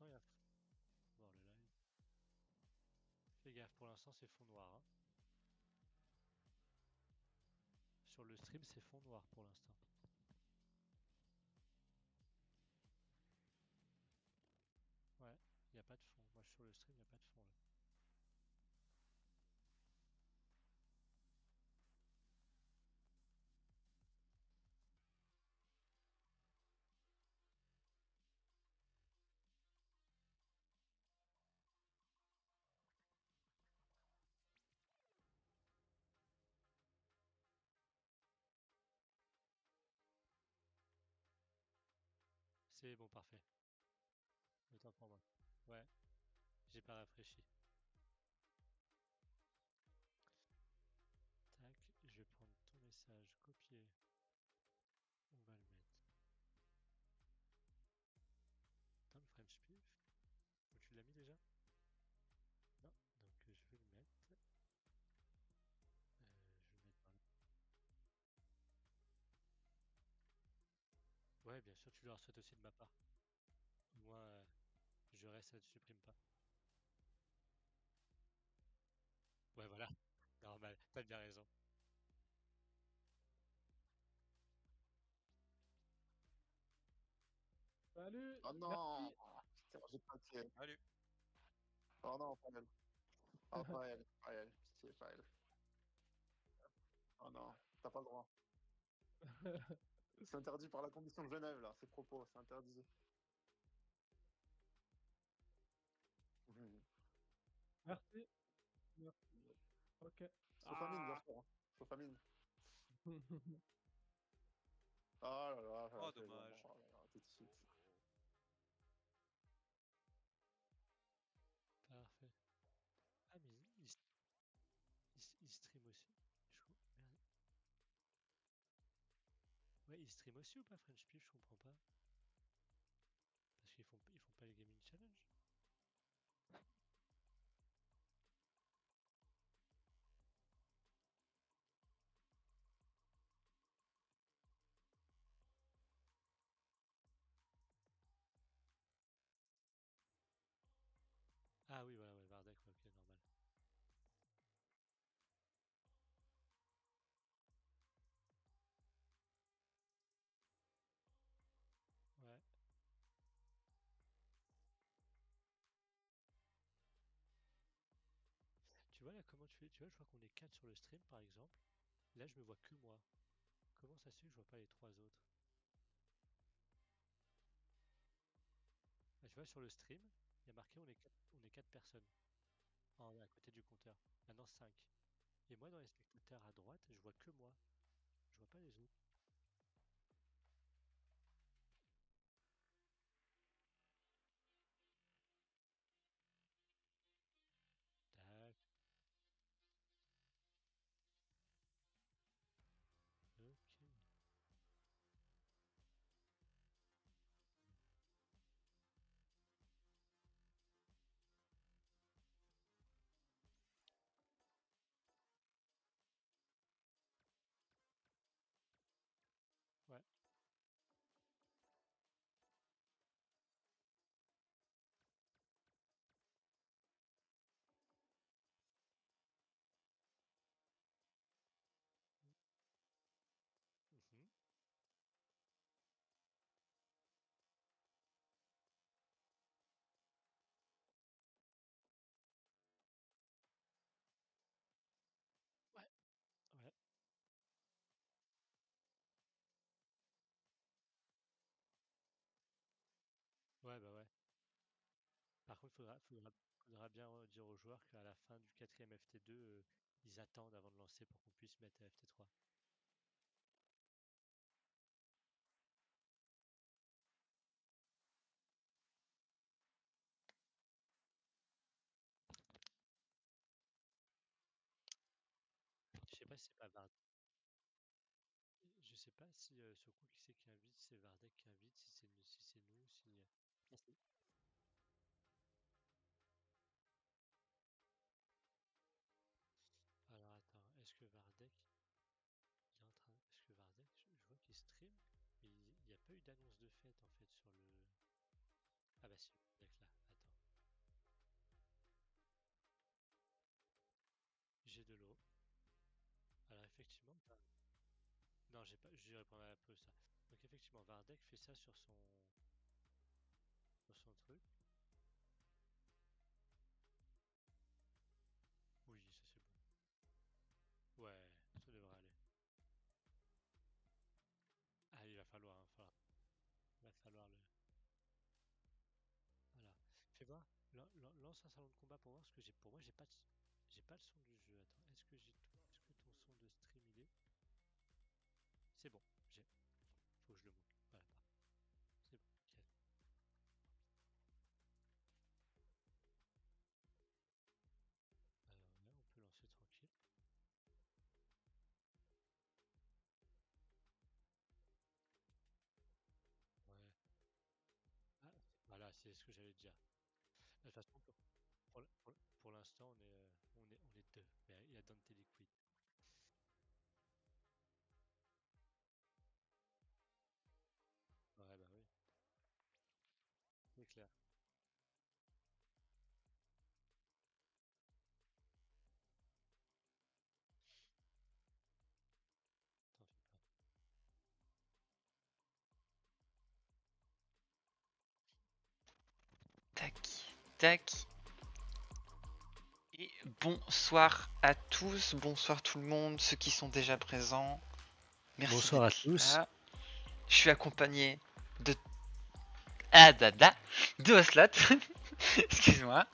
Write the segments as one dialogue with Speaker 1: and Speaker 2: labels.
Speaker 1: l'instant, il y a. Voir le live. Fais gaffe, pour l'instant, c'est fond noir. Hein. Sur le stream, c'est fond noir pour l'instant. Ouais, il n'y a pas de fond. Moi, sur le stream, il n'y a pas de fond là. C'est bon, parfait. Autant pour moi. Ouais, j'ai pas rafraîchi. Tac, je vais prendre ton message, copier. On va le mettre dans le French Pif. Ou tu l'as mis déjà? Non, donc je vais le mettre. Je vais le mettre dans là. Ouais, bien sûr, tu le souhaites aussi de ma part. Moi, je reste, ça ne supprime pas. Ouais, voilà, normal, t'as bien raison.
Speaker 2: Salut,
Speaker 3: Oh non!
Speaker 2: merci.
Speaker 3: Putain, j'ai pas tiré.
Speaker 1: Salut.
Speaker 3: Oh non, pas elle. Oh, pas elle, pas elle. Pitié, pas elle. Oh non, t'as pas le droit. C'est interdit par la Convention de Genève, là, ces propos, c'est interdit. Mhm.
Speaker 2: Merci. Merci. Ok.
Speaker 3: Sofamine, bien
Speaker 2: Ah.
Speaker 3: sûr. Hein. Sofamine. Oh là là,
Speaker 4: Oh,
Speaker 3: c'est bon.
Speaker 4: dommage.
Speaker 3: Oh là là, tout de suite.
Speaker 1: Parfait. Ah, mais il stream aussi. Merde. Ouais, il stream aussi ou pas French Pif? Je comprends pas. Parce qu'ils font pas les Gaming Challenge. Ah oui, voilà, ouais, Vardek, ouais, ok, normal. Ouais. Tu vois là comment tu fais? Tu vois, je vois qu'on est 4 sur le stream par exemple. Là, je me vois que moi. Comment ça se fait que je vois pas les 3 autres? Bah, tu vois, sur le stream, il y a marqué on est 4 personnes à côté du compteur. Maintenant 5. Et moi, dans les spectateurs à droite, je vois que moi. Je vois pas les autres. Tac. Ok. Ouais. Mhm. Ouais. Ouais. Ouais, bah ouais. Par contre, faudra bien dire aux joueurs qu'à la fin du quatrième FT2, ils attendent avant de lancer pour qu'on puisse mettre FT3. Je sais pas si c'est pas Vard. Je sais pas si ce coup qui c'est qui invite, c'est Vardek qui invite, si c'est nous, si. Ah, alors attends, est-ce que Vardek il est en train. Est-ce que Vardek, je vois qu'il stream, mais il n'y a pas eu d'annonce de fête en fait sur le. Ah bah si, le deck là, attends. J'ai de l'eau. Alors effectivement, non, j'ai pas, je répondre un peu ça. Donc effectivement, Vardek fait ça sur son truc. Oui, ça c'est bon. Ouais, ça devrait aller. Ah, il va falloir, le. Voilà. Fais voir, lance un salon de combat pour voir ce que j'ai. Pour moi, j'ai pas le son du jeu. Attends, est-ce que ton son de stream il est? C'est bon, j'ai. Faut que je le monte. Voilà, c'est bon, nickel. Ouais, on peut lancer tranquille. Ouais. Ah, voilà, c'est ce que j'allais te dire. De toute façon, pour l'instant, on est deux. Il y a Dante Liquid. Ouais, bah oui, c'est clair. T'en fais pas.
Speaker 4: Tac, tac. Et bonsoir à tous, bonsoir tout le monde, ceux qui sont déjà présents. Merci
Speaker 1: Bonsoir à
Speaker 4: d'être
Speaker 1: tous.
Speaker 4: là. Je suis accompagné de Adada, de Oslot. Excuse-moi.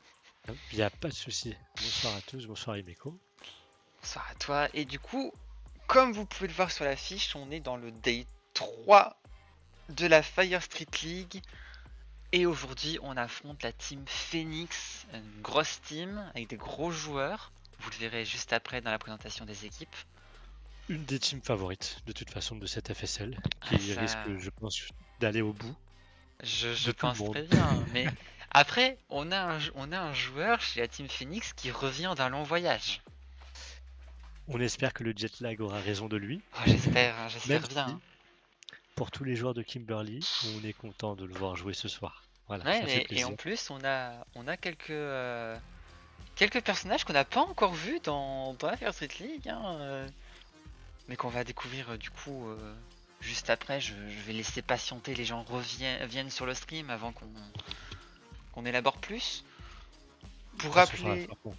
Speaker 1: Il n'y a pas de souci. Bonsoir à tous, bonsoir Imeko.
Speaker 4: Bonsoir à toi. Et du coup, comme vous pouvez le voir sur l'affiche, on est dans le day 3 de la Fire Street League. Et aujourd'hui, on affronte la team Phoenix, une grosse team avec des gros joueurs. Vous le verrez juste après dans la présentation des équipes.
Speaker 1: Une des teams favorites, de toute façon, de cette FSL, qui
Speaker 4: Ça,
Speaker 1: risque, je pense, d'aller au bout
Speaker 4: je
Speaker 1: de tout le
Speaker 4: pense
Speaker 1: monde.
Speaker 4: très bien. Mais après, on a un joueur chez la team Phoenix qui revient d'un long voyage.
Speaker 1: On espère que le jet lag aura raison de lui.
Speaker 4: Oh, j'espère
Speaker 1: Même
Speaker 4: bien.
Speaker 1: si, pour tous les joueurs de Kimberly, on est content de le voir jouer ce soir. Voilà,
Speaker 4: Ouais,
Speaker 1: ça fait
Speaker 4: et en
Speaker 1: plaisir.
Speaker 4: plus, on a quelques personnages qu'on n'a pas encore vus dans la Fire Street League, hein, mais qu'on va découvrir du coup juste après. Je vais laisser patienter, les gens viennent sur le stream avant qu'on élabore plus. Pour
Speaker 1: Ah, ce sera
Speaker 4: rappeler,
Speaker 1: bon.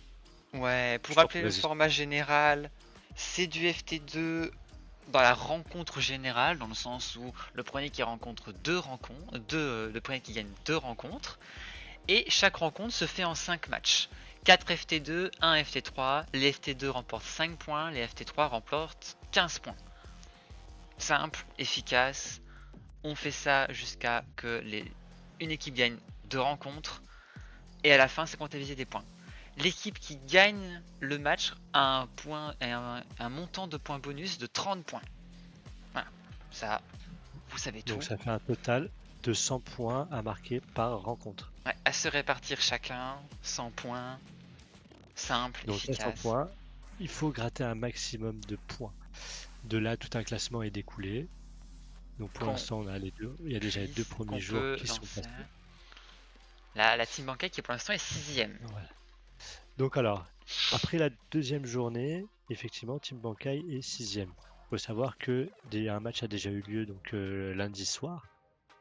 Speaker 4: ouais, pour
Speaker 1: Je t'en prie,
Speaker 4: rappeler le
Speaker 1: vas-y.
Speaker 4: format général, c'est du FT2 dans la rencontre générale, dans le sens où le premier qui rencontre le premier qui gagne 2 rencontres, et chaque rencontre se fait en 5 matchs. 4 FT2, 1 FT3, les FT2 remportent 5 points, les FT3 remportent 15 points. Simple, efficace, on fait ça jusqu'à que une équipe gagne 2 rencontres, et à la fin c'est comptabilisé des points. L'équipe qui gagne le match a un montant de points bonus de 30 points. Voilà, ça, vous savez tout.
Speaker 1: Donc ça fait un total de 100 points à marquer par rencontre.
Speaker 4: Ouais, à se répartir chacun, 100 points, simple,
Speaker 1: Donc là, 100
Speaker 4: efficace.
Speaker 1: points, il faut gratter un maximum de points. De là, tout un classement est découlé. Donc pour l'instant, on a les deux. Il y a déjà les deux premiers jours
Speaker 4: peut
Speaker 1: qui sont
Speaker 4: lancer.
Speaker 1: passés.
Speaker 4: La team Bankai qui pour l'instant est 6ème.
Speaker 1: Voilà. Donc alors, après la deuxième journée, effectivement, Team Bankai est 6ème. Il faut savoir que un match a déjà eu lieu donc lundi soir.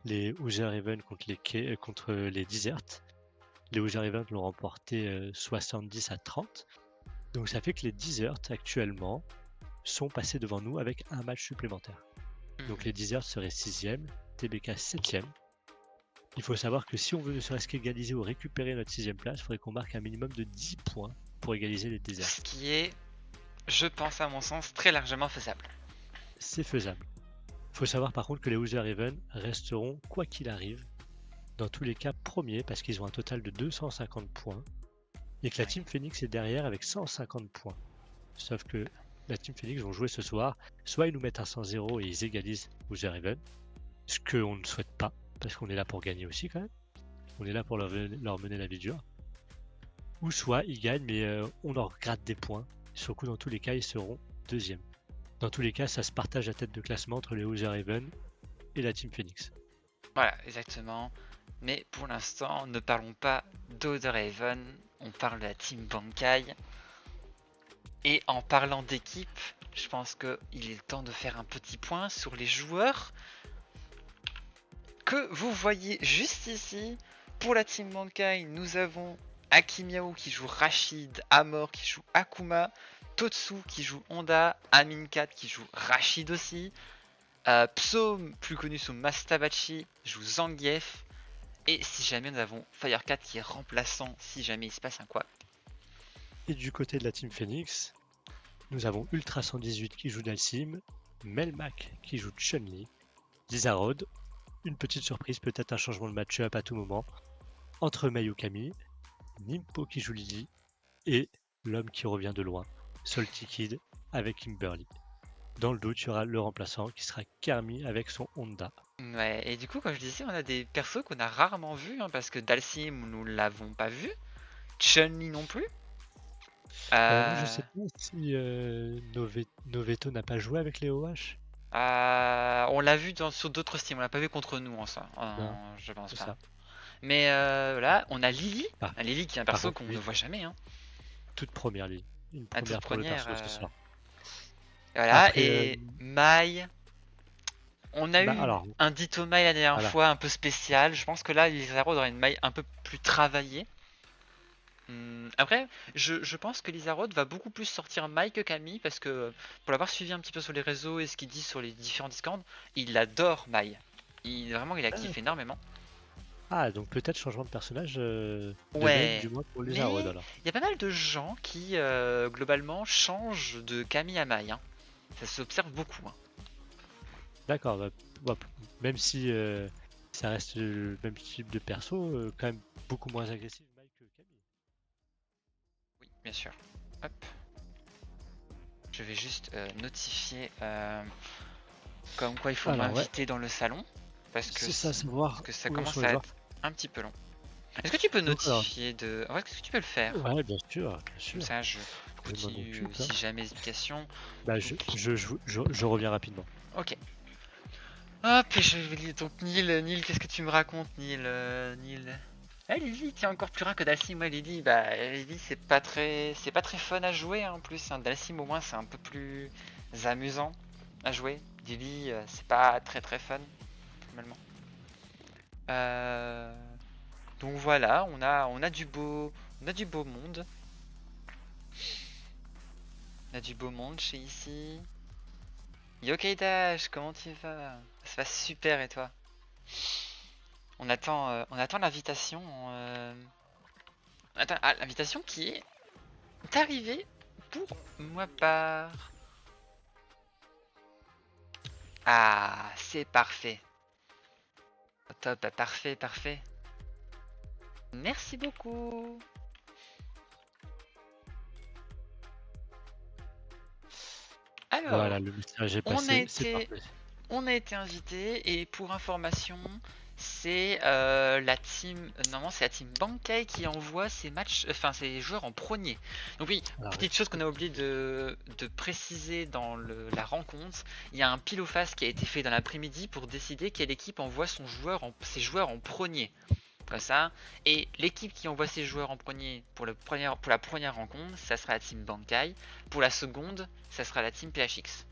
Speaker 1: Les Ouzer Even contre les Desert. Les Ouzer Even l'ont remporté 70 à 30. Donc ça fait que les Desert actuellement sont passés devant nous avec un match supplémentaire. Donc les Desert seraient 6ème, TBK 7ème. Il faut savoir que si on veut ne serait-ce qu'égaliser ou récupérer notre 6ème place, il faudrait qu'on marque un minimum de 10 points pour égaliser les Desert.
Speaker 4: Ce qui est, je pense à mon sens, très largement faisable.
Speaker 1: C'est faisable. Il faut savoir par contre que les Ouzer Even resteront, quoi qu'il arrive, dans tous les cas premiers parce qu'ils ont un total de 250 points et que la Team Phoenix est derrière avec 150 points. Sauf que la Team Phoenix vont jouer ce soir, soit ils nous mettent un 100-0 et ils égalisent Ouzer Even, ce qu'on ne souhaite pas parce qu'on est là pour gagner aussi quand même. On est là pour leur mener la vie dure. Ou soit ils gagnent mais on leur gratte des points. Sur le coup, dans tous les cas, ils seront deuxième. Dans tous les cas, ça se partage la tête de classement entre les Ouzer Even et la Team Phoenix.
Speaker 4: Voilà, exactement. Mais pour l'instant, ne parlons pas d'Otherhaven, on parle de la team Bankai. Et en parlant d'équipe, je pense qu'il est temps de faire un petit point sur les joueurs que vous voyez juste ici. Pour la team Bankai, nous avons Akimiao qui joue Rachid, Amor qui joue Akuma, Totsu qui joue Honda, Aminkat qui joue Rachid aussi, Psaume, plus connu sous Mastabachi, joue Zangief. Et si jamais nous avons Firecat qui est remplaçant si jamais il se passe un quoi.
Speaker 1: Et du côté de la team Phoenix, nous avons Ultra 118 qui joue Dalsim, Melmac qui joue Chun-Li, Lizarod, une petite surprise, peut-être un changement de match-up à tout moment, entre Mei Okami, Nimpo qui joue Lily, et l'homme qui revient de loin, Salty Kid avec Kimberly. Dans le doute, il y aura le remplaçant qui sera Kermi avec son Honda.
Speaker 4: Ouais, et du coup, comme je disais, on a des persos qu'on a rarement vus, hein, parce que Dalsim, nous l'avons pas vu, Chun-Li non plus.
Speaker 1: Moi, je sais pas si Noveto n'a pas joué avec les OH.
Speaker 4: On l'a vu sur d'autres Steam, on l'a pas vu contre nous en ça.
Speaker 1: Non,
Speaker 4: Je pense
Speaker 1: c'est
Speaker 4: pas.
Speaker 1: ça.
Speaker 4: Mais là, on a Lily.
Speaker 1: Ah,
Speaker 4: Lily qui est un
Speaker 1: par
Speaker 4: perso
Speaker 1: contre,
Speaker 4: qu'on
Speaker 1: oui.
Speaker 4: ne voit jamais. Hein.
Speaker 1: Toute première ligne. Une
Speaker 4: Ah,
Speaker 1: première
Speaker 4: toute
Speaker 1: pour le
Speaker 4: première,
Speaker 1: perso ce soir.
Speaker 4: Voilà,
Speaker 1: Après,
Speaker 4: et Mai. On a eu
Speaker 1: alors,
Speaker 4: un Ditto Mai la dernière
Speaker 1: voilà.
Speaker 4: fois un peu spécial. Je pense que là, Lizarod aura une Mai un peu plus travaillée. Après, je pense que Lizarod va beaucoup plus sortir Mai que Camille parce que pour l'avoir suivi un petit peu sur les réseaux et ce qu'il dit sur les différents Discord, il adore Mai. Vraiment, il a kiffé énormément.
Speaker 1: Ah, donc peut-être changement de personnage de
Speaker 4: Ouais,
Speaker 1: même, du moins pour les
Speaker 4: mais
Speaker 1: Arod alors.
Speaker 4: il y a pas mal de gens qui globalement changent de Camille à Mai. Hein. Ça s'observe beaucoup. Hein.
Speaker 1: D'accord, même si ça reste le même type de perso, quand même beaucoup moins agressif Mike que Camille.
Speaker 4: Oui, bien sûr. Hop. Je vais juste notifier comme quoi il faut
Speaker 1: Alors,
Speaker 4: m'inviter dans le salon parce que
Speaker 1: c'est ça, savoir
Speaker 4: parce que ça
Speaker 1: où en
Speaker 4: commence
Speaker 1: sont
Speaker 4: à
Speaker 1: les joueurs.
Speaker 4: être un petit peu long. Est-ce que tu peux
Speaker 1: Donc, alors,
Speaker 4: notifier de... Ouais, est-ce que tu peux le faire?
Speaker 1: ouais, bien sûr, bien
Speaker 4: Comme
Speaker 1: sûr.
Speaker 4: ça, je
Speaker 1: Je m'en
Speaker 4: continue
Speaker 1: occupe, hein.
Speaker 4: si jamais éducation.
Speaker 1: Bah, je reviens rapidement.
Speaker 4: Ok. Hop, et je vais lire. Donc, Neil, qu'est-ce que tu me racontes, Neil Ah, Lily, t'es encore plus rare que Dalsim. Ouais, Lily, Lily, c'est pas très fun à jouer hein, en plus. Hein. Dalsim, au moins, c'est un peu plus amusant à jouer. Lily, c'est pas très fun, normalement. Donc voilà, on a du beau monde. On a du beau monde chez ici. Yokai Dash, comment tu vas? Ça va super et toi? On attend l'invitation. L'invitation qui est arrivée pour moi par. Ah, c'est parfait. Top, parfait. Merci beaucoup. Alors,
Speaker 1: Voilà, le message est passé, c'est parfait.
Speaker 4: On a été invité et pour information, c'est la team. Normalement, c'est la team Bankai qui envoie ses matchs, enfin ses joueurs en premier. Donc oui, petite chose qu'on a oublié de préciser dans la rencontre, il y a un pile ou face qui a été fait dans l'après-midi pour décider quelle équipe envoie ses joueurs en premier. Comme ça, et l'équipe qui envoie ses joueurs en premier pour la première rencontre, ça sera la team Bankai. Pour la seconde, ça sera la team PHX.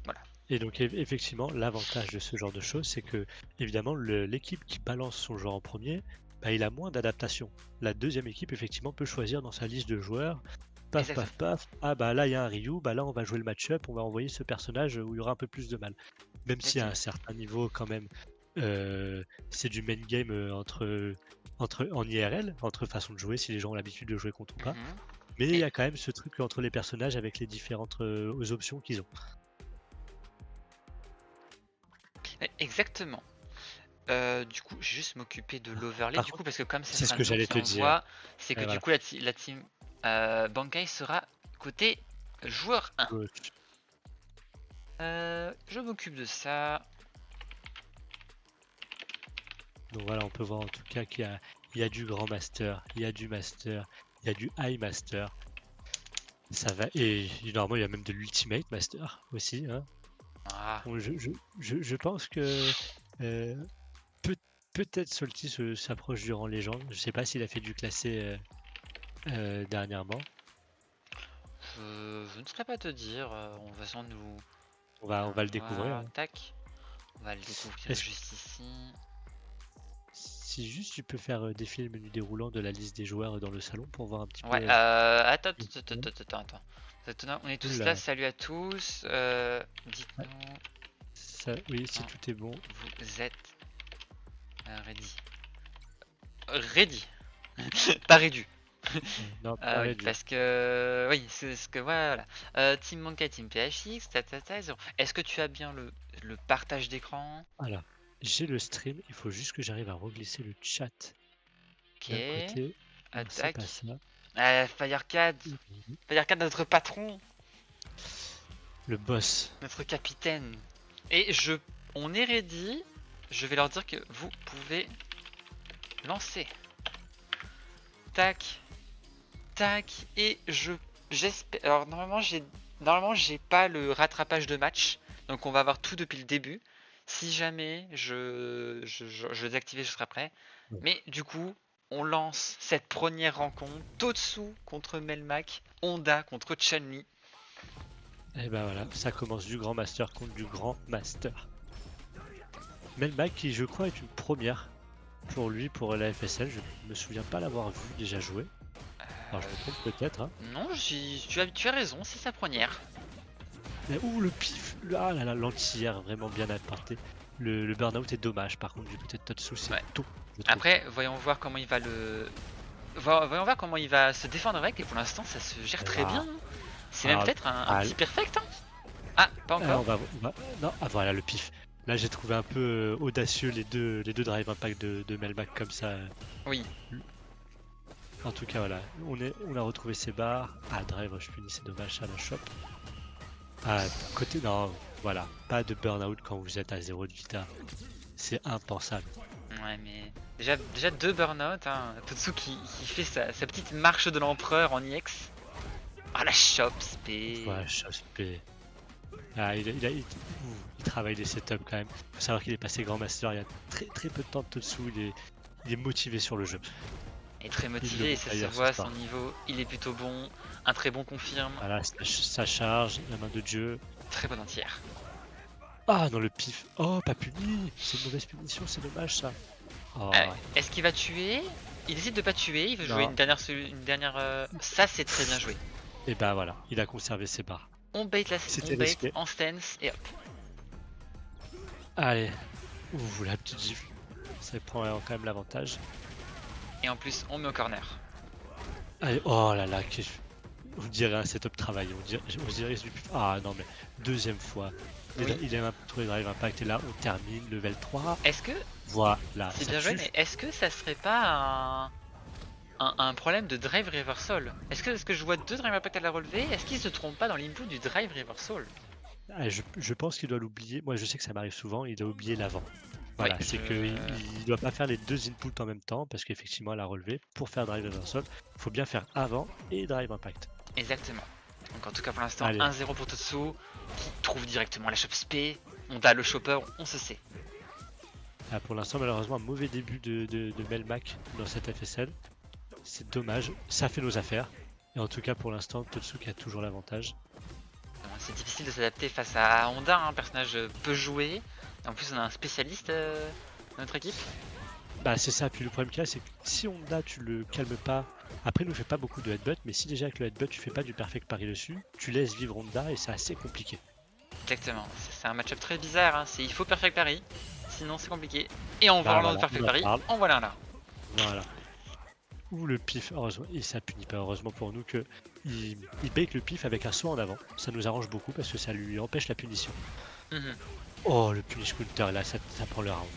Speaker 4: Voilà.
Speaker 1: Et donc effectivement, l'avantage de ce genre de choses, c'est que évidemment l'équipe qui balance son joueur en premier, bah, il a moins d'adaptation. La deuxième équipe effectivement peut choisir dans sa liste de joueurs, paf. Ah bah là il y a un Ryu, bah là on va jouer le match-up, on va envoyer ce personnage où il y aura un peu plus de mal. Même si à un certain niveau quand même, c'est du main game en IRL, entre façons de jouer, si les gens ont l'habitude de jouer contre ou pas. Mais il y a quand même ce truc entre les personnages avec les différentes options qu'ils ont.
Speaker 4: Exactement. Du coup, je vais juste m'occuper de l'overlay. Du coup, parce que comme
Speaker 1: c'est ce que j'allais te dire,
Speaker 4: c'est que du coup la team Bankai sera côté joueur 1. Je m'occupe de ça.
Speaker 1: Donc voilà, on peut voir en tout cas qu'il y a du grand master, il y a du master, il y a du high master. Ça va, et normalement il y a même de l'ultimate master aussi. Hein.
Speaker 4: Ah.
Speaker 1: Donc, je pense que peut-être Solti s'approche du rang légende. Je sais pas s'il a fait du classé dernièrement.
Speaker 4: Je ne saurais pas te dire. On va sans nous.
Speaker 1: On va le découvrir.
Speaker 4: Voilà,
Speaker 1: Hein.
Speaker 4: tac. On va le découvrir
Speaker 1: Est-ce-
Speaker 4: juste ici.
Speaker 1: Si juste tu peux faire défiler le menu déroulant de la liste des joueurs dans le salon pour voir un petit
Speaker 4: Ouais,
Speaker 1: peu.
Speaker 4: Attends. On est tous
Speaker 1: Oula.
Speaker 4: là, salut à tous. Dites-nous,
Speaker 1: Oui, si
Speaker 4: Ah.
Speaker 1: tout est bon.
Speaker 4: vous êtes ready. Ready. Pas ready.
Speaker 1: Non, pas
Speaker 4: Oui,
Speaker 1: réduit.
Speaker 4: parce que. Oui, c'est ce que. Voilà. Team Monka, Team PHX, zéro. Est-ce que tu as bien le partage d'écran?
Speaker 1: Voilà. J'ai le stream, il faut juste que j'arrive à reglisser le chat
Speaker 4: Ok.
Speaker 1: d'un côté. Non, c'est
Speaker 4: Attaque.
Speaker 1: pas ça.
Speaker 4: Firecad. Firecad, notre patron.
Speaker 1: Le boss.
Speaker 4: Notre capitaine. Et on est ready. Je vais leur dire que vous pouvez lancer. Tac. Tac. Et j'espère. Alors normalement j'ai pas le rattrapage de match. Donc on va avoir tout depuis le début. Si jamais je désactive, je serai prêt.
Speaker 1: Ouais.
Speaker 4: Mais du coup, on lance cette première rencontre. Totsu contre Melmac. Honda contre Chun-Li.
Speaker 1: Et ben voilà, ça commence du grand master contre du grand master. Melmac qui je crois est une première pour lui, pour la FSL. Je me souviens pas l'avoir vu déjà jouer. Alors je me trompe peut-être. Hein.
Speaker 4: Non, tu as raison, c'est sa première.
Speaker 1: Mais ouh le pif, ah là là, l'anti-air vraiment bien apporté. Le burn-out est dommage par contre du côté de Totsu, c'est
Speaker 4: Ouais.
Speaker 1: tout. je trouve.
Speaker 4: Après, voyons voir comment il va voyons voir comment il va se défendre avec. Et pour l'instant, ça se gère très
Speaker 1: Ah.
Speaker 4: bien. Hein. C'est même
Speaker 1: Ah,
Speaker 4: peut-être un
Speaker 1: ah,
Speaker 4: petit perfect. Hein. Ah, pas
Speaker 1: Ah,
Speaker 4: encore.
Speaker 1: Non, ah voilà le pif. Là j'ai trouvé un peu audacieux les deux drive impact de Melmac comme ça.
Speaker 4: Oui.
Speaker 1: En tout cas voilà, on a retrouvé ses barres. Ah drive rush puni, c'est dommage ça la chope. Ah côté non, voilà, pas de burn-out quand vous êtes à 0 de vita. C'est impensable.
Speaker 4: Ouais, mais déjà deux burn-out. Hein. Totsu qui fait sa petite marche de l'empereur en IX. Ah la chop spé.
Speaker 1: Ouais, chope spé. Ah, il travaille les setups quand même. Faut savoir qu'il est passé grand master il y a très peu de temps de Totsu. Il est motivé sur le jeu.
Speaker 4: Il est très
Speaker 1: Il
Speaker 4: motivé
Speaker 1: le
Speaker 4: et ça se
Speaker 1: d'ailleurs ce
Speaker 4: voit,
Speaker 1: soir.
Speaker 4: son niveau, il est plutôt bon. Un très bon confirme.
Speaker 1: Voilà, ça charge, la main de Dieu.
Speaker 4: Très bon entière.
Speaker 1: Ah non le pif. Oh pas puni. C'est une mauvaise punition, c'est dommage ça. Oh,
Speaker 4: Est-ce qu'il va tuer? Il décide de pas tuer, il veut jouer
Speaker 1: Non.
Speaker 4: une dernière. Ça c'est très bien joué.
Speaker 1: et bah voilà, il a conservé ses barres.
Speaker 4: On bait
Speaker 1: C'était
Speaker 4: on bait
Speaker 1: risqué.
Speaker 4: en stance et hop.
Speaker 1: Allez. Ouh la petite gifle. Ça prend quand même l'avantage.
Speaker 4: Et en plus on met au corner.
Speaker 1: Allez, oh là là, on dirait un setup travail, on dirait du pif. Ah non mais deuxième fois.
Speaker 4: Oui.
Speaker 1: Il a un peu de drive impact et là on termine level 3.
Speaker 4: Est-ce que
Speaker 1: Voilà.
Speaker 4: c'est
Speaker 1: ça
Speaker 4: bien joué,
Speaker 1: tue.
Speaker 4: mais est-ce que ça serait pas un problème de drive reversal? Est-ce que je vois deux drive impact à la relever? Est-ce qu'il se trompe pas dans l'input du drive reversal?
Speaker 1: Ah, je pense qu'il doit l'oublier. Moi je sais que ça m'arrive souvent, il doit oublier l'avant. Voilà,
Speaker 4: Oui,
Speaker 1: c'est qu'il doit pas faire les deux inputs en même temps parce qu'effectivement à la relevée, pour faire drive reversal, il faut bien faire avant et drive impact.
Speaker 4: Exactement. Donc en tout cas pour l'instant
Speaker 1: Allez.
Speaker 4: 1-0 pour Totsu qui trouve directement la chop spé. On a le chopper, on se sait.
Speaker 1: Ah, pour l'instant malheureusement un mauvais début de Melmac dans cette FSL. C'est dommage, ça fait nos affaires. Et en tout cas pour l'instant Totsu qui a toujours l'avantage.
Speaker 4: C'est difficile de s'adapter face à Honda, un personnage peu joué. En plus on a un spécialiste dans notre équipe.
Speaker 1: Bah c'est ça, puis le problème qu'il y a c'est que si Honda tu le calmes pas, après il ne fait pas beaucoup de headbutt, mais si déjà avec le headbutt tu fais pas du perfect parry dessus, tu laisses vivre Honda et c'est assez compliqué.
Speaker 4: Exactement, c'est un match-up très bizarre, hein. Il faut perfect parry, sinon c'est compliqué. Et en
Speaker 1: Bah,
Speaker 4: parlant
Speaker 1: voilà,
Speaker 4: de perfect
Speaker 1: on en
Speaker 4: parry,
Speaker 1: parle.
Speaker 4: en voilà un là.
Speaker 1: Voilà. Ou le pif, heureusement, et ça punit pas heureusement pour nous que il bake le pif avec un saut en avant. Ça nous arrange beaucoup parce que ça lui empêche la punition.
Speaker 4: Mhm.
Speaker 1: Oh le punish counter là ça prend le round.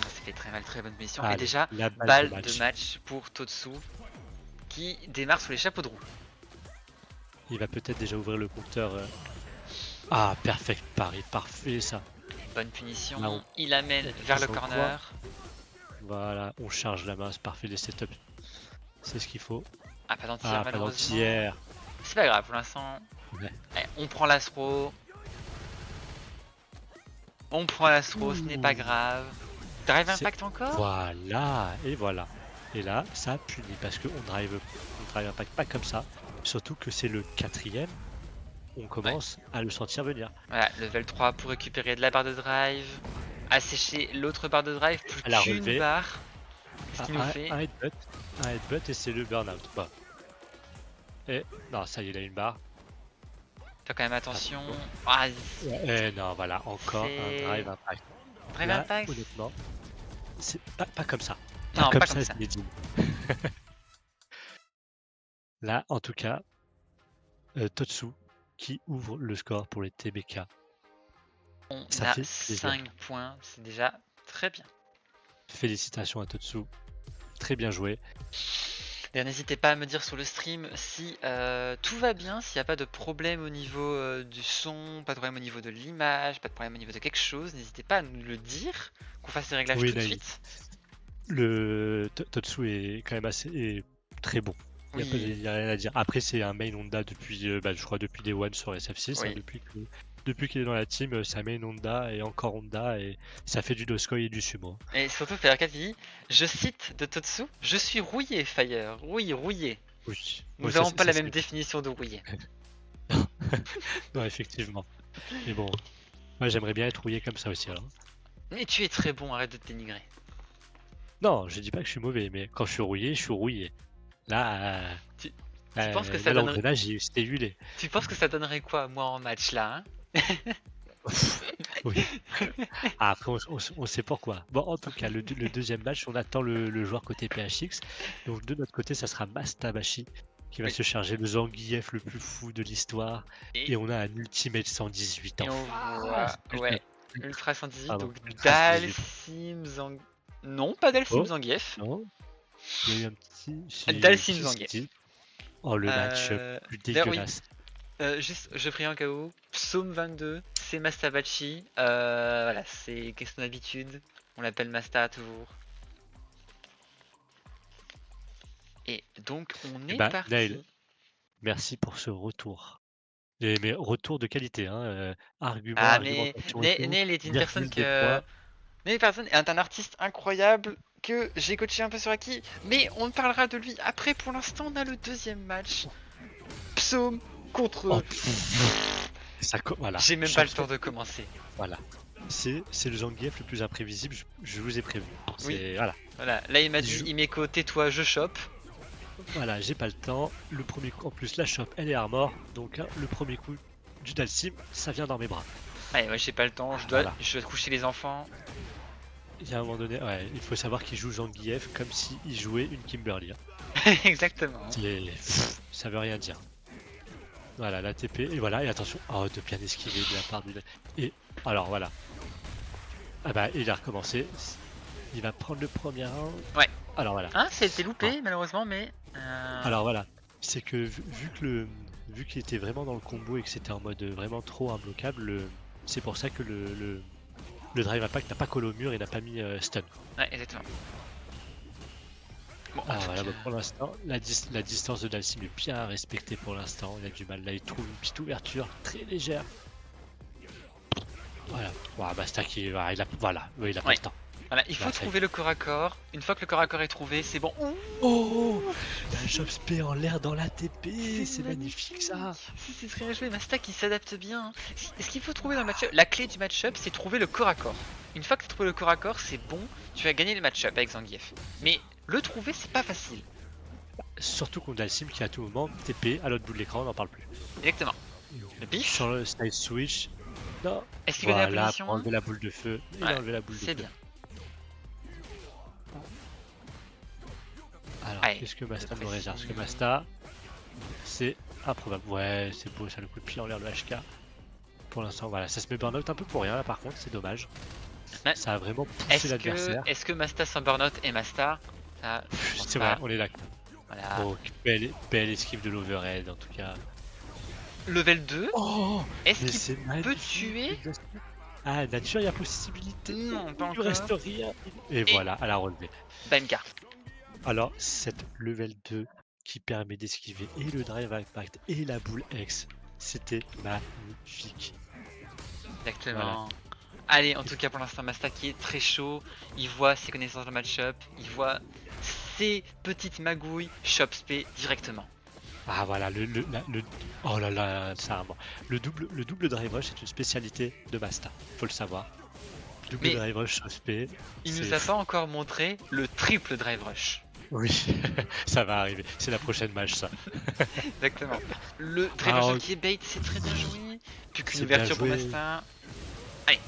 Speaker 4: Ça fait très mal, très bonne mission.
Speaker 1: Allez,
Speaker 4: Et déjà,
Speaker 1: la
Speaker 4: balle de match pour Totsu qui démarre sous les chapeaux de roue.
Speaker 1: Il va peut-être déjà ouvrir le compteur. Ah perfect pari, parfait ça.
Speaker 4: Bonne punition,
Speaker 1: Là,
Speaker 4: il amène
Speaker 1: on
Speaker 4: vers le
Speaker 1: sent
Speaker 4: corner.
Speaker 1: Voilà, on charge la main, c'est parfait les setups. C'est ce qu'il faut.
Speaker 4: Ah, pas d'anti-air
Speaker 1: Ah pas
Speaker 4: malheureusement.
Speaker 1: d'anti-air.
Speaker 4: C'est pas grave pour l'instant.
Speaker 1: Ouais.
Speaker 4: Allez, on prend l'astro. On prend l'astro, ce n'est pas
Speaker 1: Ouh.
Speaker 4: grave. Drive
Speaker 1: C'est-
Speaker 4: Impact encore?
Speaker 1: Voilà, et voilà. Et là, ça punit parce qu'on drive Impact pas comme ça. Surtout que c'est le 4ème. On commence à le sentir venir.
Speaker 4: Voilà, level 3 pour récupérer de la barre de drive. Assécher l'autre barre de drive, plus
Speaker 1: Elle a
Speaker 4: qu'une
Speaker 1: relevé.
Speaker 4: barre. Qu'est-ce qu'il nous fait?
Speaker 1: Un headbutt et c'est le burn-out. Bah. Et non, ça y est, il a une barre.
Speaker 4: Fais quand même attention. Ah,
Speaker 1: Et non, voilà, encore un
Speaker 4: C'est-
Speaker 1: drive impact.
Speaker 4: Drive
Speaker 1: Là,
Speaker 4: Impact?
Speaker 1: honnêtement, c'est pas comme ça.
Speaker 4: Non, pas comme ça.
Speaker 1: c'est Zinedine. Là, en tout cas, Totsu qui ouvre le score pour les TBK.
Speaker 4: On
Speaker 1: Ça
Speaker 4: a
Speaker 1: fait plaisir.
Speaker 4: 5 points, c'est déjà très bien.
Speaker 1: Félicitations à Totsu. Très bien joué.
Speaker 4: D'ailleurs, n'hésitez pas à me dire sur le stream si tout va bien, s'il n'y a pas de problème au niveau du son, pas de problème au niveau de l'image, pas de problème au niveau de quelque chose. N'hésitez pas à nous le dire, qu'on fasse les réglages
Speaker 1: Oui,
Speaker 4: tout de
Speaker 1: là,
Speaker 4: suite.
Speaker 1: Le Totsu est quand même assez très bon. Il
Speaker 4: Oui,
Speaker 1: n'y a rien à dire. Après, c'est un main Honda depuis, je crois, depuis Day One sur SF6.
Speaker 4: Oui.
Speaker 1: Depuis qu'il est dans la team, c'est un main Honda et encore Honda. Et ça fait du Doskoi et du sumo.
Speaker 4: et surtout FireCat qui dit, je cite de Totsu, je suis rouillé Fire, oui, rouillé.
Speaker 1: Oui.
Speaker 4: Nous
Speaker 1: Ouais,
Speaker 4: n'avons
Speaker 1: ça,
Speaker 4: pas
Speaker 1: ça,
Speaker 4: la même
Speaker 1: c'est-
Speaker 4: définition de rouillé.
Speaker 1: Non, effectivement. Mais bon, moi j'aimerais bien être rouillé comme ça aussi alors.
Speaker 4: Mais tu es très bon, arrête de te dénigrer.
Speaker 1: Non, je dis pas que je suis mauvais, mais quand je suis rouillé, je suis rouillé. Là,
Speaker 4: Tu penses que ça
Speaker 1: là,
Speaker 4: donnerait-
Speaker 1: l'engrenage, c'était huilé.
Speaker 4: Tu penses que ça donnerait quoi, moi, en match là, hein?
Speaker 1: Oui. Ah, après, on sait pourquoi. Bon, en tout cas, le deuxième match, on attend le joueur côté PHX. Donc, de notre côté, ça sera Mastabashi qui va
Speaker 4: Oui.
Speaker 1: se charger le Zangief le plus fou de l'histoire.
Speaker 4: Et,
Speaker 1: Et on a un Ultimate 118
Speaker 4: et
Speaker 1: ans.
Speaker 4: on voit,
Speaker 1: Ultra-
Speaker 4: ouais, Ultra 118,
Speaker 1: Pardon,
Speaker 4: donc
Speaker 1: Ultra 118.
Speaker 4: Dalsim Zang... Non, pas Dalsim
Speaker 1: Oh.
Speaker 4: Zangief.
Speaker 1: Non, il y a eu un petit. si-
Speaker 4: Dalsim
Speaker 1: si,
Speaker 4: Zangief.
Speaker 1: si. Oh, le match plus
Speaker 4: d'ailleurs, oui.
Speaker 1: dégueulasse.
Speaker 4: Juste, je prie un KO. Psaume 22, c'est Mastabachi. Voilà, c'est question d'habitude. On l'appelle Masta toujours. Et donc, on est
Speaker 1: bah,
Speaker 4: parti.
Speaker 1: Nail. Merci pour ce retour. Mais retour de qualité, hein. Argument,
Speaker 4: Ah, mais
Speaker 1: argumentation et tout.
Speaker 4: Neil est une
Speaker 1: virgule
Speaker 4: personne
Speaker 1: des
Speaker 4: que.
Speaker 1: points.
Speaker 4: Neil Person est un artiste incroyable que j'ai coaché un peu sur Aki, mais on parlera de lui après. Pour l'instant, on a le deuxième match. Psaume contre.
Speaker 1: Oh, voilà.
Speaker 4: J'ai même pas le temps de commencer.
Speaker 1: Voilà. C'est le Zangief le plus imprévisible, je vous ai prévenu.
Speaker 4: Oui.
Speaker 1: Voilà.
Speaker 4: Voilà, là il m'a dit,
Speaker 1: Je-
Speaker 4: Imeko, tais-toi, je chope.
Speaker 1: Voilà, j'ai pas le temps. Le premier coup, en plus, la shop, elle est armor. Donc, hein, le premier coup du Dalsim, ça vient dans mes bras.
Speaker 4: Allez, moi j'ai pas le temps,
Speaker 1: Voilà.
Speaker 4: je dois coucher les enfants.
Speaker 1: Il y a un moment donné, ouais, il faut savoir qu'il joue Zangief comme s'il jouait une Kimberly. Hein.
Speaker 4: Exactement.
Speaker 1: Ça veut rien dire. Voilà, la TP, et voilà, et attention, oh, de bien esquiver de la part du... Et alors, voilà. Ah bah, il a recommencé. Il va prendre le premier round.
Speaker 4: Ouais.
Speaker 1: Alors, voilà.
Speaker 4: Hein, ça a été loupé malheureusement, mais...
Speaker 1: Alors, voilà. C'est que, vu qu'il était vraiment dans le combo et que c'était en mode vraiment trop imbloquable, c'est pour ça que le Drive Impact n'a pas collé au mur et n'a pas mis stun.
Speaker 4: Ouais, exactement. Bon,
Speaker 1: Ah voilà, bah, pour l'instant, la distance de Dalsim est bien respectée pour l'instant. Il a du mal, là il trouve une petite ouverture très légère. Voilà, voilà Basta qui voilà, il a pas
Speaker 4: Ouais.
Speaker 1: le temps.
Speaker 4: Voilà, il faut
Speaker 1: Bah, ça y est.
Speaker 4: trouver le corps à corps. Une fois que le corps à corps est trouvé, c'est bon. Ouh,
Speaker 1: Oh, la job spé en l'air dans la TP, c'est magnifique ça.
Speaker 4: C'est très bien joué, Masta qui s'adapte bien. Ce qu'il faut trouver dans le match-up, la clé du match-up, c'est trouver le corps à corps. Une fois que tu as trouvé le corps à corps, c'est bon, tu vas gagner le match-up avec Zangief. Mais le trouver, c'est pas facile.
Speaker 1: Surtout contre Dalsim qui à tout moment TP à l'autre bout de l'écran, on n'en parle plus.
Speaker 4: Exactement. Le pif.
Speaker 1: Sur le side switch, non.
Speaker 4: Est-ce qu'il connaît la
Speaker 1: Voilà,
Speaker 4: position
Speaker 1: pour enlever la boule de feu. Il
Speaker 4: Ouais,
Speaker 1: a enlevé la boule de feu.
Speaker 4: C'est bien.
Speaker 1: Alors,
Speaker 4: Allez,
Speaker 1: qu'est-ce que Masta
Speaker 4: c'est
Speaker 1: nous réserve? Parce
Speaker 4: facile.
Speaker 1: que Masta, c'est improbable. Ouais, c'est beau, ça le coup de pied en l'air le HK. Pour l'instant, voilà, ça se met burn-out un peu pour rien là par contre, c'est dommage.
Speaker 4: Ouais.
Speaker 1: Ça a vraiment poussé l'adversaire.
Speaker 4: Est-ce que Masta sans burnout est Masta? Ça, je pense
Speaker 1: C'est
Speaker 4: pas.
Speaker 1: vrai, on est là.
Speaker 4: Voilà.
Speaker 1: Oh, belle esquive de l'overhead en tout cas.
Speaker 4: Level 2,
Speaker 1: Oh,
Speaker 4: est-ce
Speaker 1: mais
Speaker 4: qu'il
Speaker 1: c'est
Speaker 4: peut tuer?
Speaker 1: Ah, nature, il y a possibilité.
Speaker 4: Non, pas
Speaker 1: Il
Speaker 4: encore.
Speaker 1: lui reste rien. Et voilà, elle a relevé.
Speaker 4: Bamka.
Speaker 1: Alors, cette level 2 qui permet d'esquiver et le drive impact et la boule X, c'était magnifique.
Speaker 4: Exactement. Allez, en tout cas pour l'instant, Masta qui est très chaud. Il voit ses connaissances de match-up, il voit ses petites magouilles, shop spé directement.
Speaker 1: Ah voilà, oh là là, ça vraiment. Le double drive rush est une spécialité de Masta, faut le savoir. Double
Speaker 4: Mais
Speaker 1: drive rush SP,
Speaker 4: il
Speaker 1: c'est
Speaker 4: nous a pas encore montré le triple drive rush.
Speaker 1: Oui, ça va arriver. C'est la prochaine match, ça.
Speaker 4: Exactement. Le drive
Speaker 1: Ah,
Speaker 4: rush
Speaker 1: ok.
Speaker 4: qui est bait, c'est très bien joué. Plus qu'une
Speaker 1: C'est bien
Speaker 4: ouverture pour
Speaker 1: joué.
Speaker 4: Masta.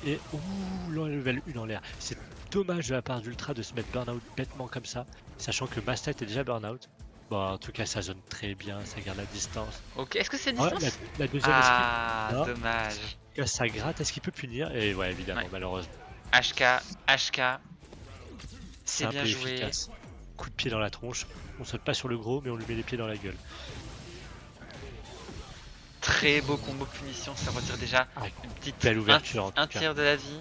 Speaker 1: Et ouh, le level 1 en l'air. C'est dommage de la part d'Ultra de se mettre burn-out bêtement comme ça, sachant que Masta était déjà burn-out. Bon, en tout cas, ça zone très bien, ça garde la distance.
Speaker 4: Ok, est-ce que c'est
Speaker 1: Ouais,
Speaker 4: distance
Speaker 1: la deuxième
Speaker 4: Ah,
Speaker 1: Non.
Speaker 4: dommage.
Speaker 1: esquive, ça gratte. Est-ce qu'il peut punir? Et ouais, évidemment,
Speaker 4: Ouais.
Speaker 1: malheureusement.
Speaker 4: HK. C'est
Speaker 1: Simple
Speaker 4: bien
Speaker 1: et
Speaker 4: joué.
Speaker 1: efficace. Coup de pied dans la tronche. On saute pas sur le gros, mais on lui met les pieds dans la gueule.
Speaker 4: Très beau combo punition, ça retire déjà
Speaker 1: Ah,
Speaker 4: une petite
Speaker 1: belle ouverture, en tout
Speaker 4: un
Speaker 1: cas.
Speaker 4: tiers de la vie.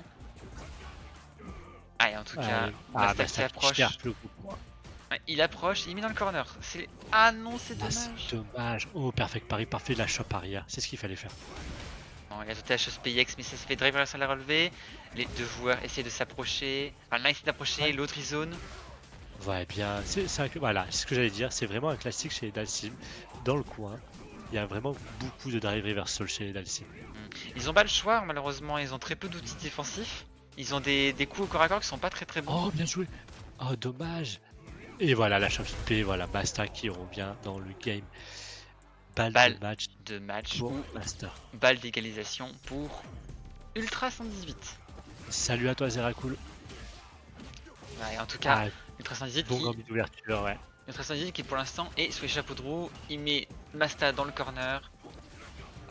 Speaker 4: Allez, en tout cas, Masta qui approche.
Speaker 1: Le groupe.
Speaker 4: Ouais, il approche, il met dans le corner. Ah non, c'est
Speaker 1: Ah, c'est
Speaker 4: dommage.
Speaker 1: dommage. Oh, perfect pari, parfait de la shop arrière. C'est ce qu'il fallait faire.
Speaker 4: Bon, il a sauté la chose PX, mais ça se fait driver sur la relevée. Les deux joueurs essaient de s'approcher. Enfin, l'un essaie d'approcher,
Speaker 1: Ouais.
Speaker 4: l'autre il zone.
Speaker 1: Ouais, bien. Voilà, c'est ce que j'allais dire. C'est vraiment un classique chez Dalsim. Dans le coin, il y a vraiment beaucoup de drive reversal chez Dalsim.
Speaker 4: Ils ont pas le choix, malheureusement. Ils ont très peu d'outils défensifs. Ils ont des coups au corps à corps qui sont pas très bons.
Speaker 1: Oh, bien joué. Oh, dommage. Et voilà, la shop P, voilà, Masta qui revient dans le game. Balle de match pour
Speaker 4: ou
Speaker 1: Master.
Speaker 4: balle d'égalisation pour Ultra 118.
Speaker 1: Salut à toi, Zeracool.
Speaker 4: Ouais, en tout cas,
Speaker 1: Ah,
Speaker 4: Ultra 118
Speaker 1: bon gambit d'ouverture, ouais.
Speaker 4: Ultra 118 qui pour l'instant est sous les chapeaux de roue. Il met Masta dans le corner.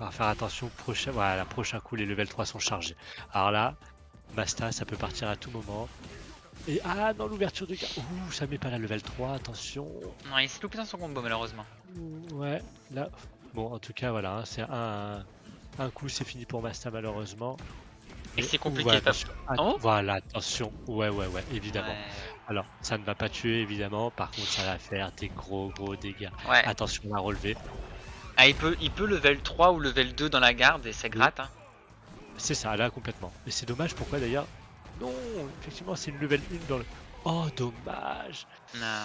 Speaker 1: On va faire attention, voilà, prochain coup, les level 3 sont chargés. Alors là, Masta, ça peut partir à tout moment. Et ah non, l'ouverture de gars. Ouh, ça met pas la level 3, attention.
Speaker 4: Non, il s'est loupé dans son combo malheureusement.
Speaker 1: Ouais, là. Bon, en tout cas, voilà, hein, c'est un coup, c'est fini pour Masta, malheureusement.
Speaker 4: Et c'est compliqué,
Speaker 1: ouais,
Speaker 4: pas-
Speaker 1: attention. Ah,
Speaker 4: Oh
Speaker 1: voilà, attention. Ouais, évidemment.
Speaker 4: Ouais.
Speaker 1: Alors, ça ne va pas tuer, évidemment. Par contre, ça va faire des gros dégâts.
Speaker 4: Ouais.
Speaker 1: Attention à relever.
Speaker 4: Ah, il peut level 3 ou level 2 dans la garde et ça gratte. Hein.
Speaker 1: C'est ça, là, complètement. Et c'est dommage, pourquoi d'ailleurs? Non, effectivement, c'est une level 1 dans le... Oh, dommage.
Speaker 4: Non.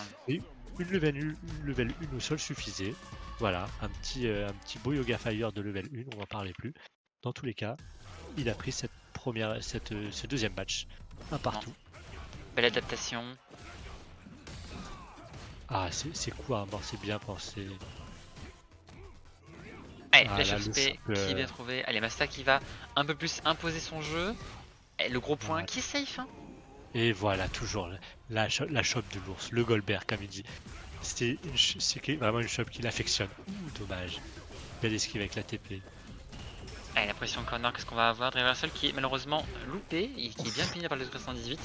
Speaker 1: Une level 1 au sol suffisait. Voilà, un petit beau Yoga Fire de level 1, on n'en parlait plus. Dans tous les cas, il a pris ce deuxième match. Un partout.
Speaker 4: Belle adaptation.
Speaker 1: Ah, c'est quoi, mort, c'est bien pensé.
Speaker 4: Allez,
Speaker 1: Ah,
Speaker 4: flèche
Speaker 1: là,
Speaker 4: of
Speaker 1: le
Speaker 4: spé
Speaker 1: choc,
Speaker 4: qui est bien trouvé. Allez, Masta qui va un peu plus imposer son jeu. Et le gros point
Speaker 1: Ouais.
Speaker 4: qui est safe. Hein.
Speaker 1: Et voilà, toujours la shop de l'ours, le Goldberg, comme il dit. C'est vraiment une shop qu'il affectionne. Ouh, dommage. Belle esquive avec la TP.
Speaker 4: Allez, la pression corner, qu'est-ce qu'on va avoir? Driversal qui est malheureusement loupé et qui est bien puni par le 318.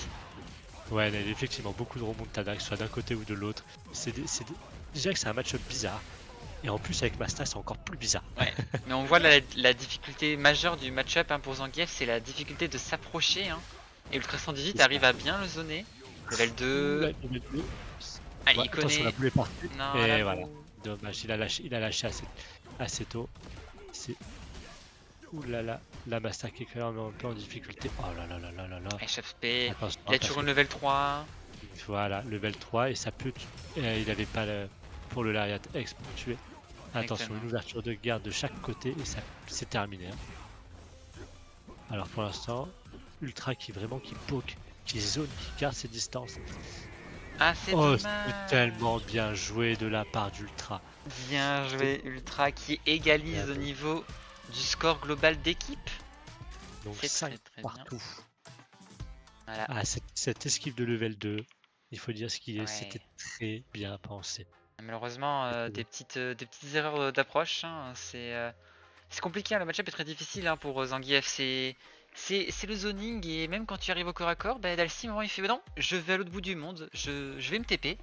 Speaker 1: Ouais, il y a effectivement beaucoup de remontada, que ce soit d'un côté ou de l'autre. Déjà que c'est un match-up bizarre. Et en plus, avec Masta, c'est encore plus bizarre.
Speaker 4: Ouais, mais on voit la difficulté majeure du match-up hein, pour Zangief, c'est la difficulté de s'approcher. Hein. Et Ultra 118
Speaker 1: C'est ça.
Speaker 4: arrive à bien le zoner. Level 2.
Speaker 1: Ouais, level 2.
Speaker 4: Allez,
Speaker 1: Ouais,
Speaker 4: il
Speaker 1: attention,
Speaker 4: connaît.
Speaker 1: la boule est partie.
Speaker 4: Non,
Speaker 1: Et
Speaker 4: la
Speaker 1: voilà.
Speaker 4: boule.
Speaker 1: Dommage, il a lâché assez tôt. C'est... Ouh là là, la Masta qui est quand même un peu en difficulté. Oh là là là là là là.
Speaker 4: Allez, chef spé.
Speaker 1: Attention,
Speaker 4: Il a toujours une level 3.
Speaker 1: Voilà, level 3 et ça peut... il avait pas pour le Lariat X pour tuer. Attention,
Speaker 4: Exactement.
Speaker 1: une ouverture de garde de chaque côté et ça c'est terminé. Hein. Alors pour l'instant, Ultra qui poke, qui zone, qui garde ses distances.
Speaker 4: Ah, c'est
Speaker 1: Oh,
Speaker 4: dommage.
Speaker 1: c'est tellement bien joué de la part d'Ultra.
Speaker 4: Bien joué, Ultra qui égalise
Speaker 1: Bravo.
Speaker 4: au niveau du score global d'équipe.
Speaker 1: Donc
Speaker 4: C'est
Speaker 1: 5
Speaker 4: très, très bien.
Speaker 1: partout.
Speaker 4: Voilà.
Speaker 1: Ah, cette esquive de level 2, il faut dire ce qu'il est,
Speaker 4: Ouais.
Speaker 1: c'était très bien pensé.
Speaker 4: Malheureusement, des petites erreurs d'approche. Hein, c'est compliqué, hein, le match-up est très difficile hein, pour Zangief. C'est le zoning et même quand tu arrives au corps à corps, bah, Dalsim il fait bah non, je vais à l'autre bout du monde, je vais me TP.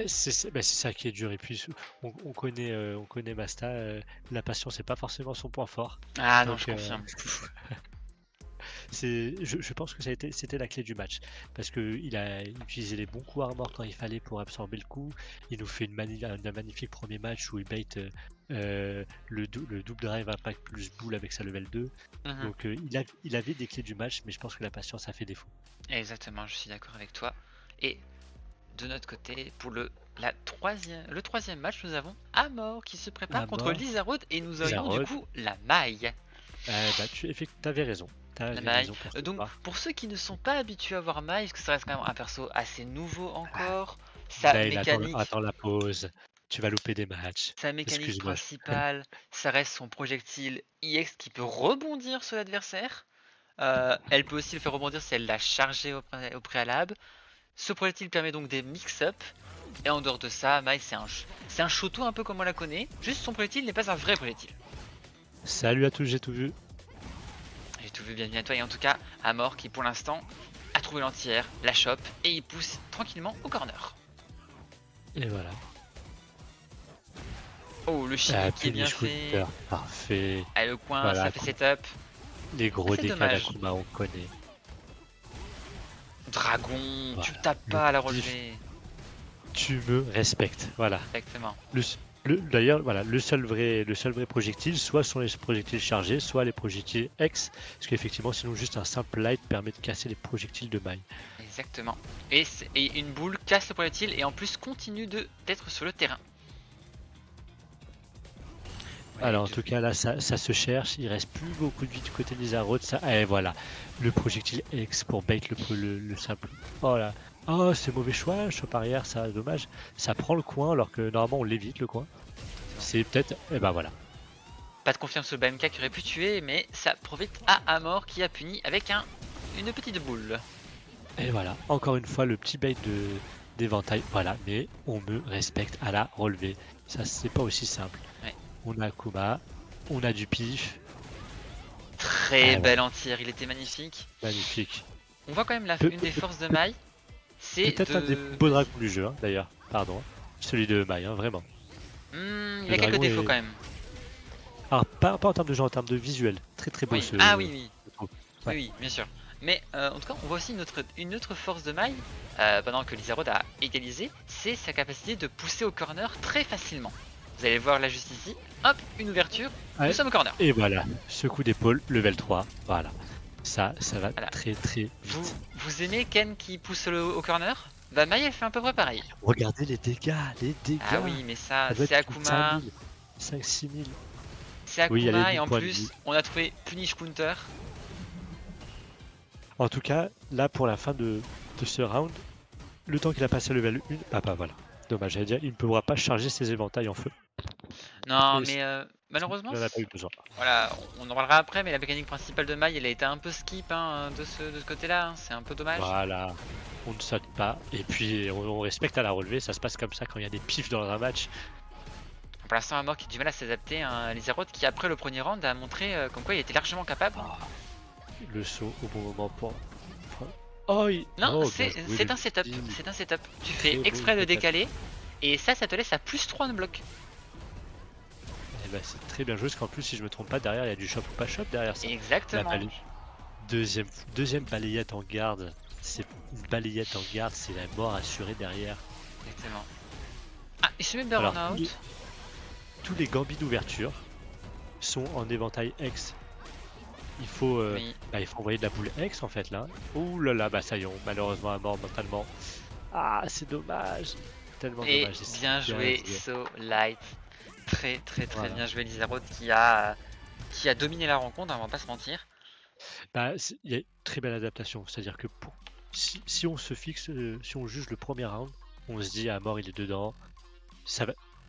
Speaker 1: C'est ça qui est dur. Et puis on connaît Masta, la patience n'est pas forcément son point fort.
Speaker 4: Ah non,
Speaker 1: Donc,
Speaker 4: je confirme.
Speaker 1: Je pense que c'était la clé du match. Parce qu'il a utilisé les bons coups armor quand il fallait pour absorber le coup. Il nous fait un magnifique premier match où il bait le double drive impact plus boule avec sa level 2.
Speaker 4: Mhm.
Speaker 1: Donc il avait des clés du match, mais je pense que la patience a fait défaut.
Speaker 4: Exactement, je suis d'accord avec toi. Et de notre côté, pour le troisième match, nous avons Amor qui se prépare contre
Speaker 1: Amor.
Speaker 4: Lizarod et nous aurions du
Speaker 1: Lizarod.
Speaker 4: coup la maille.
Speaker 1: Tu avais raison.
Speaker 4: La maille. Donc pour ceux qui ne sont pas habitués à voir maille, parce que ça reste quand même un perso assez nouveau encore, sa mécanique,
Speaker 1: attends la pause. Tu vas louper des matchs.
Speaker 4: sa mécanique
Speaker 1: Excuse-moi.
Speaker 4: principale, ça reste son projectile IX qui peut rebondir sur l'adversaire. Elle peut aussi le faire rebondir si elle l'a chargé au préalable. Ce projectile permet donc des mix-up. Et en dehors de ça, Mai c'est un Shoto un peu comme on la connaît. Juste son projectile n'est pas un vrai projectile.
Speaker 1: Salut à tous, j'ai tout vu.
Speaker 4: J'ai tout vu, bienvenue à toi. Et en tout cas, Amor qui pour l'instant a trouvé l'entière, la chope et il pousse tranquillement au corner.
Speaker 1: Et voilà.
Speaker 4: Oh, le chimique qui est bien fait.
Speaker 1: Parfait.
Speaker 4: Ah, le coin,
Speaker 1: Voilà,
Speaker 4: ça fait setup.
Speaker 1: Les gros
Speaker 4: c'est
Speaker 1: dégâts
Speaker 4: dommage.
Speaker 1: d'Akuma, on connaît.
Speaker 4: Dragon,
Speaker 1: Voilà,
Speaker 4: tu tapes
Speaker 1: le
Speaker 4: pas à la
Speaker 1: diff.
Speaker 4: relever.
Speaker 1: Tu me respectes. Voilà.
Speaker 4: Exactement.
Speaker 1: D'ailleurs, voilà, le seul vrai projectile, soit sont les projectiles chargés, soit les projectiles X, parce qu'effectivement, sinon juste un simple light permet de casser les projectiles de maille.
Speaker 4: Exactement. Et une boule casse le projectile et en plus continue d'être sur le terrain. Ouais,
Speaker 1: Alors en tout cas là ça se cherche, il reste plus beaucoup de vie du côté des Lizarod, ça. Et voilà, le projectile X pour bait le simple. Oh là, oh c'est mauvais choix arrière, ça dommage. Ça prend le coin alors que normalement on l'évite le coin. C'est peut-être, et ben voilà.
Speaker 4: Pas de confiance au BMK qui aurait pu tuer, mais ça profite à Amor qui a puni avec une petite boule.
Speaker 1: Et voilà, encore une fois le petit bait d'éventail, voilà, mais on me respecte à la relevée. Ça c'est pas aussi simple.
Speaker 4: Ouais.
Speaker 1: On a Akuma, on a du pif.
Speaker 4: Très belle entière, il était magnifique.
Speaker 1: Magnifique.
Speaker 4: On voit quand même une des forces de Mai, c'est
Speaker 1: peut-être un des beaux dragons du jeu, hein, d'ailleurs, pardon. Celui de Mai, hein, vraiment.
Speaker 4: Il a quelques défauts quand même.
Speaker 1: Alors, pas en termes de jeu, en termes de visuel. Très très beau
Speaker 4: Oui.
Speaker 1: ce.
Speaker 4: Ah oui.
Speaker 1: Ouais.
Speaker 4: Oui, bien sûr. Mais en tout cas, on voit aussi une autre force de Mai, pendant que Lizarod a égalisé, c'est sa capacité de pousser au corner très facilement. Vous allez voir là juste ici, hop, une ouverture, nous sommes au corner.
Speaker 1: Et voilà, ce coup d'épaule, level 3, voilà. Ça va
Speaker 4: voilà.
Speaker 1: très très vite.
Speaker 4: Vous aimez Ken qui pousse au corner? Bah Mai elle fait à peu près pareil.
Speaker 1: Regardez les dégâts,
Speaker 4: Ah oui, mais ça c'est Akuma.
Speaker 1: 5-6 000.
Speaker 4: C'est Akuma et en plus, on a trouvé Punish Counter.
Speaker 1: En tout cas, là pour la fin de ce round, le temps qu'il a passé level 1, ah bah voilà. Dommage, j'allais dire, il ne pourra pas charger ses éventails en feu.
Speaker 4: Non, mais malheureusement,
Speaker 1: il n'en a pas eu besoin.
Speaker 4: Voilà, on en parlera après, mais la mécanique principale de Mai, elle a été un peu skip hein, de ce côté-là, hein, c'est un peu dommage.
Speaker 1: Voilà, on ne saute pas, et puis on respecte à la relevée, ça se passe comme ça quand il y a des pifs dans un match.
Speaker 4: Pour l'instant, Amor qui a du mal à s'adapter, hein, Lizarod qui après le premier round a montré comme quoi il était largement capable.
Speaker 1: Le saut au bon moment pour... Oh,
Speaker 4: non, c'est un setup, c'est un setup. Tu fais exprès de décaler, et ça te laisse à plus 3 de bloc.
Speaker 1: Et bah c'est très bien joué, parce qu'en plus si je me trompe pas, derrière il y a du shop ou pas shop derrière ça.
Speaker 4: Exactement.
Speaker 1: Deuxième balayette en garde, c'est une balayette en garde, c'est la mort assurée derrière.
Speaker 4: Exactement. Ah, il se met burn-out.
Speaker 1: Tous les gambits d'ouverture sont en éventail X. Il faut envoyer de la boule X en fait là. Ouh là là, bah ça y est, malheureusement à mort mentalement. Ah, c'est dommage. Tellement dommage.
Speaker 4: Bien joué, So Light. Très bien joué Lizarod qui a dominé la rencontre, on va pas se mentir.
Speaker 1: Bah, il y a une très belle adaptation, c'est-à-dire que si on se fixe, si on juge le premier round, on se dit à mort il est dedans.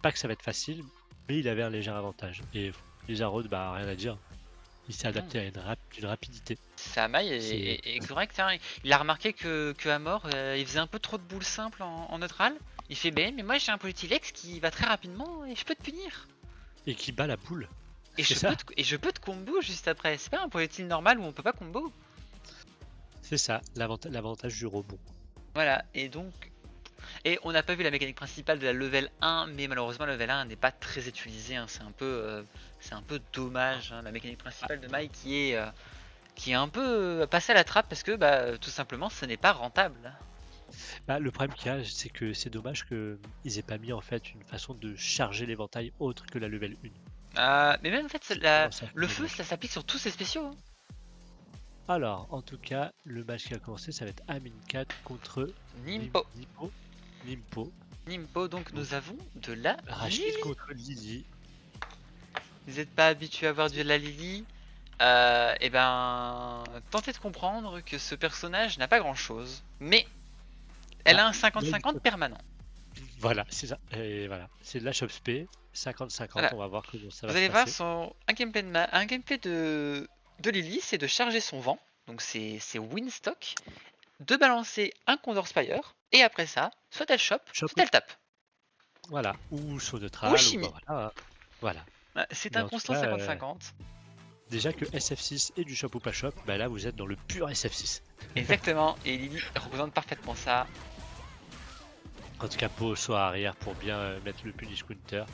Speaker 1: Pas que ça va être facile, mais il avait un léger avantage. Et Lizarod, bah rien à dire. Il s'est adapté à une rapidité.
Speaker 4: Sa maille est correcte. Hein. Il a remarqué que Amor, il faisait un peu trop de boules simples en neutral. Il fait mais moi j'ai un projectile X qui va très rapidement et je peux te punir.
Speaker 1: Et qui bat la boule.
Speaker 4: Et je peux te combo juste après. C'est pas un projectile normal où on peut pas combo.
Speaker 1: C'est ça, l'avantage du rebond.
Speaker 4: Voilà, et donc... Et on n'a pas vu la mécanique principale de la level 1, mais malheureusement la level 1 n'est pas très utilisée, hein. C'est un peu dommage, hein. La mécanique principale de Mai qui est un peu passée à la trappe parce que tout simplement ce n'est pas rentable.
Speaker 1: Bah, le problème qu'il y a, c'est que c'est dommage qu'ils aient pas mis en fait une façon de charger l'éventail autre que la level 1.
Speaker 4: Mais même en fait,
Speaker 1: C'est vraiment ça qui
Speaker 4: le
Speaker 1: est
Speaker 4: feu,
Speaker 1: dommage.
Speaker 4: ça s'applique sur tous ces spéciaux. Hein.
Speaker 1: Alors, en tout cas, le match qui a commencé, ça va être Amincat contre
Speaker 4: Nimpo.
Speaker 1: Nimpo.
Speaker 4: Nimpo, donc nous avons de la
Speaker 1: Rachid
Speaker 4: Lily.
Speaker 1: contre Lily.
Speaker 4: Vous n'êtes pas habitué à voir de la Lily. Et ben, tentez de comprendre que ce personnage n'a pas grand chose, mais elle a un 50-50 permanent.
Speaker 1: Voilà, c'est ça. Et voilà, c'est de la Shopspé, 50-50.
Speaker 4: Voilà.
Speaker 1: On va voir comment ça va
Speaker 4: Vous
Speaker 1: se
Speaker 4: allez voir,
Speaker 1: passer.
Speaker 4: un gameplay de Lily, c'est de charger son vent, donc c'est Winstock, de balancer un Condor Spire, et après ça, soit elle chope, soit elle tape.
Speaker 1: Voilà, ou saut neutral,
Speaker 4: Ou chimie.
Speaker 1: Voilà.
Speaker 4: C'est
Speaker 1: Mais
Speaker 4: un
Speaker 1: en tout
Speaker 4: constant
Speaker 1: cas,
Speaker 4: 50-50.
Speaker 1: Déjà que SF6 et du shop ou pas shop, bah là vous êtes dans le pur SF6.
Speaker 4: Exactement, et Lily représente parfaitement ça.
Speaker 1: En tout cas, Pau soit arrière pour bien mettre le punish counter.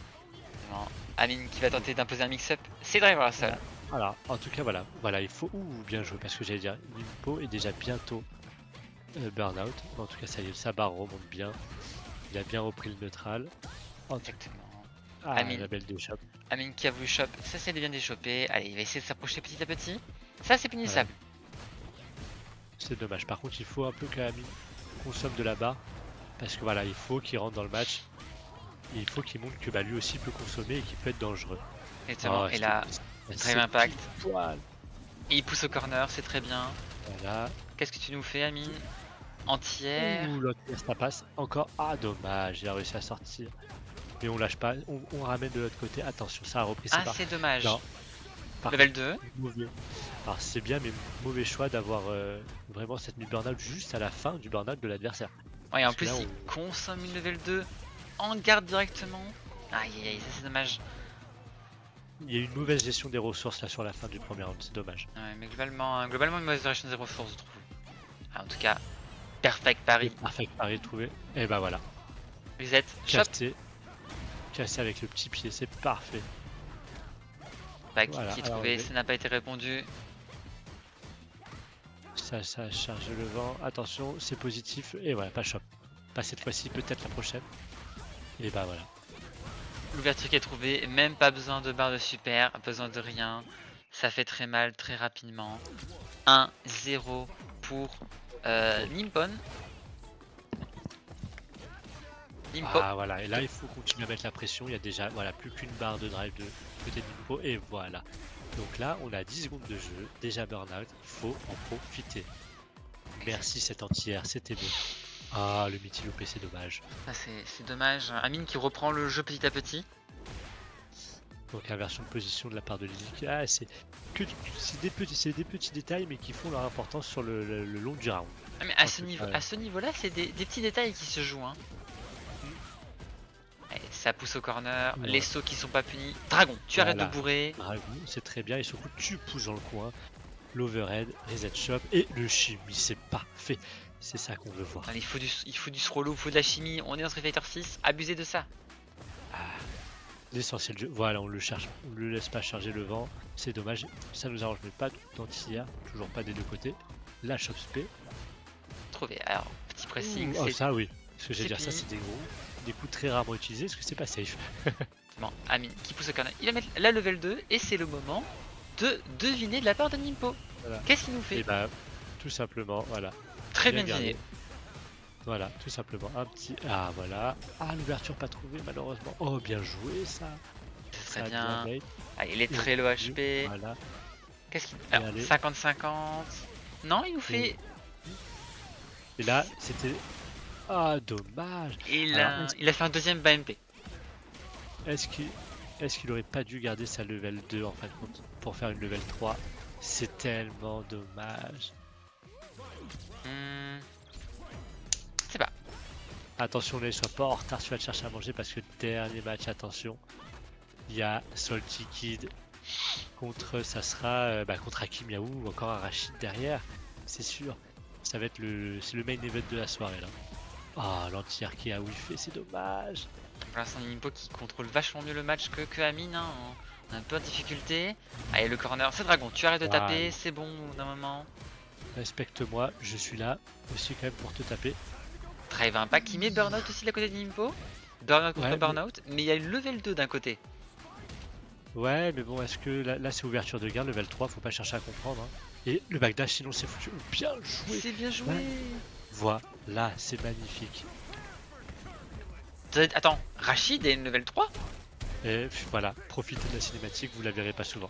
Speaker 4: Amine qui va tenter d'imposer un mix-up, c'est driver la seule.
Speaker 1: Voilà, en tout cas, voilà, il faut bien jouer parce que j'allais dire, Nimpo est déjà bientôt burn-out. En tout cas, ça y est, sa barre remonte bien. Il a bien repris le neutral.
Speaker 4: Exactement.
Speaker 1: Amine. La belle de shop.
Speaker 4: Amine qui a voulu shop, ça c'est bien déchopé. Allez, il va essayer de s'approcher petit à petit. Ça c'est punissable.
Speaker 1: Ouais. C'est dommage. Par contre, il faut un peu qu'Amine consomme de la barre. Parce que voilà, il faut qu'il rentre dans le match. Et il faut qu'il montre que lui aussi peut consommer et qu'il peut être dangereux.
Speaker 4: Exactement. Et là, Drive Impact. Et il pousse au corner, c'est très bien.
Speaker 1: Voilà.
Speaker 4: Qu'est-ce que tu nous fais, Amine? Entière.
Speaker 1: Ouh, l'autre ça passe. Encore. Ah, dommage, il a réussi à sortir. Mais on lâche pas, on ramène de l'autre côté. Attention, ça a repris ses barres.
Speaker 4: C'est dommage.
Speaker 1: Non.
Speaker 4: Level 2.
Speaker 1: Mauvais. Alors c'est bien, mais mauvais choix d'avoir vraiment cette mis burn-out juste à la fin du burn-out de l'adversaire.
Speaker 4: Ouais, en plus il consomme une level 2 en garde directement. Aïe aïe aïe, ça c'est dommage.
Speaker 1: Il y a eu une mauvaise gestion des ressources là sur la fin du premier round, c'est dommage.
Speaker 4: Ouais, mais globalement une mauvaise gestion des ressources, je trouve. En tout cas, perfect pari.
Speaker 1: Perfect pari trouvé. Et bah voilà.
Speaker 4: Reset,
Speaker 1: cassé avec le petit pied, c'est parfait.
Speaker 4: Back qui est trouvé, ça n'a pas été répondu.
Speaker 1: Ça charge le vent. Attention, c'est positif. Et voilà, pas shop. Pas cette fois-ci, peut-être la prochaine. Et bah voilà.
Speaker 4: L'ouverture qui est trouvée, même pas besoin de barre de super, besoin de rien. Ça fait très mal, très rapidement. 1-0 pour Nippon.
Speaker 1: Ah voilà, et là il faut continuer à mettre la pression. Il y a déjà plus qu'une barre de drive de côté de Nimpo. Et voilà. Donc là, on a 10 secondes de jeu, déjà burn-out, il faut en profiter. Merci cette entière, c'était beau. Ah, le Mythic OP, c'est dommage.
Speaker 4: Ah, c'est dommage. Amine qui reprend le jeu petit à petit.
Speaker 1: Donc inversion de position de la part de Lily. Ah, c'est des petits détails, mais qui font leur importance sur le long du round.
Speaker 4: Ah, mais à ce niveau-là, c'est des petits détails qui se jouent. Hein. Allez, ça pousse au corner, les sauts qui sont pas punis. Dragon, tu arrêtes de bourrer.
Speaker 1: Dragon, c'est très bien, et surtout tu pousses dans le coin. L'overhead, reset shop et le chimie, c'est parfait. C'est ça qu'on veut voir.
Speaker 4: Allez, il faut du solo, il faut de la chimie. On est dans Street Fighter 6, abusez de ça.
Speaker 1: L'essentiel jeu, voilà, on le laisse pas charger le vent. C'est dommage, ça nous arrange, mais pas d'anti-air, toujours pas des deux côtés. La shop spé.
Speaker 4: Trouvé, alors petit pressing.
Speaker 1: Ça oui, ce que j'ai dire, ça c'est des coups très rarement utilisés parce que c'est pas safe.
Speaker 4: Bon, Amine qui pousse au corner, il va mettre la level 2 et c'est le moment de deviner de la part de Nimpo. Voilà. Qu'est-ce qu'il nous fait?
Speaker 1: Et bah, tout simplement, voilà.
Speaker 4: Très bien deviné.
Speaker 1: Voilà, tout simplement, un petit... Ah, voilà. Ah, l'ouverture pas trouvée, malheureusement. Oh, bien joué, ça.
Speaker 4: C'est très bien. Ah, il est très low HP.
Speaker 1: Voilà.
Speaker 4: Qu'est-ce qu'il... Alors, 50-50... Non, il nous fait...
Speaker 1: Et là, c'était... Ah, dommage.
Speaker 4: Il a fait un deuxième BMP.
Speaker 1: Est-ce qu'il aurait pas dû garder sa level 2 en fin de compte pour faire une level 3? C'est tellement dommage.
Speaker 4: C'est pas.
Speaker 1: Attention, ne sois pas en retard, tu vas te chercher à manger parce que dernier match, attention. Il y a Salty Kid contre, ça sera contre Hakim Yahoo ou encore un Rachid derrière, c'est sûr. Ça va être c'est le main event de la soirée là. Ah, l'anti-air qui a whiffé, c'est dommage.
Speaker 4: Pour l'instant, Nimpo qui contrôle vachement mieux le match que Amine. Hein. On a un peu de difficulté. Allez, le corner, c'est Dragon. Tu arrêtes de taper, c'est bon d'un moment.
Speaker 1: Respecte-moi, je suis là aussi quand même pour te taper.
Speaker 4: Drive Impact qui met Burnout aussi de la côté de Nimpo. Burnout contre
Speaker 1: Ouais,
Speaker 4: Burnout, mais il y a le level 2 d'un côté.
Speaker 1: Ouais, mais bon, est-ce que là c'est ouverture de garde, level 3, faut pas chercher à comprendre. Hein. Et le backdash, sinon c'est foutu. Bien joué.
Speaker 4: C'est bien joué.
Speaker 1: Ouais. Voilà, c'est magnifique.
Speaker 4: Attends, Rachid est une level 3?
Speaker 1: Et voilà, profitez de la cinématique, vous la verrez pas souvent.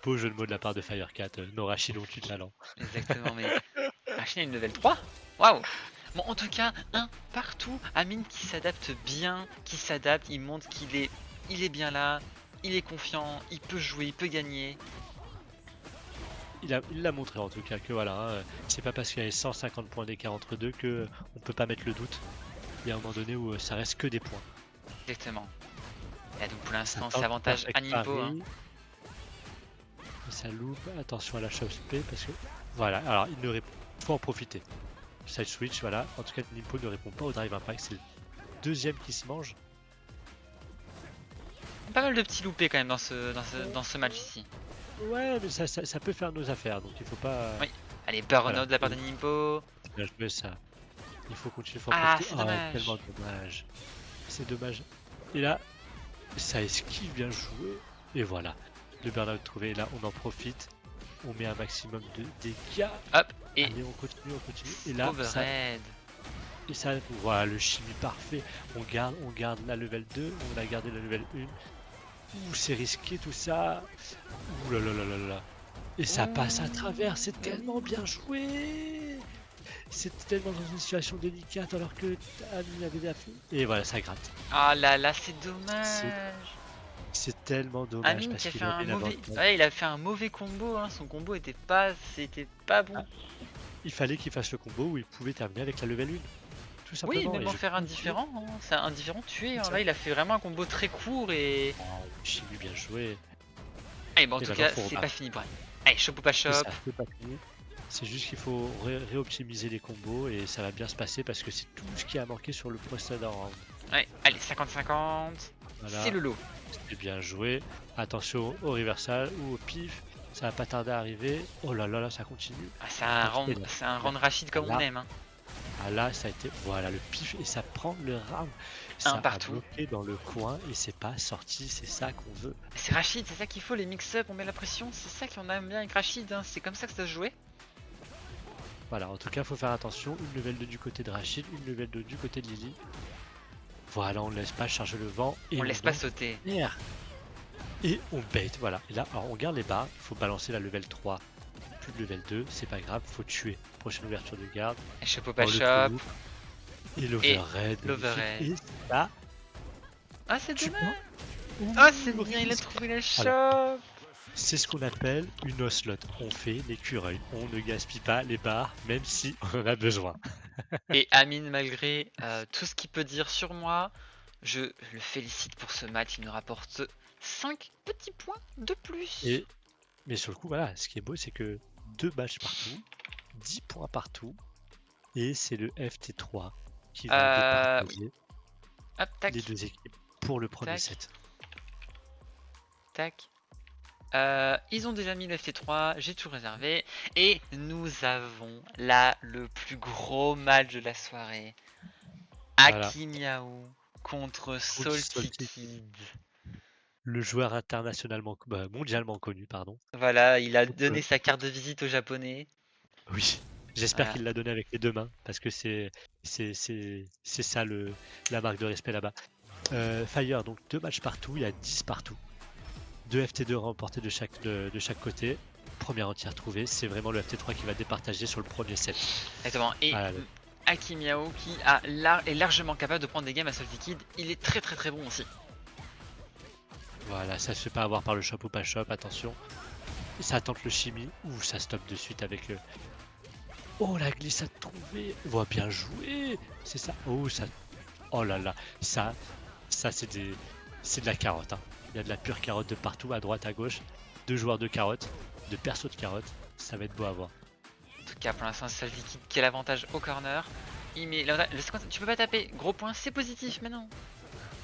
Speaker 1: Beau jeu de mots de la part de Firecat, nos Rachid ont du talent.
Speaker 4: Exactement, mais Rachid est une level 3? Waouh. Bon, en tout cas, un partout. Amine qui s'adapte bien, qui s'adapte, il montre qu'il est bien là, il est confiant, il peut jouer, il peut gagner.
Speaker 1: Il l'a montré en tout cas que voilà, hein, c'est pas parce qu'il y a 150 points d'écart entre deux que on peut pas mettre le doute. Il y a un moment donné où ça reste que des points.
Speaker 4: Exactement. Et donc pour l'instant,
Speaker 1: Ça
Speaker 4: c'est avantage
Speaker 1: tente
Speaker 4: à Nimpo. Hein.
Speaker 1: pari. Et ça loupe, attention à la shop spé parce que voilà, alors il ne répond, faut en profiter. Side switch, voilà, en tout cas Nimpo ne répond pas au drive impact, c'est le deuxième qui se mange.
Speaker 4: Pas mal de petits loupés quand même dans ce match ici.
Speaker 1: Ouais, mais ça peut faire nos affaires, donc il faut pas.
Speaker 4: Oui. Allez, Burnout
Speaker 1: Voilà.
Speaker 4: de la part de Nimpo.
Speaker 1: Bien joué ça. Il faut continuer, faut en
Speaker 4: Ah,
Speaker 1: profiter.
Speaker 4: c'est dommage.
Speaker 1: Tellement dommage. C'est dommage. Et là, ça esquive, bien joué. Et voilà, le burnout trouvé. Et là, on en profite. On met un maximum de dégâts.
Speaker 4: Hop, et
Speaker 1: Allez, on continue. Et là,
Speaker 4: overhead.
Speaker 1: voilà, le chimie parfait. On garde la level 2. On a gardé la level 1. Ouh, c'est risqué tout ça. Ouh là là là là là. Et ça passe à travers. C'est tellement bien joué. C'est tellement dans une situation délicate alors que Amine avait la fou. Et voilà, ça gratte.
Speaker 4: Ah là là, c'est dommage.
Speaker 1: C'est tellement dommage
Speaker 4: Amine
Speaker 1: parce
Speaker 4: qui a
Speaker 1: qu'il
Speaker 4: fait un
Speaker 1: avait
Speaker 4: mauvais.
Speaker 1: l'avantage.
Speaker 4: Ouais, il a fait un mauvais combo. Hein. Son combo était pas bon.
Speaker 1: Ah, il fallait qu'il fasse le combo où il pouvait terminer avec la level 1. Tout simplement.
Speaker 4: Oui, même
Speaker 1: Et
Speaker 4: en
Speaker 1: je
Speaker 4: faire un
Speaker 1: continue.
Speaker 4: différent. Hein. C'est un différent tué. Hein.
Speaker 1: Ça.
Speaker 4: Là, il a fait vraiment un combo très court et.
Speaker 1: Oh, Chimie bien joué.
Speaker 4: Allez, bon, en
Speaker 1: Et
Speaker 4: tout
Speaker 1: maintenant,
Speaker 4: cas,
Speaker 1: faut
Speaker 4: c'est
Speaker 1: repartir.
Speaker 4: pas fini pour elle. Allez, shop ou pas shop.
Speaker 1: Et ça, c'est pas fini. C'est juste qu'il faut réoptimiser les combos et ça va bien se passer parce que c'est tout ce qui a manqué sur le précédent round.
Speaker 4: Ouais, allez, 50-50.
Speaker 1: Voilà.
Speaker 4: C'est le lot.
Speaker 1: C'est bien joué. Attention au reversal ou au pif. Ça va pas tarder à arriver. Oh là là là, ça continue.
Speaker 4: Ah, c'est un round Rachid comme on aime. Hein.
Speaker 1: Ah là, ça a été. Voilà le pif et ça prend le round.
Speaker 4: Un
Speaker 1: Ça a
Speaker 4: partout.
Speaker 1: bloqué dans le coin et c'est pas sorti. C'est ça qu'on veut.
Speaker 4: C'est Rachid, c'est ça qu'il faut, les mix-up, on met la pression. C'est ça qu'on aime bien avec Rachid. Hein. C'est comme ça que ça se jouait.
Speaker 1: Voilà, en tout cas, faut faire attention. Une level 2 du côté de Rachid, une level 2 du côté de Lily. Voilà, on ne laisse pas charger le vent. Et
Speaker 4: On laisse pas sauter.
Speaker 1: Et on bait, voilà. Et là, alors on garde les barres. Il faut balancer la level 3. Plus de level 2, c'est pas grave, faut tuer. Prochaine ouverture de garde.
Speaker 4: Et shop ou pas
Speaker 1: Oh, le
Speaker 4: shop.
Speaker 1: trou. Et l'overhead.
Speaker 4: l'overhead.
Speaker 1: Et là,
Speaker 4: Ah, c'est
Speaker 1: tu
Speaker 4: dommage.
Speaker 1: prends.
Speaker 4: Ah, c'est bien, il a trouvé la shop.
Speaker 1: C'est ce qu'on appelle une ocelot. On fait l'écureuil. On ne gaspille pas les barres, même si on en a besoin.
Speaker 4: Et Amine, malgré tout ce qu'il peut dire sur moi, je le félicite pour ce match. Il nous rapporte 5 petits points de plus.
Speaker 1: Mais sur le coup, voilà, ce qui est beau, c'est que 2 matchs partout, 10 points partout, et c'est le FT3 qui va départager
Speaker 4: Hop, tac,
Speaker 1: les deux équipes pour le premier
Speaker 4: Tac.
Speaker 1: set.
Speaker 4: tac. Ils ont déjà mis le FT3, j'ai tout réservé. Et nous avons là le plus gros match de la soirée.
Speaker 1: Voilà.
Speaker 4: Akimiao contre Salty Kid.
Speaker 1: Le joueur internationalement, mondialement connu, pardon.
Speaker 4: Voilà, il a donné sa carte de visite aux Japonais.
Speaker 1: Oui, j'espère
Speaker 4: Voilà.
Speaker 1: qu'il l'a donné avec les deux mains, parce que c'est ça la marque de respect là-bas. Fire, donc 2 matchs partout, il y a 10 partout. 2 FT2 remportés de chaque côté. Première entière trouvée, c'est vraiment le FT3 qui va départager sur le premier set.
Speaker 4: Exactement. Et Akimiao qui est largement capable de prendre des games à Salty Kid. Il est très très très bon aussi.
Speaker 1: Voilà, ça se fait pas avoir par le shop ou pas shop, attention. Ça tente le chimie, ou ça stoppe de suite avec le... Oh, la glissade trouvée. Oh, bien joué. C'est ça. Oh, ça... Oh là là, ça c'est de la carotte. Hein. Il y a de la pure carotte de partout, à droite, à gauche. 2 joueurs de carotte, de perso de carotte. Ça va être beau à voir.
Speaker 4: En tout cas, pour l'instant, c'est Salty Kid qui a l'avantage au corner. Il met tu peux pas taper. Gros point, c'est positif, mais non.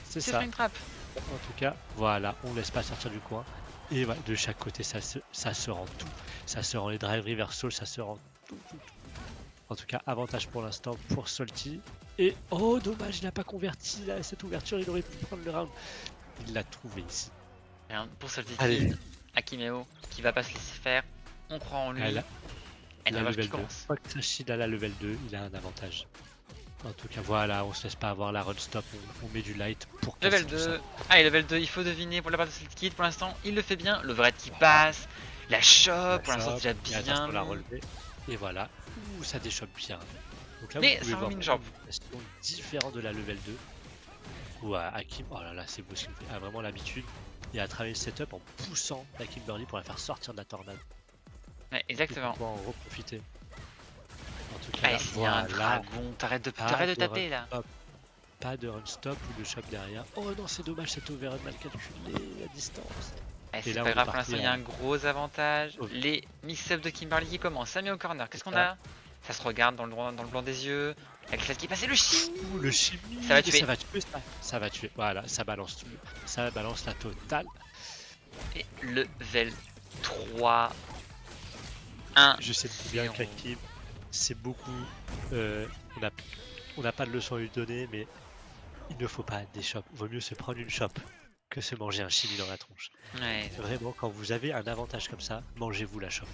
Speaker 1: C'est
Speaker 4: C'est
Speaker 1: ça.
Speaker 4: une trappe.
Speaker 1: En tout cas, voilà, on laisse pas sortir du coin. Et voilà, de chaque côté, ça se rend tout. Ça se rend les drive reversal, ça se rend tout. En tout cas, avantage pour l'instant pour Salty. Et oh, dommage, il n'a pas converti là, cette ouverture, il aurait pu prendre le round. Il l'a trouvé ici.
Speaker 4: Rien pour Salty
Speaker 1: Allez.
Speaker 4: Kid, Akimeo qui va pas se laisser faire. On croit en lui.
Speaker 1: Elle
Speaker 4: Et
Speaker 1: la
Speaker 4: le match
Speaker 1: level
Speaker 4: qui
Speaker 1: 2.
Speaker 4: commence.
Speaker 1: Fois que Rachid a la level 2, il a un avantage. En tout cas, voilà, on se laisse pas avoir la run stop, on met du light pour casser
Speaker 4: Level
Speaker 1: tout ça.
Speaker 4: 2. Allez, level 2, il faut deviner pour la part de Salty Kid. Pour l'instant, il le fait bien. Le vrai qui passe. La shop, pour l'instant, c'est
Speaker 1: Et
Speaker 4: déjà
Speaker 1: attention,
Speaker 4: bien.
Speaker 1: la relever. Et voilà. Ouh, ça déchoppe bien. Donc là,
Speaker 4: Mais
Speaker 1: vous pouvez
Speaker 4: ça
Speaker 1: voir
Speaker 4: remet une jambe.
Speaker 1: une version différente de la level 2. Où Hakim, oh là là, c'est beau ce qu'il fait. A vraiment l'habitude. Et a travaillé le setup en poussant la Kimberly pour la faire sortir de la tornade.
Speaker 4: Ouais,
Speaker 1: Et
Speaker 4: exactement.
Speaker 1: pour pouvoir en reprofiter. En tout cas,
Speaker 4: Allez,
Speaker 1: là,
Speaker 4: s'il y a un
Speaker 1: voilà.
Speaker 4: dragon, t'arrêtes de
Speaker 1: Pas de
Speaker 4: taper là.
Speaker 1: Pas de run stop ou de shop derrière. Oh non, c'est dommage, cette overrun mal calculée, la distance.
Speaker 4: Eh, c'est
Speaker 1: là, on
Speaker 4: pas
Speaker 1: est
Speaker 4: grave, pour
Speaker 1: parti
Speaker 4: l'instant, il y a un gros avantage.
Speaker 1: Oh.
Speaker 4: Les mix-up de Kimberly qui commencent. Samy au corner, qu'est-ce qu'on
Speaker 1: Ça.
Speaker 4: a? Ça se regarde dans le blanc des yeux. Avec celle qui est passée, le chimie.
Speaker 1: Ouh, le chimie.
Speaker 4: Ça va tuer.
Speaker 1: Ça va tuer ça. Ça va tuer. Voilà, ça balance tout. Ça balance la totale.
Speaker 4: Et level 3. 1.
Speaker 1: Je sais bien
Speaker 4: Zéro.
Speaker 1: qu'Akim, c'est beaucoup. On n'a pas de leçon à lui donner, mais il ne faut pas des shops. Vaut mieux se prendre une shop que se manger un chimie dans la tronche.
Speaker 4: Ouais.
Speaker 1: Vraiment, quand vous avez un avantage comme ça, mangez-vous la shop.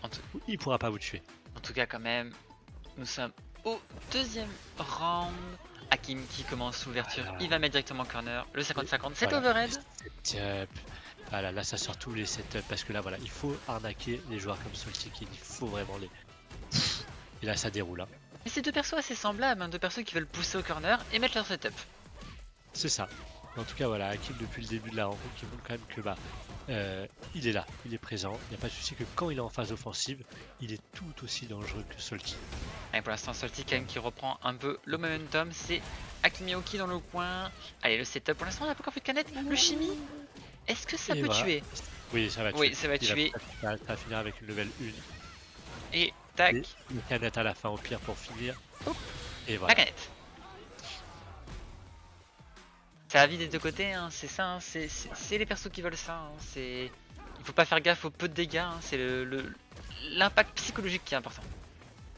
Speaker 4: En tout-
Speaker 1: Il pourra pas vous tuer.
Speaker 4: En tout cas, quand même, nous sommes au deuxième round. Hakim qui commence l'ouverture,
Speaker 1: Voilà.
Speaker 4: il va mettre directement corner. Le 50-50, c'est
Speaker 1: Voilà.
Speaker 4: overhead.
Speaker 1: Setup. Voilà, là ça sort tous les setups parce que là voilà, il faut arnaquer les joueurs comme Salty Kid, il faut vraiment les. Et là ça déroule. Hein.
Speaker 4: Mais c'est deux persos assez semblables, hein, deux persos qui veulent pousser au corner et mettre leur setup.
Speaker 1: C'est ça. En tout cas voilà, Hakim depuis le début de la rencontre qui montre quand même que il est là, il est présent. Il n'y a pas de souci que quand il est en phase offensive, il est tout aussi dangereux que Salty.
Speaker 4: Et pour l'instant, Salty quand même qui reprend un peu le momentum, c'est Akimioki dans le coin. Allez, le setup, pour l'instant on n'a pas encore fait de canette. Le chimie, est-ce que ça
Speaker 1: Et
Speaker 4: peut
Speaker 1: voilà.
Speaker 4: tuer?
Speaker 1: Oui, ça va tuer.
Speaker 4: Oui, ça va
Speaker 1: Il
Speaker 4: tuer.
Speaker 1: Ça va finir avec une level 1.
Speaker 4: Et tac,
Speaker 1: Et une canette à la fin au pire pour finir.
Speaker 4: Hop.
Speaker 1: Et
Speaker 4: la
Speaker 1: voilà.
Speaker 4: canette. Ça vit des deux côtés, hein, c'est ça, hein, c'est les persos qui veulent ça. Hein, il faut pas faire gaffe aux peu de dégâts, hein, c'est l'impact psychologique qui est important.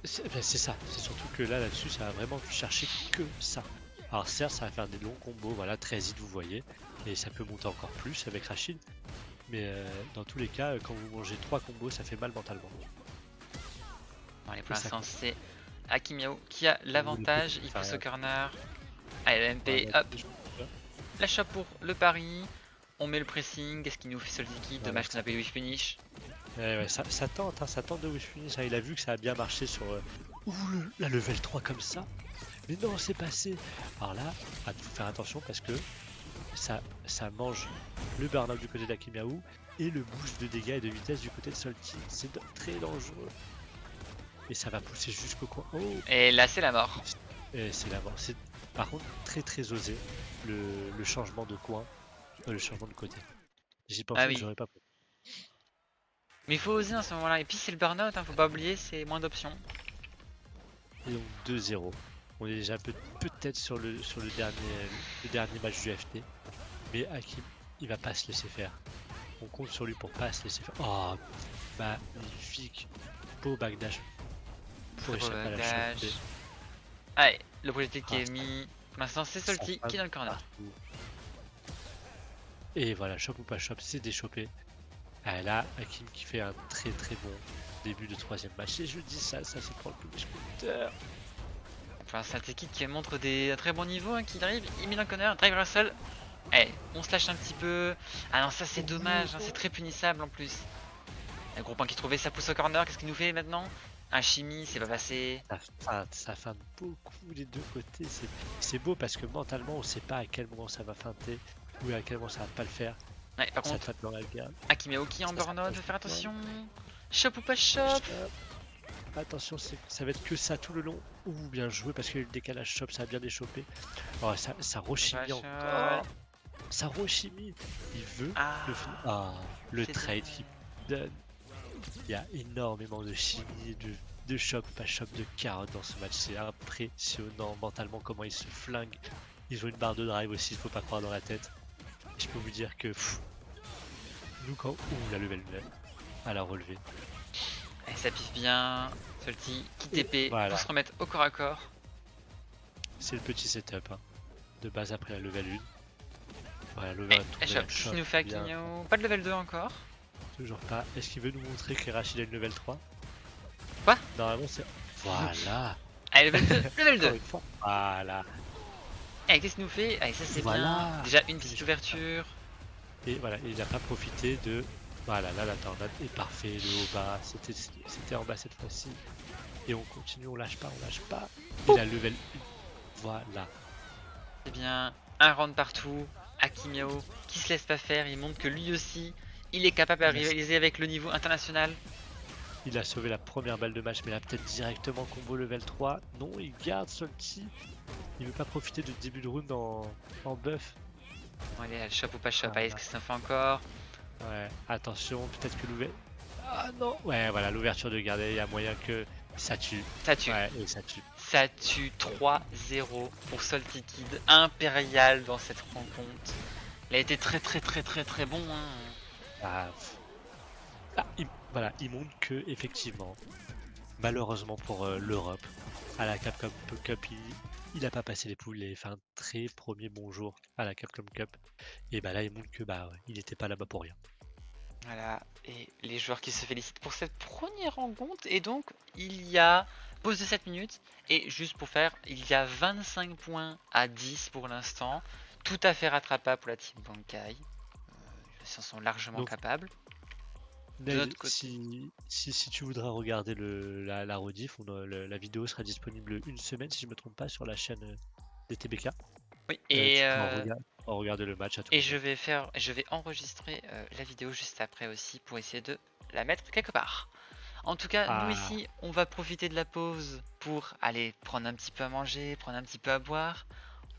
Speaker 1: C'est ça, c'est surtout que là-dessus, ça va vraiment chercher que ça. Alors certes, ça va faire des longs combos, voilà, très vite vous voyez, et ça peut monter encore plus avec Rachid. Mais dans tous les cas, quand vous mangez 3 combos, ça fait mal mentalement.
Speaker 4: Bon, allez, pour
Speaker 1: C'est ça.
Speaker 4: l'instant, c'est Akimiao qui a l'avantage, il pousse au corner. Allez, le MP,
Speaker 1: Voilà,
Speaker 4: hop, la shot pour le pari. On met le pressing, qu'est-ce qu'il nous fait Salty Kid? Dommage qu'on a pas eu wish finish.
Speaker 1: ouais, ça tente, hein, ça tente de wish finish. Hein, il a vu que ça a bien marché sur la level 3 comme ça. Mais non, c'est passé. Alors là, il faut faire attention parce que ça mange le burn-out du côté d'Akimiao et le boost de dégâts et de vitesse du côté de Salty. C'est très dangereux. Et ça va pousser jusqu'au coin. Oh,
Speaker 4: Et là, c'est la mort.
Speaker 1: et c'est là-bas. C'est par contre très osé le changement de coin, le changement de côté. J'y pensais,
Speaker 4: Ah oui.
Speaker 1: j'aurais pas.
Speaker 4: Mais il faut oser à ce moment-là. Et puis, c'est le burn-out, hein, faut pas oublier, c'est moins d'options.
Speaker 1: Et donc 2-0. On est déjà peut-être sur le dernier match du FT. Mais Hakim, il va pas se laisser faire. On compte sur lui pour pas se laisser faire. Oh, magnifique. Beau backdash pour échapper à la
Speaker 4: Dash.
Speaker 1: chute.
Speaker 4: Allez, le projectile qui
Speaker 1: Ah,
Speaker 4: est mis. Pour l'instant, c'est Salty qui est dans le corner.
Speaker 1: Partout. Et voilà, shop ou pas shop, c'est déchopé. Ah, là, Hakim qui fait un très bon début de 3ème match. Et je dis ça c'est pour le public scooter.
Speaker 4: Pour l'instant, Salty Kid qui montre un très bon niveau, hein, qui arrive, il met dans le corner, drive Russell. Allez, on se lâche un petit peu. Ah non, ça c'est dommage, hein, c'est très punissable en plus. Un gros point qui trouvait, ça pousse au corner, qu'est-ce qu'il nous fait maintenant? Un chimie, c'est pas passé.
Speaker 1: Ça feinte beaucoup des deux côtés. C'est beau parce que mentalement, on sait pas à quel moment ça va feinter ou à quel moment ça va pas le faire.
Speaker 4: Ouais, par
Speaker 1: Ça
Speaker 4: contre,
Speaker 1: te feinte dans la garde.
Speaker 4: Akimeo qui est en
Speaker 1: Ça,
Speaker 4: burn-out,
Speaker 1: ça
Speaker 4: faut faire
Speaker 1: peut être
Speaker 4: attention. Shop ou pas shop?
Speaker 1: Attention, ça va être que ça tout le long. Ouh, bien joué parce que le décalage shop, ça a bien déchopé. Oh, ça rechimie
Speaker 4: Vache,
Speaker 1: encore. Ça rechimie. Il veut
Speaker 4: Ah,
Speaker 1: le finir. Ah, le
Speaker 4: c'est
Speaker 1: trade
Speaker 4: dommage.
Speaker 1: qui donne. Il y a énormément de chimie, de shop, pas shop, de carottes dans ce match. C'est impressionnant mentalement comment ils se flinguent. Ils ont une barre de drive aussi, il faut pas croire dans la tête. Et je peux vous dire que nous quand. Ouh, la level 9 à la relever.
Speaker 4: Ça piffe bien. Salty qui
Speaker 1: Et
Speaker 4: TP
Speaker 1: voilà.
Speaker 4: pour se remettre au corps à corps.
Speaker 1: C'est le petit setup hein, de base après la level 1. Voilà, l'over
Speaker 4: Et chope. Qu'est-ce qu'il nous fait Akimio? Pas de level 2 encore.
Speaker 1: Toujours pas. Est-ce qu'il veut nous montrer que Rachid a une level 3?
Speaker 4: Quoi?
Speaker 1: Normalement c'est... Voilà.
Speaker 4: Allez, level 2, level 2.
Speaker 1: Encore une fois. Voilà.
Speaker 4: Allez, qu'est-ce qu'il nous fait? Allez, ça c'est
Speaker 1: Voilà.
Speaker 4: bien. Déjà une petite ouverture.
Speaker 1: Et voilà, il n'a pas profité de... Voilà, là la tornade est parfait, le haut bas, c'était en bas cette fois-ci. Et on continue, on lâche pas, on lâche pas. Il a level 1. Voilà.
Speaker 4: C'est bien. Un round partout. Akimio qui se laisse pas faire. Il montre que lui aussi, il est capable de rivaliser avec le niveau international.
Speaker 1: Il a sauvé la première balle de match, mais là peut-être directement combo level 3. Non, il garde Salty. Il veut pas profiter du début de round en buff.
Speaker 4: Bon, allez, shop ou pas shop.
Speaker 1: Voilà.
Speaker 4: Allez, est-ce que ça en fait encore?
Speaker 1: Ouais, attention, peut-être que l'ouverture... Ah non. Ouais, voilà, l'ouverture de garder, il y a moyen que ça tue.
Speaker 4: Ça tue.
Speaker 1: Ouais, et ça tue.
Speaker 4: Ça tue 3-0 pour Salty Kid. Impérial dans cette rencontre. Il a été très bon. Hein.
Speaker 1: Voilà, il montre que effectivement, malheureusement pour l'Europe, à la Capcom Cup, il a pas passé les poules et fait un très premier bonjour à la Capcom Cup. Et bah là, il montre que bah ouais, il était pas là-bas pour rien.
Speaker 4: Voilà, et les joueurs qui se félicitent pour cette première rencontre. Et donc, il y a pause de 7 minutes. Et juste pour faire, il y a 25 points à 10 pour l'instant. Tout à fait rattrapable pour la team Bankai. Ils s'en sont largement
Speaker 1: Donc,
Speaker 4: capables. De
Speaker 1: Ned,
Speaker 4: notre côté.
Speaker 1: si tu voudras regarder la rediff, la vidéo sera disponible une semaine, si je me trompe pas, sur la chaîne des TBK.
Speaker 4: Oui,
Speaker 1: Tu
Speaker 4: et,
Speaker 1: pourras regarder le match à tout
Speaker 4: et
Speaker 1: moment.
Speaker 4: je vais enregistrer la vidéo juste après aussi pour essayer de la mettre quelque part. En tout cas, nous ici, on va profiter de la pause pour aller prendre un petit peu à manger, prendre un petit peu à boire.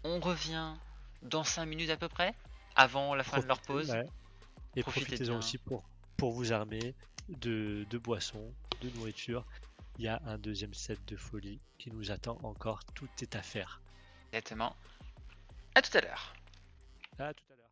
Speaker 4: On revient dans 5 minutes à peu près, avant la fin de leur pause.
Speaker 1: Ouais. Et
Speaker 4: Profitez
Speaker 1: profitez-en
Speaker 4: bien.
Speaker 1: aussi pour vous armer de boissons, de nourriture. Il y a un deuxième set de folie qui nous attend encore. Tout est à faire.
Speaker 4: Exactement. À tout à l'heure.
Speaker 1: À tout à l'heure.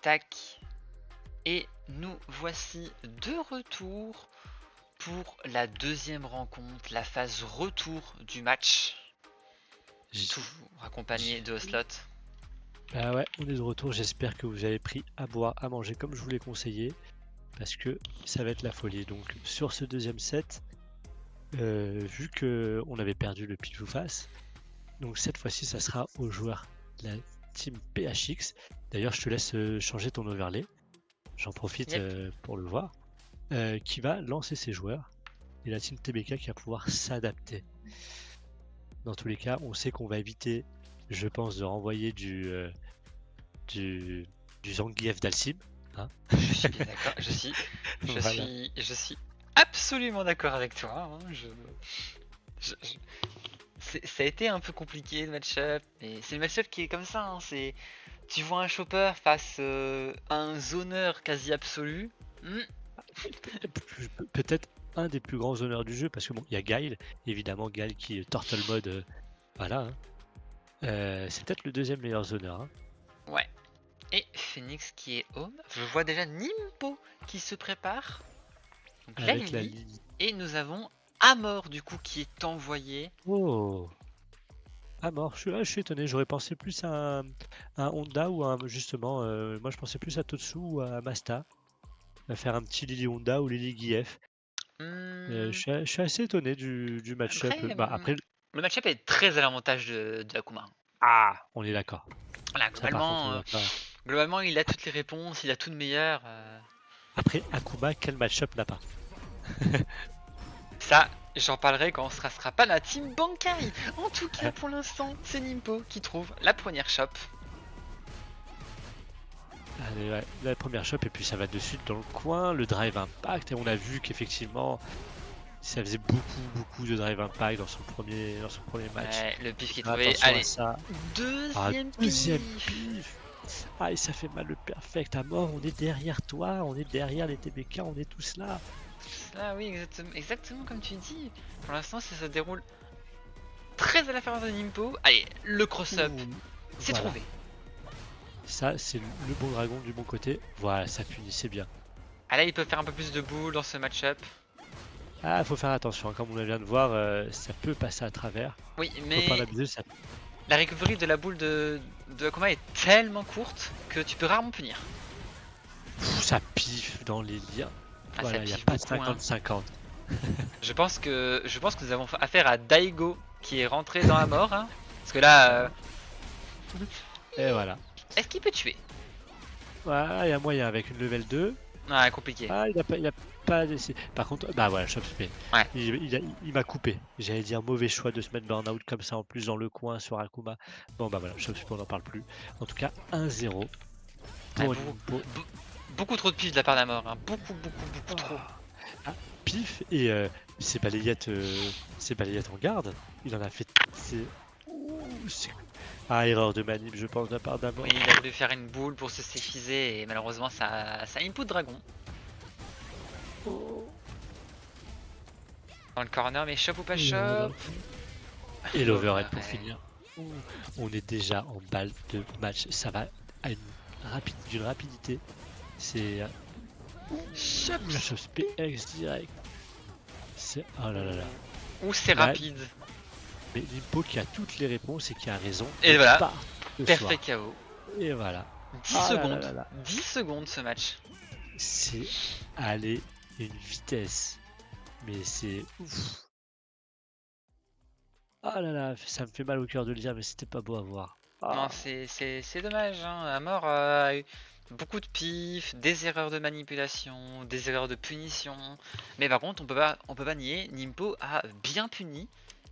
Speaker 4: Tac. Et nous voici de retour pour la deuxième rencontre, la phase retour du match. Toujours accompagné de Ocelot.
Speaker 1: Ah ouais, on est de retour. J'espère que vous avez pris à boire, à manger comme je vous l'ai conseillé. Parce que ça va être la folie. Donc sur ce deuxième set, vu qu'on avait perdu le pile ou face, donc cette fois-ci ça sera aux joueurs de la team PHX. D'ailleurs je te laisse changer ton overlay. J'en profite pour le voir. Qui va lancer ses joueurs. Et la team TBK qui va pouvoir s'adapter. Dans tous les cas, on sait qu'on va éviter, je pense, de renvoyer du Zangief d'Alcim. Hein.
Speaker 4: Je suis bien d'accord. Je suis absolument d'accord avec toi. Hein. Ça a été un peu compliqué le match-up. Mais c'est le match-up qui est comme ça. Hein. Tu vois un chopper face à un zoneur quasi absolu.
Speaker 1: Peut-être un des plus grands honneurs du jeu parce que bon, il y a Guile, évidemment Guile qui est Turtle Mode, voilà. Hein. C'est peut-être le deuxième meilleur zoneur. Hein.
Speaker 4: Ouais. Et Phoenix qui est home. Je vois déjà Nimpo qui se prépare. Donc là,
Speaker 1: Avec la ligne.
Speaker 4: Et nous avons Amor du coup qui est envoyé.
Speaker 1: Oh. Amor, je suis étonné. J'aurais pensé plus à un Honda ou justement, moi je pensais plus à Totsu ou à Masta. À faire un petit Lily Honda ou Lily Guief. Je suis assez étonné du match-up. Après,
Speaker 4: le match-up est très à l'avantage de Akuma.
Speaker 1: Ah, on est d'accord.
Speaker 4: Voilà, globalement, il a toutes les réponses, il a tout de meilleur.
Speaker 1: Après, Akuma, quel match-up n'a pas?
Speaker 4: Ça, j'en parlerai quand on sera pas la team Bankai. En tout cas, pour l'instant, c'est Nimpo qui trouve la première shop.
Speaker 1: Allez, ouais, la première shop et puis ça va de suite dans le coin, le drive impact et on a vu qu'effectivement ça faisait beaucoup de drive impact dans son premier match.
Speaker 4: Ouais, le pif qui est trouvé. Allez, deuxième
Speaker 1: pif. Ah et ça fait mal le perfect à mort, on est derrière toi, on est derrière les TBK, on est tous là.
Speaker 4: Ah oui, exactement comme tu dis. Pour l'instant ça se déroule très à la faveur de Nimpo. Allez, le cross-up, c'est trouvé.
Speaker 1: Ça, c'est le bon dragon du bon côté. Voilà, ça finit, c'est bien.
Speaker 4: Ah là, il peut faire un peu plus de boules dans ce match-up.
Speaker 1: Ah, faut faire attention. Comme on vient de voir, ça peut passer à travers.
Speaker 4: Oui, mais
Speaker 1: faut pas l'abuser, ça...
Speaker 4: la recovery de la boule de Akuma est tellement courte que tu peux rarement punir.
Speaker 1: Ça piffe dans les liens.
Speaker 4: Ah,
Speaker 1: voilà, il n'y a pas de 50-50.
Speaker 4: Je pense que nous avons affaire à Daigo qui est rentré dans la mort. Hein, parce que là...
Speaker 1: Et voilà.
Speaker 4: Est-ce qu'il peut tuer?
Speaker 1: Voilà, il y a moyen avec une level 2.
Speaker 4: Ah, compliqué.
Speaker 1: Ah, il a pas d'essai. Par contre, bah voilà, Chop Spin.
Speaker 4: Ouais.
Speaker 1: Il m'a coupé. J'allais dire mauvais choix de se mettre burn-out comme ça en plus dans le coin sur Akuma. Bon bah voilà, Chop Spin, on n'en parle plus. En tout cas, 1-0 pour Nimpo.
Speaker 4: Beaucoup trop de pif de la part de la mort. Hein. Beaucoup trop.
Speaker 1: Ah, pif et ses balayettes en garde. Il en a fait. Ah, erreur de manip, je pense, de la part d'Amor.
Speaker 4: Oui, il a voulu faire une boule pour se séphiser et malheureusement ça input dragon. Dans le corner, mais shop ou pas shop?
Speaker 1: Et l'overhead pour finir. On est déjà en balle de match. Ça va à d'une rapidité. C'est.
Speaker 4: Shop
Speaker 1: PX direct. C'est. Oh là là là.
Speaker 4: Ou c'est rapide.
Speaker 1: Mais Nimpo qui a toutes les réponses et qui a raison.
Speaker 4: Et voilà, perfect KO.
Speaker 1: Et voilà.
Speaker 4: 10 secondes. 10 secondes ce match.
Speaker 1: C'est aller une vitesse. Mais c'est ouf. Ah là là, ça me fait mal au cœur de le dire, mais c'était pas beau à voir. Ah.
Speaker 4: Non, c'est dommage. Hein. Amor a eu beaucoup de pif, des erreurs de manipulation, des erreurs de punition. Mais par contre, on peut pas nier, Nimpo a bien puni.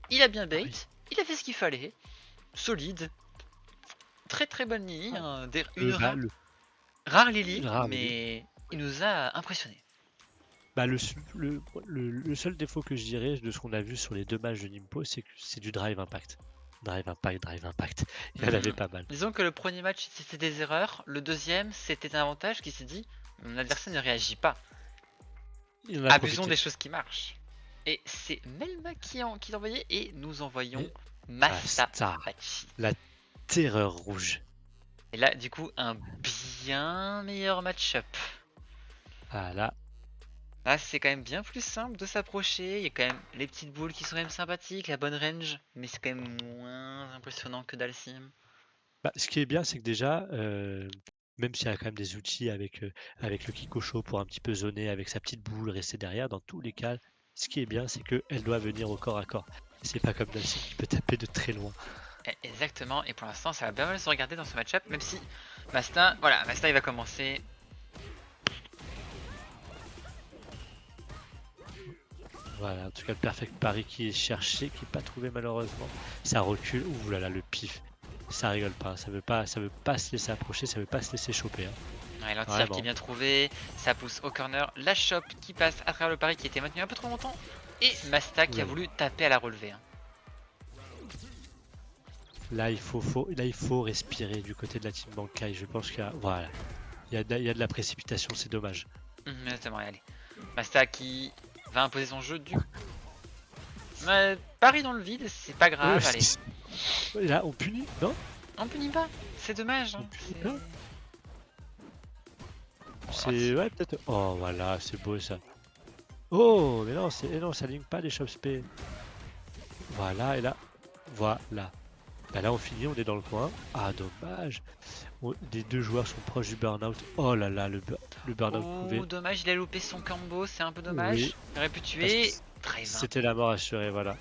Speaker 4: Il a bien bait, il a fait ce qu'il fallait, solide, très bonne ligne, hein, rare Lily, mais il nous a impressionné.
Speaker 1: Bah le seul défaut que je dirais de ce qu'on a vu sur les deux matchs de Nimpo, c'est que c'est du drive impact. Drive impact. Il y en avait pas mal.
Speaker 4: Disons que le premier match c'était des erreurs, le deuxième c'était un avantage qui s'est dit mon adversaire ne réagit pas. Abusons des choses qui marchent. Et c'est Melma qui l'a envoyé et nous envoyons Masta.
Speaker 1: La terreur rouge.
Speaker 4: Et là, du coup, un bien meilleur match-up.
Speaker 1: Ah là,
Speaker 4: Là, c'est quand même bien plus simple de s'approcher. Il y a quand même les petites boules qui sont quand même sympathiques, la bonne range, mais c'est quand même moins impressionnant que Dalsim.
Speaker 1: bah, ce qui est bien, c'est que déjà, même s'il y a quand même des outils avec le Kikosho pour un petit peu zoner avec sa petite boule, rester derrière, dans tous les cas, ce qui est bien, c'est qu'elle doit venir au corps à corps. C'est pas comme Dalsim qui peut taper de très loin.
Speaker 4: Exactement, et pour l'instant, ça va bien mal se regarder dans ce match-up, même si Masta, voilà, Masta il va commencer.
Speaker 1: Voilà, en tout cas, le perfect pari qui est cherché, qui n'est pas trouvé malheureusement. Ça recule. Ouh là là, le pif. Ça rigole pas. Ça veut pas se laisser approcher, ça veut pas se laisser choper, hein.
Speaker 4: Ouais, l'anti-air qui est
Speaker 1: Vraiment.
Speaker 4: bien trouvé, ça pousse au corner, la chope qui passe à travers le pari qui était maintenu un peu trop longtemps, et Masta qui a
Speaker 1: Ouh là là.
Speaker 4: voulu taper à la relevée. Hein.
Speaker 1: Là, il faut respirer du côté de la team Bankai. Je pense qu'il y a, voilà, il y a de la précipitation, c'est dommage.
Speaker 4: Exactement, allez. Masta qui va imposer son jeu du... pari dans le vide, c'est pas grave, allez.
Speaker 1: Et là, on punit, non?
Speaker 4: On punit pas, c'est dommage. Hein.
Speaker 1: punit
Speaker 4: c'est-
Speaker 1: pas C'est, ouais, peut-être. Oh, voilà, c'est beau ça. Oh, mais non, non, ça ligne pas les chop spé. Voilà, et là, voilà. Bah là, on finit, on est dans le coin. Ah, dommage. Les deux joueurs sont proches du burn-out. Oh là là, le burn-out pouvait.
Speaker 4: Oh, dommage, il a loupé son combo, c'est un peu dommage.
Speaker 1: Oui,
Speaker 4: Il aurait pu
Speaker 1: parce
Speaker 4: tuer.
Speaker 1: que
Speaker 4: Drive.
Speaker 1: c'était la mort assurée, voilà.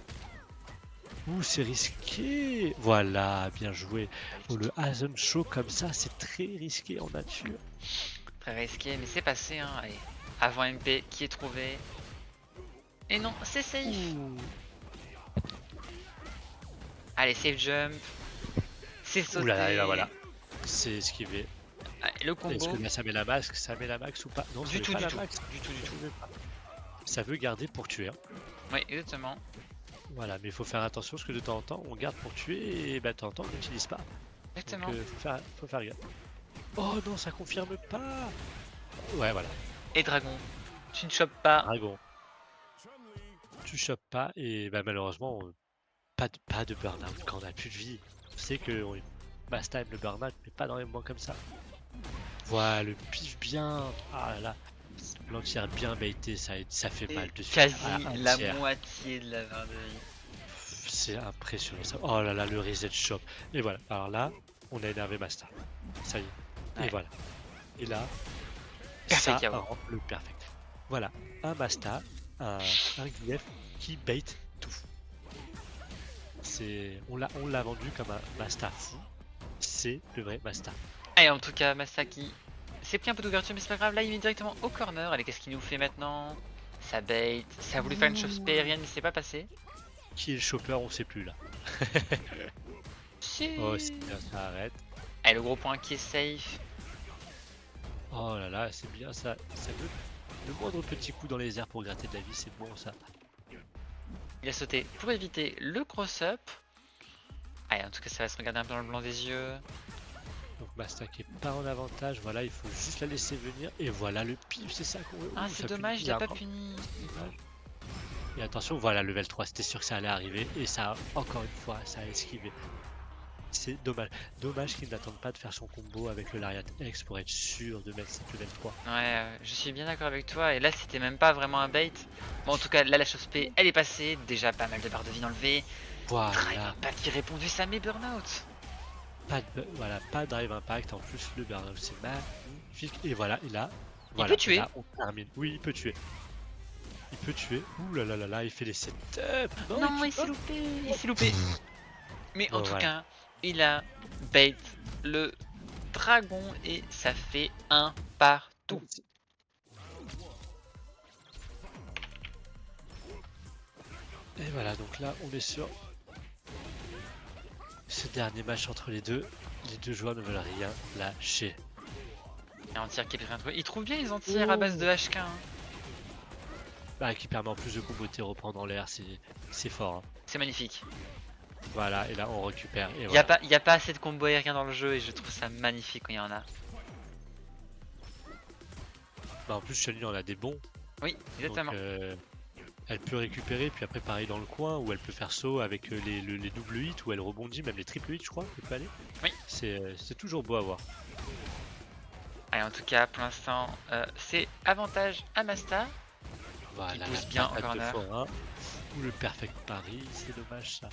Speaker 1: Ouh, c'est risqué. Voilà, bien joué. Oh, le Hazem Show comme ça, c'est très risqué en nature.
Speaker 4: Très risqué, mais c'est passé. Hein. Allez, avant MP qui est trouvé. Et non, c'est safe.
Speaker 1: Ouh.
Speaker 4: Allez, safe jump. C'est sauté.
Speaker 1: Ouh là là, et là, voilà. C'est esquivé.
Speaker 4: Allez, le
Speaker 1: Est-ce
Speaker 4: combo.
Speaker 1: que là, ça met la max? Ça met la max ou pas? Non, ça
Speaker 4: Du
Speaker 1: met
Speaker 4: tout,
Speaker 1: pas
Speaker 4: du
Speaker 1: la
Speaker 4: tout.
Speaker 1: max.
Speaker 4: Du tout, du tout.
Speaker 1: Ça veut pas. Ça veut garder pour tuer, hein.
Speaker 4: Oui, exactement.
Speaker 1: Voilà, mais il faut faire attention parce que de temps en temps, on garde pour tuer et bah, de temps en temps, on n'utilise pas.
Speaker 4: Exactement.
Speaker 1: Donc, faut faire gaffe. Oh non, ça confirme pas. Ouais, voilà.
Speaker 4: Et dragon. Tu ne chopes pas.
Speaker 1: Dragon. Tu chopes pas et bah, malheureusement, pas de burn-out quand on a plus de vie. On sait que mass time le burn-out, mais pas dans les moments comme ça. Voilà, le pif bien. Ah là là. L'entière bien baité, ça fait mal de suite.
Speaker 4: Quasi
Speaker 1: Ah, un
Speaker 4: la
Speaker 1: tiers.
Speaker 4: moitié de la barre de vie.
Speaker 1: C'est impressionnant ça. Oh là là, le reset shop. Et voilà. Alors là, on a énervé Masta. Ça y est.
Speaker 4: Ouais.
Speaker 1: Et voilà. Et là,
Speaker 4: Perfect
Speaker 1: ça
Speaker 4: KO.
Speaker 1: rend le perfect. Voilà. Un Masta, un Grief qui bait tout. On l'a vendu comme un Masta fou. C'est le vrai Masta.
Speaker 4: Allez, en tout cas, Masaki s'est pris un peu d'ouverture, mais c'est pas grave. Là, il met directement au corner. Allez, qu'est-ce qu'il nous fait maintenant? Ça bait. Ça a voulu faire une chop aérienne, mais c'est pas passé.
Speaker 1: Qui est le chopper, on sait plus là. Oh, c'est bien, ça arrête.
Speaker 4: Allez, le gros point qui est safe.
Speaker 1: Oh là là, c'est bien ça. Ça veut le moindre petit coup dans les airs pour gratter de la vie, c'est bon ça.
Speaker 4: Il a sauté pour éviter le cross-up. Allez, en tout cas, ça va se regarder un peu dans le blanc des yeux.
Speaker 1: Donc Masta qui est pas en avantage, voilà, il faut juste la laisser venir. Et voilà le pif, c'est ça qu'on veut.
Speaker 4: Ah,
Speaker 1: Ouh,
Speaker 4: c'est
Speaker 1: ça
Speaker 4: dommage,
Speaker 1: punit
Speaker 4: il a pas
Speaker 1: bizarrement.
Speaker 4: puni.
Speaker 1: Et attention, voilà, level 3, c'était sûr que ça allait arriver. Et ça, encore une fois, ça a esquivé. C'est dommage. Dommage qu'il n'attende pas de faire son combo avec le Lariat X pour être sûr de mettre cette level 3.
Speaker 4: Ouais, je suis bien d'accord avec toi. Et là, c'était même pas vraiment un bait. Bon, en tout cas, là, la chose P, elle est passée. Déjà pas mal de barres de vie enlevées.
Speaker 1: Voilà,
Speaker 4: Drive Impact qui répondu, ça met burnout.
Speaker 1: voilà, pas de drive impact, en plus le burnout c'est magnifique. Et voilà, et là,
Speaker 4: Il
Speaker 1: voilà,
Speaker 4: peut tuer.
Speaker 1: et là, on termine. Oui, il peut tuer. Il peut tuer. Ouh là là là là, il fait les setups.
Speaker 4: Non,
Speaker 1: il
Speaker 4: il s'est loupé. Il s'est loupé. Mais en
Speaker 1: Bon,
Speaker 4: tout
Speaker 1: voilà.
Speaker 4: cas, il a bait le dragon et ça fait un partout.
Speaker 1: Et voilà, donc là, on est sur ce dernier match entre les deux. Les deux joueurs ne veulent rien lâcher.
Speaker 4: Et un tir qui est bien trouvé. Il trouve bien les anti-airs à base de HK. Hein.
Speaker 1: Bah, qui permet en plus de comboter, reprendre en l'air, c'est fort, hein.
Speaker 4: C'est magnifique.
Speaker 1: Voilà, et là, on récupère. Et
Speaker 4: Il
Speaker 1: voilà.
Speaker 4: n'y a pas assez de combos aériens dans le jeu et je trouve ça magnifique quand il y en a.
Speaker 1: Bah, en plus, Chun-Li en a des bons.
Speaker 4: Oui, exactement.
Speaker 1: Donc, Elle peut récupérer, puis après pareil dans le coin, ou elle peut faire saut avec les double hits, où elle rebondit, même les triple hits je crois, elle peut aller.
Speaker 4: Oui.
Speaker 1: C'est toujours beau à voir.
Speaker 4: Allez, en tout cas, pour l'instant, c'est avantage à Masta.
Speaker 1: Voilà,
Speaker 4: pousse
Speaker 1: la
Speaker 4: bien en
Speaker 1: patate de
Speaker 4: corner.
Speaker 1: forain, ou le perfect pari, c'est dommage ça.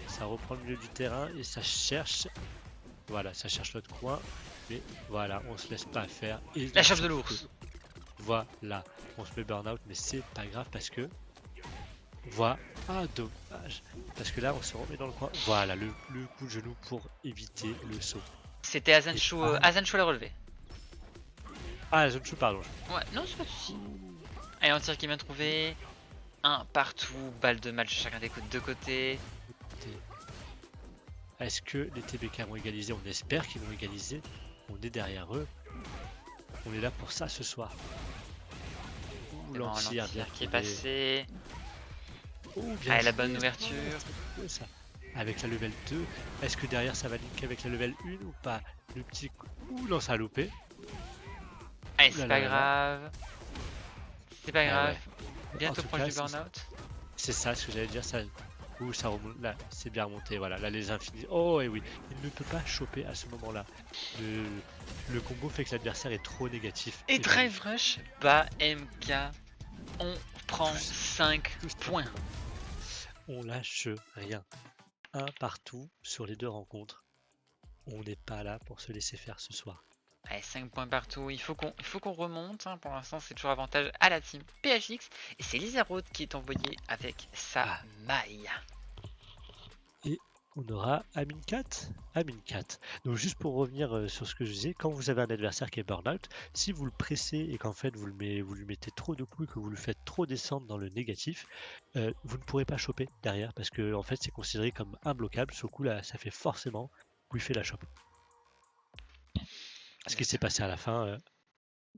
Speaker 1: Ça reprend le milieu du terrain et ça cherche. Voilà, ça cherche l'autre coin. Mais voilà, on se laisse pas faire. Et
Speaker 4: La chape de l'ours.
Speaker 1: Voilà, on se met burn-out, mais c'est pas grave parce que. Voilà, ah dommage. Parce que là, on se remet dans le coin. Voilà, le coup de genou pour éviter le saut.
Speaker 4: C'était Azenshu à la relevée.
Speaker 1: Ah, zone shoot, pardon.
Speaker 4: Ouais, non, c'est pas de soucis. Allez, on tire qui est bien trouvé. Un partout, balle de match chacun des deux côtés.
Speaker 1: Est-ce que les TBK vont égaliser? On espère qu'ils vont égaliser. On est derrière eux. On est là pour ça ce soir. Ouh, l'anti-air bien
Speaker 4: qui est
Speaker 1: trouvé.
Speaker 4: passé.
Speaker 1: Oh, bien
Speaker 4: Allez, la
Speaker 1: joué.
Speaker 4: bonne ouverture.
Speaker 1: C'est beau, ça. Avec la level 2, est-ce que derrière ça va linker avec la level 1 ou pas? Le petit coup. Ouh, non, ça a loupé.
Speaker 4: Allez,
Speaker 1: Ouh
Speaker 4: c'est
Speaker 1: là
Speaker 4: pas
Speaker 1: là là.
Speaker 4: grave. C'est pas
Speaker 1: Ah
Speaker 4: grave.
Speaker 1: ouais. En
Speaker 4: Bientôt
Speaker 1: tout
Speaker 4: proche
Speaker 1: cas,
Speaker 4: du
Speaker 1: c'est
Speaker 4: burn-out.
Speaker 1: C'est ça ce que j'allais dire. Ça. Ouh, ça remonte. Là, c'est bien remonté. Voilà, là, les infinis. Oh, et oui. Il ne peut pas choper à ce moment-là. Le combo fait que l'adversaire est trop négatif.
Speaker 4: Et Drive Rush, bas MK. On prend
Speaker 1: Tous-
Speaker 4: 5
Speaker 1: tous
Speaker 4: points.
Speaker 1: On lâche rien. Un partout sur les deux rencontres. On n'est pas là pour se laisser faire ce soir.
Speaker 4: Allez, 5 points partout. Il faut qu'on remonte. Hein. Pour l'instant, c'est toujours avantage à la team PHX. Et c'est Lizarod qui est envoyé avec sa maille.
Speaker 1: On aura Amincat. Donc juste pour revenir sur ce que je disais, quand vous avez un adversaire qui est burn-out, si vous le pressez et qu'en fait vous lui mettez trop de coups et que vous le faites trop descendre dans le négatif, vous ne pourrez pas choper derrière parce que en fait c'est considéré comme imbloquable. Ce coup là, ça fait forcément où il fait la chope. Ce qui s'est passé à la fin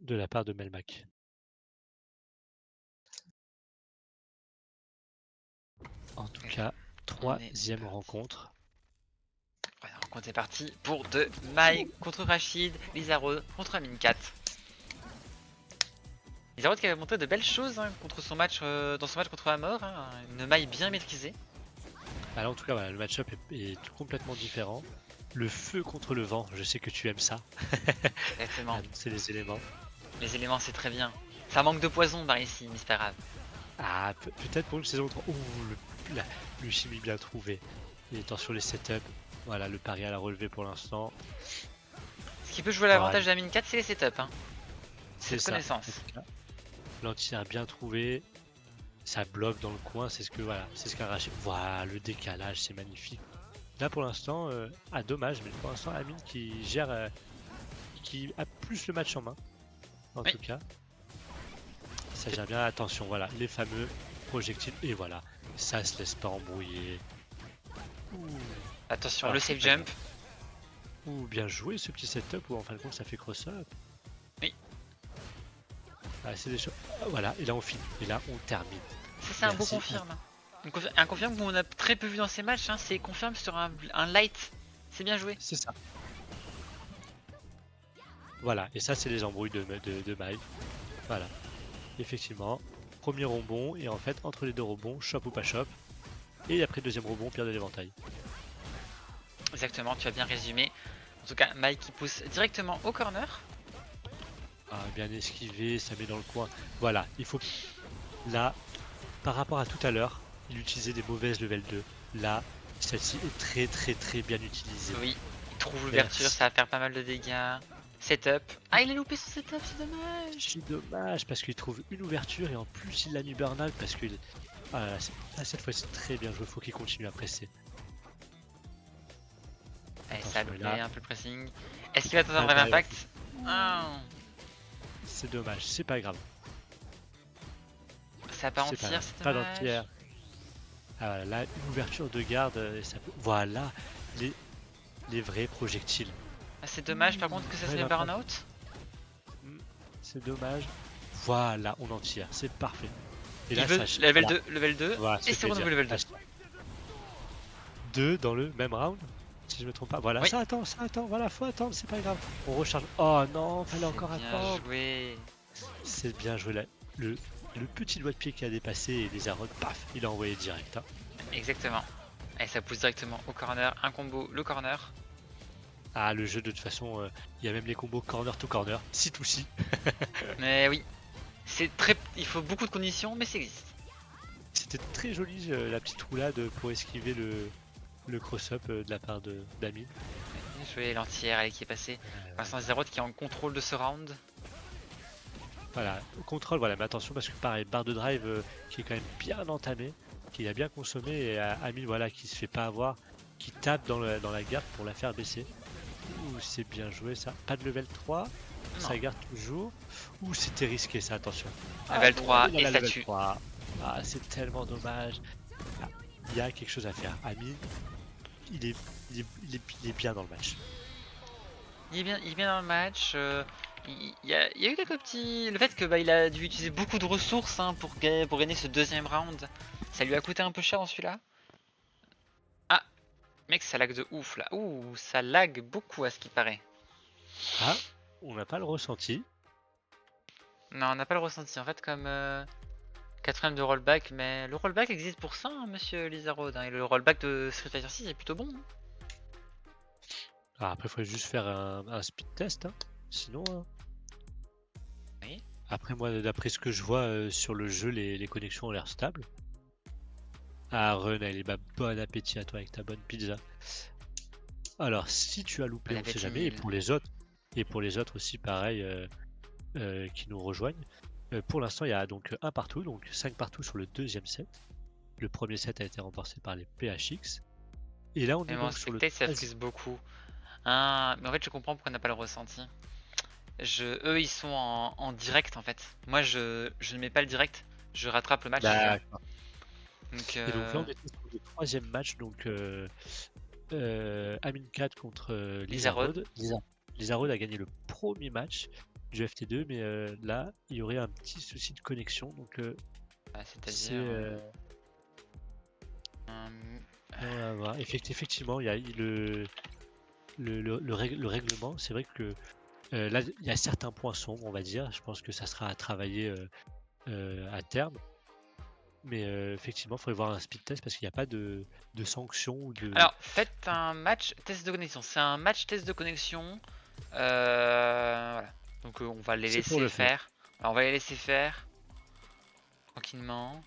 Speaker 1: de la part de Melmac. En tout cas, troisième rencontre.
Speaker 4: Ouais, la rencontre est partie pour de Mai contre Rachid, Lizarod contre Amincat. Lizarod qui avait montré de belles choses hein, contre son match, dans son match contre Amor, hein, une maille bien maîtrisée.
Speaker 1: Alors en tout cas, voilà, le match-up est complètement différent. Le feu contre le vent, je sais que tu aimes ça.
Speaker 4: Exactement.
Speaker 1: C'est les éléments.
Speaker 4: Les éléments, c'est très bien. Ça manque de poison par ici, mais c'est pas grave.
Speaker 1: Ah, peut-être pour une saison 3. Ouh, le chimie bien trouvé. Et attention les setups. Voilà, le pari à la relevée pour l'instant.
Speaker 4: Ce qui peut jouer l'avantage d'Amin4, c'est les setups. Hein.
Speaker 1: C'est ça.
Speaker 4: Connaissance.
Speaker 1: L'anti-air bien trouvé. Ça bloque dans le coin, c'est ce que voilà, c'est ce qu'a arraché. Voilà, le décalage, c'est magnifique. Là pour l'instant, dommage, mais pour l'instant Amine qui gère, qui a plus le match en main. En tout cas, ça gère bien. Attention, voilà, les fameux projectiles et voilà, ça se laisse pas embrouiller. Ouh.
Speaker 4: Attention, le safe jump.
Speaker 1: Ouh, bien joué ce petit setup où en fin de compte ça fait cross-up.
Speaker 4: Oui.
Speaker 1: Ah, c'est des choses. Voilà, et là on finit, et là on termine.
Speaker 4: Ça c'est un beau confirme. Un confirme qu'on a très peu vu dans ces matchs, hein, c'est confirme sur un light. C'est bien joué.
Speaker 1: C'est ça. Voilà, et ça c'est les embrouilles de Mai. Voilà. Effectivement, premier rebond, et en fait entre les deux rebonds, shop ou pas shop. Et après deuxième rebond, pierre de l'éventail.
Speaker 4: Exactement, tu as bien résumé. En tout cas, Mai qui pousse directement au corner.
Speaker 1: Ah, bien esquivé, ça met dans le coin. Voilà, il faut... Là, par rapport à tout à l'heure, il utilisait des mauvaises level 2. Là, celle-ci est très bien utilisée.
Speaker 4: Oui, il trouve l'ouverture, ça va faire pas mal de dégâts. Setup. Ah, il a loupé son setup, c'est dommage.
Speaker 1: C'est dommage parce qu'il trouve une ouverture et en plus il l'a mis burn-out parce que... Ah, cette fois c'est très bien joué, faut qu'il continue à presser.
Speaker 4: Allez, ça a
Speaker 1: Attention,
Speaker 4: loupé
Speaker 1: là.
Speaker 4: un peu le pressing. Est-ce qu'il va tenter un vrai impact?
Speaker 1: C'est dommage, c'est pas grave.
Speaker 4: Ça part en
Speaker 1: C'est pas
Speaker 4: tir,
Speaker 1: grave,
Speaker 4: c'est
Speaker 1: pas
Speaker 4: dommage.
Speaker 1: d'entière. Ah voilà, là une ouverture de garde, et ça peut... Voilà les vrais projectiles.
Speaker 4: Ah, c'est dommage par contre que ça se met burn-out.
Speaker 1: C'est dommage. Voilà, on en tire, c'est parfait. Et
Speaker 4: Il
Speaker 1: là,
Speaker 4: veut
Speaker 1: ça,
Speaker 4: level
Speaker 1: voilà.
Speaker 4: 2, level 2,
Speaker 1: Voilà,
Speaker 4: et c'est renouvelé level 2.
Speaker 1: 2 dans le même round, si je me trompe pas. Voilà,
Speaker 4: Oui.
Speaker 1: ça attend, voilà, faut attendre, c'est pas grave. On recharge. Oh non, fallait encore
Speaker 4: bien
Speaker 1: attendre.
Speaker 4: joué.
Speaker 1: C'est bien joué là. Le petit doigt de pied qui a dépassé et les Arod, paf, il a envoyé direct. Hein.
Speaker 4: Exactement. Et ça pousse directement au corner. Un combo, le corner.
Speaker 1: Ah, le jeu, de toute façon, il y a même les combos corner to corner, si to si.
Speaker 4: Mais oui. C'est très. Il faut beaucoup de conditions, mais ça existe.
Speaker 1: C'était très joli, la petite roulade pour esquiver le cross-up de la part d'Amine.
Speaker 4: Bien joué, l'entière, elle qui est passée. Vincent Zerot qui est en contrôle de ce round.
Speaker 1: Voilà, au contrôle, voilà, mais attention parce que pareil, barre de drive qui est quand même bien entamée, qui a bien consommé, et Amine, voilà, qui se fait pas avoir, qui tape dans la garde pour la faire baisser. Ouh, c'est bien joué ça. Pas de level 3, ça garde toujours. Ouh, c'était risqué ça, attention.
Speaker 4: Level 3
Speaker 1: il a
Speaker 4: et
Speaker 1: la
Speaker 4: ça
Speaker 1: level
Speaker 4: tue.
Speaker 1: 3. Ah, c'est tellement dommage. Ah, il y a quelque chose à faire. Amine, il est bien dans le match.
Speaker 4: Il est bien dans le match. Il y a eu quelques petits. Le fait que il a dû utiliser beaucoup de ressources hein, pour gagner ce deuxième round, ça lui a coûté un peu cher dans celui-là. Ah, mec, ça lag de ouf là. Ouh, ça lag beaucoup à ce qui paraît.
Speaker 1: Ah, on n'a pas le ressenti.
Speaker 4: Non, on n'a pas le ressenti en fait comme 4ème de rollback, mais le rollback existe pour ça, hein, monsieur Lizarod. Hein, et le rollback de Street Fighter 6 est plutôt bon. Hein.
Speaker 1: Ah, après, il faudrait juste faire un speed test. Hein. Sinon.
Speaker 4: Oui.
Speaker 1: Après, moi, d'après ce que je vois sur le jeu, les connexions ont l'air stables. Ah, Run, allez, bah, bon appétit à toi avec ta bonne pizza. Alors, si tu as loupé,
Speaker 4: Bon
Speaker 1: on sait
Speaker 4: appétit,
Speaker 1: jamais. Et
Speaker 4: Neil.
Speaker 1: pour les autres aussi, pareil, qui nous rejoignent. Pour l'instant, il y a donc un partout, donc 5 partout sur le deuxième set. Le premier set a été remporté par les PHX. Et là, on
Speaker 4: Mais
Speaker 1: est
Speaker 4: bon,
Speaker 1: donc sur le
Speaker 4: spectate, ça
Speaker 1: 13e.
Speaker 4: frise beaucoup. Ah, mais en fait, je comprends pourquoi on n'a pas le ressenti. Eux, ils sont en direct en fait. Moi, je ne mets pas le direct. Je rattrape le match.
Speaker 1: D'accord.
Speaker 4: Donc,
Speaker 1: Et donc là, on était sur le troisième match, donc Amin 4 contre
Speaker 4: Lizarod.
Speaker 1: Lizarod a gagné le premier match du FT2, mais là, il y aurait un petit souci de connexion, donc
Speaker 4: c'est-à-dire.
Speaker 1: on va voir. Effectivement, il y a le règlement, c'est vrai que là, il y a certains points sombres, on va dire. Je pense que ça sera à travailler à terme. Mais effectivement, il faudrait voir un speed test parce qu'il n'y a pas de sanction ou de.
Speaker 4: Alors, faites un match test de connexion. C'est un match test de connexion. Voilà. Donc, on va les
Speaker 1: C'est pour
Speaker 4: laisser
Speaker 1: le faire.
Speaker 4: faire. Alors, on va les laisser faire. Tranquillement.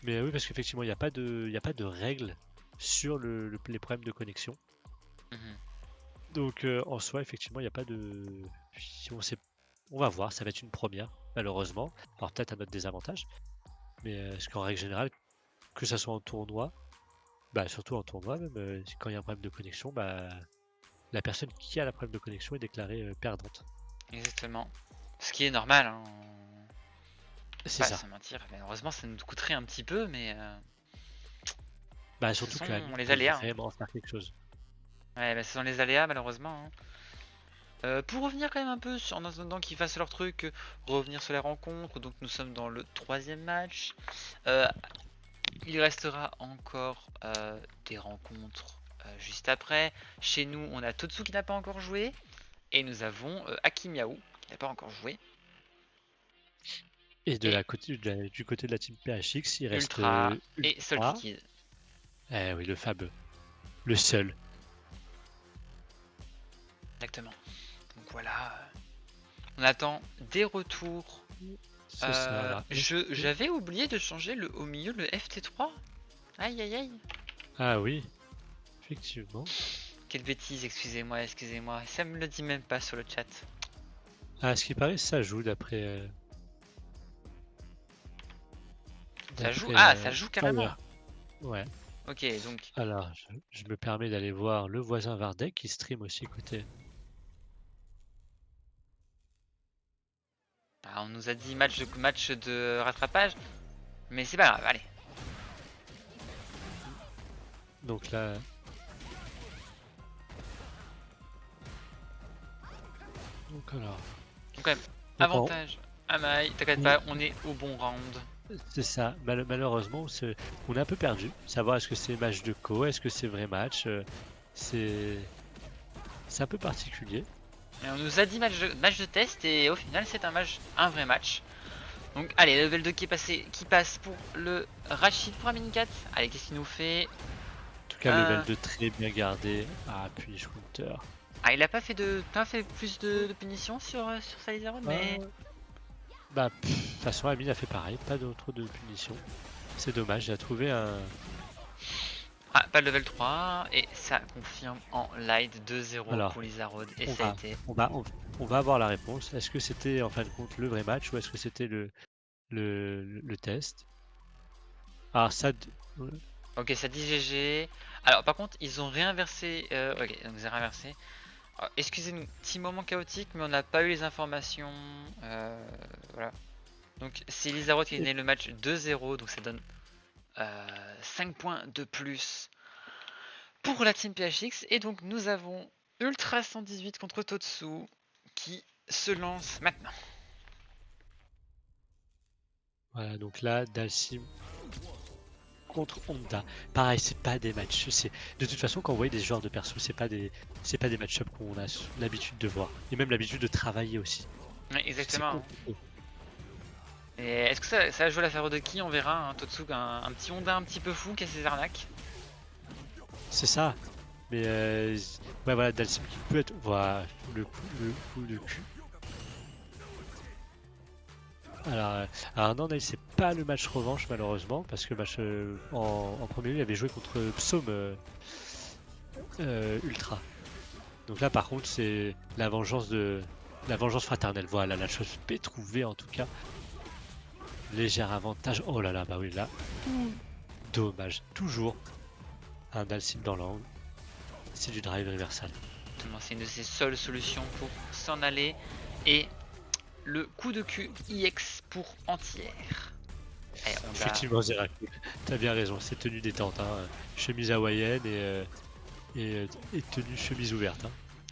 Speaker 1: Mais oui, parce qu'effectivement, il n'y a pas de règles sur les problèmes de connexion.
Speaker 4: Mhm.
Speaker 1: Donc en soi, effectivement, il n'y a pas de. On va voir, ça va être une première, malheureusement. Alors peut-être à notre désavantage. Mais parce qu'en règle générale, que ça soit en tournoi, bah surtout en tournoi, même quand il y a un problème de connexion, bah la personne qui a la problème de connexion est déclarée perdante.
Speaker 4: Exactement. Ce qui est normal. Hein.
Speaker 1: C'est
Speaker 4: Pas
Speaker 1: ça.
Speaker 4: sans mentir. Malheureusement, ça nous coûterait un petit peu, mais.
Speaker 1: Bah surtout
Speaker 4: sont
Speaker 1: que
Speaker 4: les
Speaker 1: peut
Speaker 4: aléas, hein.
Speaker 1: vraiment faire quelque chose.
Speaker 4: Ouais, bah, ce sont les aléas, malheureusement. Hein. Pour revenir quand même un peu en attendant qu'ils fassent leur truc, revenir sur les rencontres. Donc nous sommes dans le troisième match. Il restera encore des rencontres juste après. Chez nous, on a Totsu qui n'a pas encore joué. Et nous avons Akimiao qui n'a pas encore joué.
Speaker 1: Et du côté de la team PHX, il reste
Speaker 4: Ultra et
Speaker 1: Ultra.
Speaker 4: Soul Kid.
Speaker 1: Eh oui, le fameux. Le seul.
Speaker 4: Exactement. Donc voilà. On attend des retours.
Speaker 1: C'est ça. Alors,
Speaker 4: J'avais oublié de changer au milieu le FT3. Aïe aïe aïe.
Speaker 1: Ah oui, effectivement.
Speaker 4: Quelle bêtise, excusez-moi. Ça me le dit même pas sur le chat.
Speaker 1: Ah, ce qui paraît, ça joue d'après.
Speaker 4: Ça joue
Speaker 1: d'après,
Speaker 4: ça joue carrément.
Speaker 1: Fire. Ouais.
Speaker 4: Ok, donc.
Speaker 1: Alors, je me permets d'aller voir le voisin Vardek qui stream aussi côté.
Speaker 4: Ah, on nous a dit match de rattrapage. Mais c'est pas grave, allez.
Speaker 1: Donc là. Donc alors.
Speaker 4: Donc quand même, avantage. Amaï, t'inquiète pas, on est au bon round.
Speaker 1: C'est ça. Malheureusement, on est un peu perdu. Savoir est-ce que c'est match de co, est-ce que c'est vrai match. C'est un peu particulier.
Speaker 4: Et on nous a dit match de test et au final c'est un vrai match. Donc allez, level 2 qui passe pour le Rachid pour Aminikat. Allez, qu'est-ce qu'il nous fait?
Speaker 1: En tout cas, level 2 très bien gardé. Ah, punish counter.
Speaker 4: Ah, il a pas fait plus de punitions sur sa Lizard, mais...
Speaker 1: Bah, de toute façon, Amine a fait pareil, pas d'autre de punition. C'est dommage, il a trouvé un...
Speaker 4: Ah, pas de level 3, et ça confirme en light 2-0
Speaker 1: Alors,
Speaker 4: pour Lizard, et
Speaker 1: on
Speaker 4: ça a
Speaker 1: va,
Speaker 4: été...
Speaker 1: on va avoir la réponse. Est-ce que c'était en fin de compte le vrai match ou est-ce que c'était le test? Alors ça...
Speaker 4: Ok, ça dit GG. Alors par contre, ils ont réinversé... ok, donc ils ont réinversé. Excusez-nous, petit moment chaotique, mais on n'a pas eu les informations. Voilà. Donc c'est Lizard qui a gagné le match 2-0, donc ça donne 5 points de plus pour la team PHX. Et donc nous avons Ultra 118 contre Totsu qui se lance maintenant.
Speaker 1: Voilà, donc là, Dalsim contre Honda. Pareil, c'est pas des matchs. De toute façon, quand on voit des joueurs de perso, c'est pas des match-up qu'on a l'habitude de voir. Et même l'habitude de travailler aussi.
Speaker 4: Ouais, exactement.
Speaker 1: C'est
Speaker 4: Et est-ce que ça va jouer l'affaire de qui? On verra. Hein. Totsu, un petit Honda un petit peu fou qui a ses arnaques.
Speaker 1: C'est ça. Mais ouais, voilà, Dalsim qui peut être. Voilà, le coup de cul. Alors non, c'est pas le match revanche malheureusement parce que le match en premier lieu il avait joué contre Psaume Ultra. Donc là par contre c'est la vengeance fraternelle. Voilà, la chose est trouvée en tout cas. Léger avantage. Oh là là, bah oui là. Dommage. Toujours un Dalsim dans l'angle. C'est du drive reversal.
Speaker 4: C'est une de ses seules solutions pour s'en aller. Et le coup de cul IX pour entière.
Speaker 1: Effectivement, Zerac, t'as bien raison, c'est tenue détente, hein. Chemise hawaïenne et tenue chemise ouverte. Hein.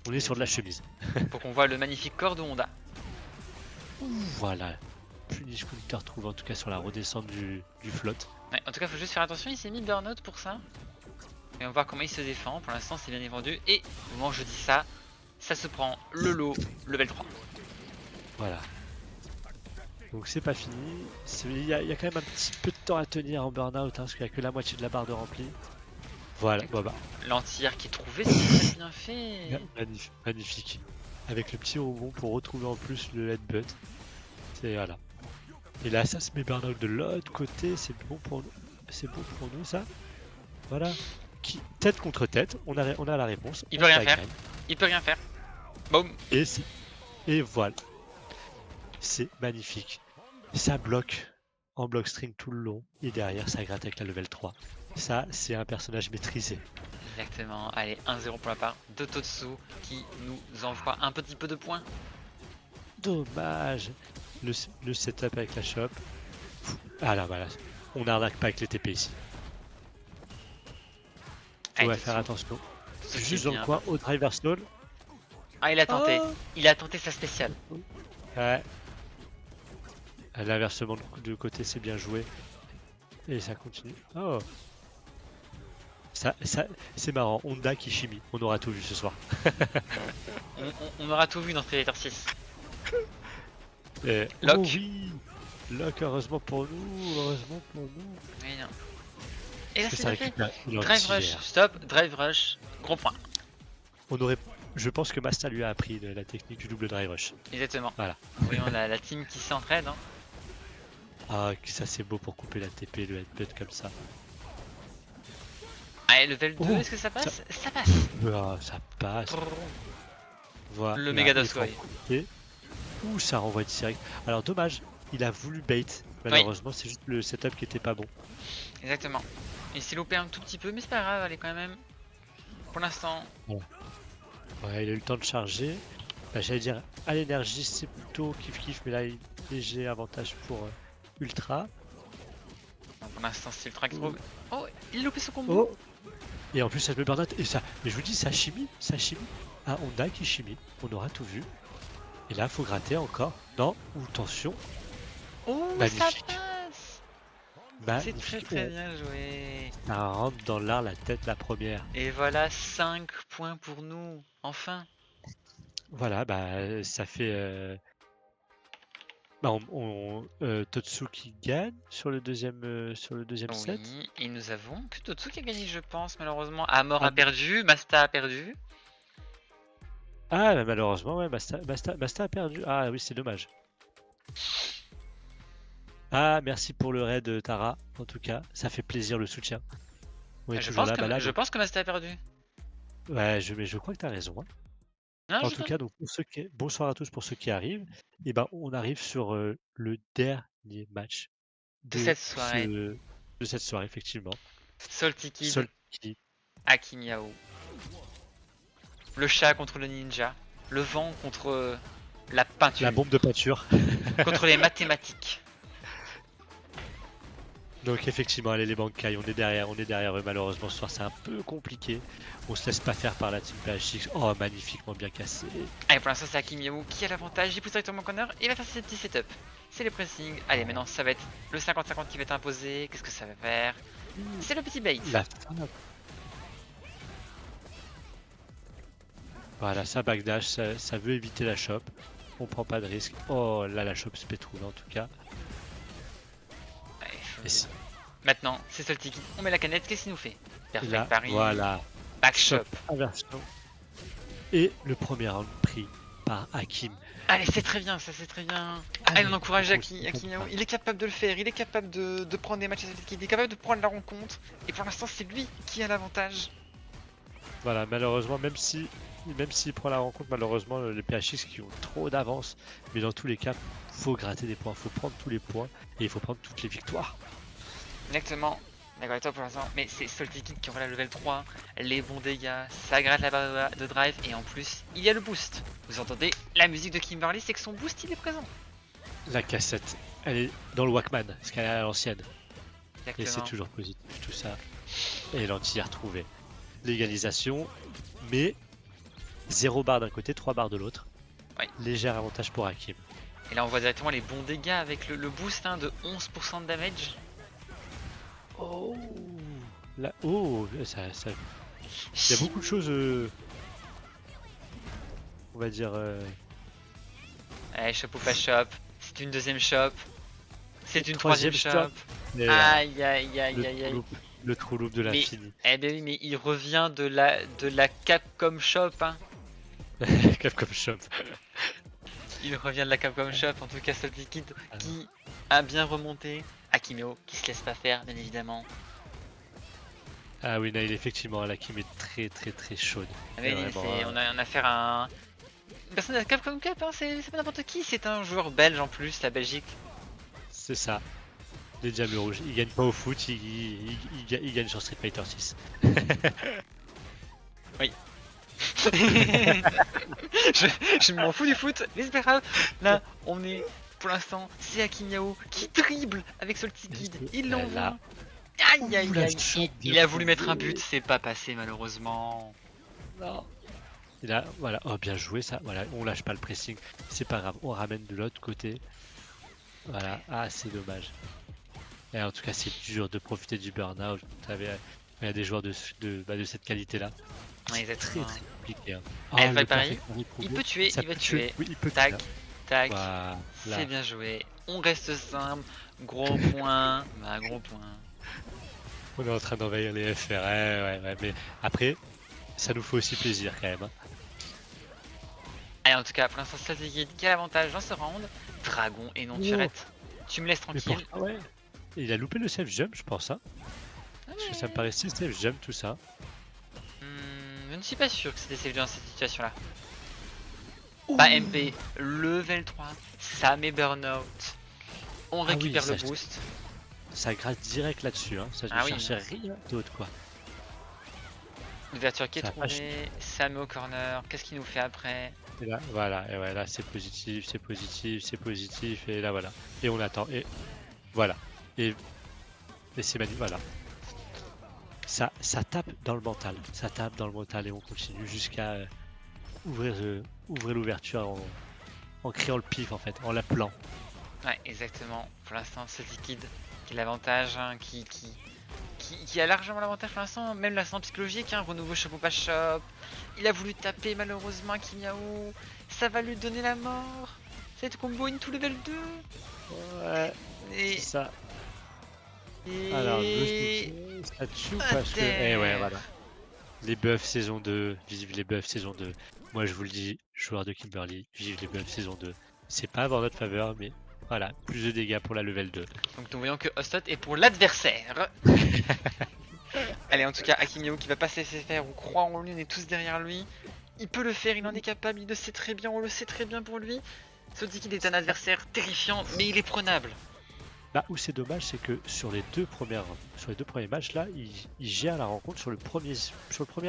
Speaker 1: On est sur de la chemise.
Speaker 4: Pour qu'on voit le magnifique corps de Honda.
Speaker 1: Voilà, Punish Counter trouve en tout cas sur la redescente du float.
Speaker 4: Ouais, en tout cas, faut juste faire attention, il s'est mis burnout pour ça. Et on va voir comment il se défend. Pour l'instant, c'est bien défendu. Et au moment où je dis ça, ça se prend le lot level 3.
Speaker 1: Voilà. Donc c'est pas fini. Il y a quand même un petit peu de temps à tenir en burnout, hein, parce qu'il n'y a que la moitié de la barre de rempli. Voilà, bah.
Speaker 4: L'entière qui est trouvé, c'est très bien fait.
Speaker 1: Magnifique. Avec le petit rebond pour retrouver en plus le headbutt. C'est voilà. Et là, ça se met burnout de l'autre côté. C'est bon pour nous. C'est bon pour nous, ça. Voilà. Tête contre tête. On a la réponse.
Speaker 4: Il peut rien faire. Il peut rien faire. Boum.
Speaker 1: Et voilà. C'est magnifique. Ça bloque en block string tout le long. Et derrière, ça gratte avec la level 3. Ça, c'est un personnage maîtrisé.
Speaker 4: Exactement. Allez, 1-0 pour la part de Totsu qui nous envoie un petit peu de points.
Speaker 1: Dommage. Le setup avec la shop. Ah là, voilà. On n'arnaque pas avec les TP ici. On va faire attention. Juste dans le coin, au driver stall.
Speaker 4: Ah, il a tenté. Il a tenté sa spéciale.
Speaker 1: Ouais. L'inversement de côté, c'est bien joué. Et ça continue. Oh. Ça c'est marrant. Honda qui chimie. On aura tout vu ce soir.
Speaker 4: on aura tout vu dans Predator 6.
Speaker 1: Lock. Oh oui. Lock, heureusement pour nous.
Speaker 4: Mais non. Et là,
Speaker 1: que
Speaker 4: c'est fait.
Speaker 1: Drive
Speaker 4: rush, stop, drive rush, gros point.
Speaker 1: Je pense que Masta lui a appris la technique du double drive rush.
Speaker 4: Exactement.
Speaker 1: Voilà.
Speaker 4: Voyons la team qui s'entraide. Hein.
Speaker 1: Ah, ça c'est beau pour couper la TP, le headbutt comme ça.
Speaker 4: Allez, level 2, est-ce que ça passe? Ça passe.
Speaker 1: Ah, ça passe. Voilà.
Speaker 4: Le Megados,
Speaker 1: ouais. Ouh, ça renvoie direct. Alors dommage, il a voulu bait. Malheureusement, c'est juste le setup qui était pas bon.
Speaker 4: Exactement. Il s'est loupé un tout petit peu, mais c'est pas grave, allez quand même. Pour l'instant.
Speaker 1: Ouais, il a eu le temps de charger. Bah, j'allais dire à l'énergie, c'est plutôt kiff, mais là, il a léger avantage pour Ultra.
Speaker 4: Bon, pour l'instant, c'est Ultra qui trouve. Oh, il a loupé son combo.
Speaker 1: Oh. Et en plus, ça se met burnout. Et ça, mais je vous dis, ça chimie. Ah, Honda qui chimie. On aura tout vu. Et là, faut gratter encore. Non, ou tension.
Speaker 4: Oh,
Speaker 1: magnifique.
Speaker 4: Ça passe. C'est très bien joué.
Speaker 1: Ça rentre dans l'art, la tête, la première.
Speaker 4: Et voilà 5 points pour nous, enfin.
Speaker 1: Voilà, bah, ça fait, bah, Totsu qui gagne sur le deuxième set.
Speaker 4: Oui, et nous avons que Totsu qui a gagné, je pense, malheureusement. Amor
Speaker 1: Ah
Speaker 4: a perdu, Masta a perdu.
Speaker 1: bah, malheureusement, ouais, Basta a perdu. Ah oui, c'est dommage. Ah, merci pour le raid, Tara, en tout cas, ça fait plaisir le soutien. On est
Speaker 4: Je
Speaker 1: toujours
Speaker 4: pense
Speaker 1: là,
Speaker 4: que,
Speaker 1: bah là,
Speaker 4: je
Speaker 1: donc
Speaker 4: pense que Masta a perdu.
Speaker 1: ouais, mais je crois que tu as raison, hein.
Speaker 4: Non,
Speaker 1: En
Speaker 4: je
Speaker 1: tout
Speaker 4: pense.
Speaker 1: cas, donc bonsoir à tous pour ceux qui arrivent. Et ben, on arrive sur le dernier match
Speaker 4: De
Speaker 1: de
Speaker 4: cette soirée,
Speaker 1: cette soirée, effectivement.
Speaker 4: Salty Kid,
Speaker 1: Sol qui
Speaker 4: Aki Miao. Le chat contre le ninja. Le vent contre la
Speaker 1: la
Speaker 4: peinture.
Speaker 1: bombe de peinture.
Speaker 4: Contre les mathématiques.
Speaker 1: Donc effectivement, allez les Bankai, on est derrière eux. Malheureusement, ce soir c'est un peu compliqué. On se laisse pas faire par la team PHX. Oh, magnifiquement bien cassé.
Speaker 4: Allez, pour l'instant, c'est Aki Miao qui a l'avantage. Il pousse directement mon corner. Il va faire ses petits setups. C'est les pressings. Allez, maintenant, ça va être le 50-50 qui va être imposé. Qu'est-ce que ça va faire? C'est le petit bait.
Speaker 1: La fin. Voilà, ça backdash, ça veut éviter la shop. On prend pas de risque. Oh là, la shop se pétroule en tout cas.
Speaker 4: Allez,
Speaker 1: Et si-
Speaker 4: maintenant, c'est Salty Kid. On met la canette. Qu'est-ce qu'il nous fait?
Speaker 1: et
Speaker 4: Perfect
Speaker 1: là,
Speaker 4: Paris.
Speaker 1: voilà.
Speaker 4: Backshop.
Speaker 1: Inversion. Et le premier round pris par Hakim.
Speaker 4: Allez, c'est très bien, ça c'est très bien. Allez, on encourage Aki Miao. Il est capable de le faire, il est capable de prendre des matchs à cette équipe, il est capable de prendre la rencontre. Et pour l'instant, c'est lui qui a l'avantage.
Speaker 1: Voilà, malheureusement, même s'il prend la rencontre, malheureusement, les PHX qui ont trop d'avance. Mais dans tous les cas, faut gratter des points, faut prendre tous les points et il faut prendre toutes les victoires.
Speaker 4: Exactement. D'accord avec toi pour l'instant, mais c'est Salty Kid qui envoie la level 3, les bons dégâts, ça gratte la barre de drive et en plus, il y a le boost. Vous entendez la musique de Kimberly, c'est que son boost il est présent.
Speaker 1: La cassette, elle est dans le Walkman, ce qu'elle est à l'ancienne. Et c'est
Speaker 4: Exactement.
Speaker 1: toujours positif tout ça. Et l'anti retrouvé. L'égalisation, mais 0 barre d'un côté, 3 barres de l'autre.
Speaker 4: Oui.
Speaker 1: Léger avantage pour Hakim.
Speaker 4: Et là on voit directement les bons dégâts avec le boost hein, de 11% de damage.
Speaker 1: Oh là, oh, ça. Il y a beaucoup de choses, on va dire.
Speaker 4: Allez, shop ou pas shop, c'est une deuxième shop, c'est une troisième shop.
Speaker 1: shop. Et
Speaker 4: Aïe aïe aïe aïe aïe.
Speaker 1: le trou loop de l'infini.
Speaker 4: Eh ben oui, mais il revient de la Capcom Shop. Hein.
Speaker 1: Capcom Shop.
Speaker 4: Il revient de la Capcom Shop, en tout cas Salty Kid qui a bien remonté. Aki Miao qui se laisse pas faire, bien évidemment.
Speaker 1: Ah oui, Nail, effectivement, Hakim est très très très chaude.
Speaker 4: Ah oui,
Speaker 1: Vraiment,
Speaker 4: on a affaire à une personne de la Capcom Cup, hein, c'est pas n'importe qui, c'est un joueur belge en plus, la Belgique.
Speaker 1: C'est ça. Les Diables Rouges. Il gagne pas au foot, il gagne sur Street Fighter 6.
Speaker 4: Oui. je m'en fous du foot, mais c'est pas grave. Là, on est, pour l'instant, c'est Aki Miao qui dribble avec Salty Kid. Il l'envoie. Aïe aïe aïe. Il a voulu mettre un but, c'est pas passé malheureusement.
Speaker 1: Non. Et là, voilà, oh bien joué ça. Voilà, on lâche pas le pressing. C'est pas grave, on ramène de l'autre côté. Voilà, ah c'est dommage. Et en tout cas, c'est dur de profiter du burn-out. Il y a des joueurs de cette qualité-là.
Speaker 4: Ouais,
Speaker 1: C'est très
Speaker 4: exactement.
Speaker 1: très compliqué. Hein.
Speaker 4: Elle va
Speaker 1: le
Speaker 4: pareil.
Speaker 1: perfect parry
Speaker 4: Il
Speaker 1: prouvé,
Speaker 4: peut tuer,
Speaker 1: ça
Speaker 4: il va
Speaker 1: peut
Speaker 4: tuer.
Speaker 1: Oui, il peut
Speaker 4: Tac,
Speaker 1: tuer.
Speaker 4: tac.
Speaker 1: Voilà.
Speaker 4: C'est bien joué. On reste simple. Gros point. Bah, gros point.
Speaker 1: On est en train d'envahir les FR. Ouais, mais après, ça nous fait aussi plaisir quand même. Hein.
Speaker 4: Allez, en tout cas, pour l'instant, Salty Kid qui a l'avantage dans ce round. Dragon et non turette. Tu me laisses
Speaker 1: Mais
Speaker 4: tranquille.
Speaker 1: ouais. Il a loupé le safe jump, je pense. Hein. Parce que ça me paraissait safe jump tout ça.
Speaker 4: Je ne suis pas sûr que c'était safe dans cette situation-là. Pas MP, level 3, ça met burnout. On
Speaker 1: Ah oui,
Speaker 4: récupère le
Speaker 1: ça,
Speaker 4: boost.
Speaker 1: Ça gratte direct là-dessus. Hein. Ça, je
Speaker 4: Ah
Speaker 1: ne
Speaker 4: oui,
Speaker 1: cherchais rien d'autre quoi.
Speaker 4: L'ouverture qui est
Speaker 1: Ça a pas
Speaker 4: trouvée, ça met au corner. Qu'est-ce qu'il nous fait après?
Speaker 1: Et là, voilà, et ouais, là c'est positif, c'est positif, c'est positif, et là voilà. Et on attend, et voilà. Et c'est magnifique, voilà. Ça tape dans le mental, ça tape dans le mental, et on continue jusqu'à ouvrir l'ouverture en criant le pif en fait, en l'appelant.
Speaker 4: Ouais, exactement. Pour l'instant, Salty Kid qui a l'avantage, hein, qui qui a largement l'avantage pour l'instant, même l'instant psychologique, hein, renouveau chapeau pas shop. Il a voulu taper malheureusement Akimiao. Ça va lui donner la mort. Cette combo into level 2.
Speaker 1: Ouais,
Speaker 4: Et,
Speaker 1: c'est ça.
Speaker 4: et...
Speaker 1: Alors, ça tue parce que... Eh ouais, voilà. Les buffs saison 2, vive les buffs saison 2. Moi, je vous le dis, joueurs de Kimberly, vive les buffs saison 2. C'est pas avant notre faveur, mais voilà, plus de dégâts pour la level 2.
Speaker 4: Donc nous voyons que Hostot est pour l'adversaire. Allez, en tout cas, Akimiao qui va pas se laisser faire, on croit en lui, on est tous derrière lui. Il peut le faire, il en est capable, il le sait très bien, on le sait très bien pour lui. Sotikid est un adversaire terrifiant, mais il est prenable.
Speaker 1: Là où c'est dommage, c'est que sur les deux premiers matchs, là, il gère la rencontre sur le premier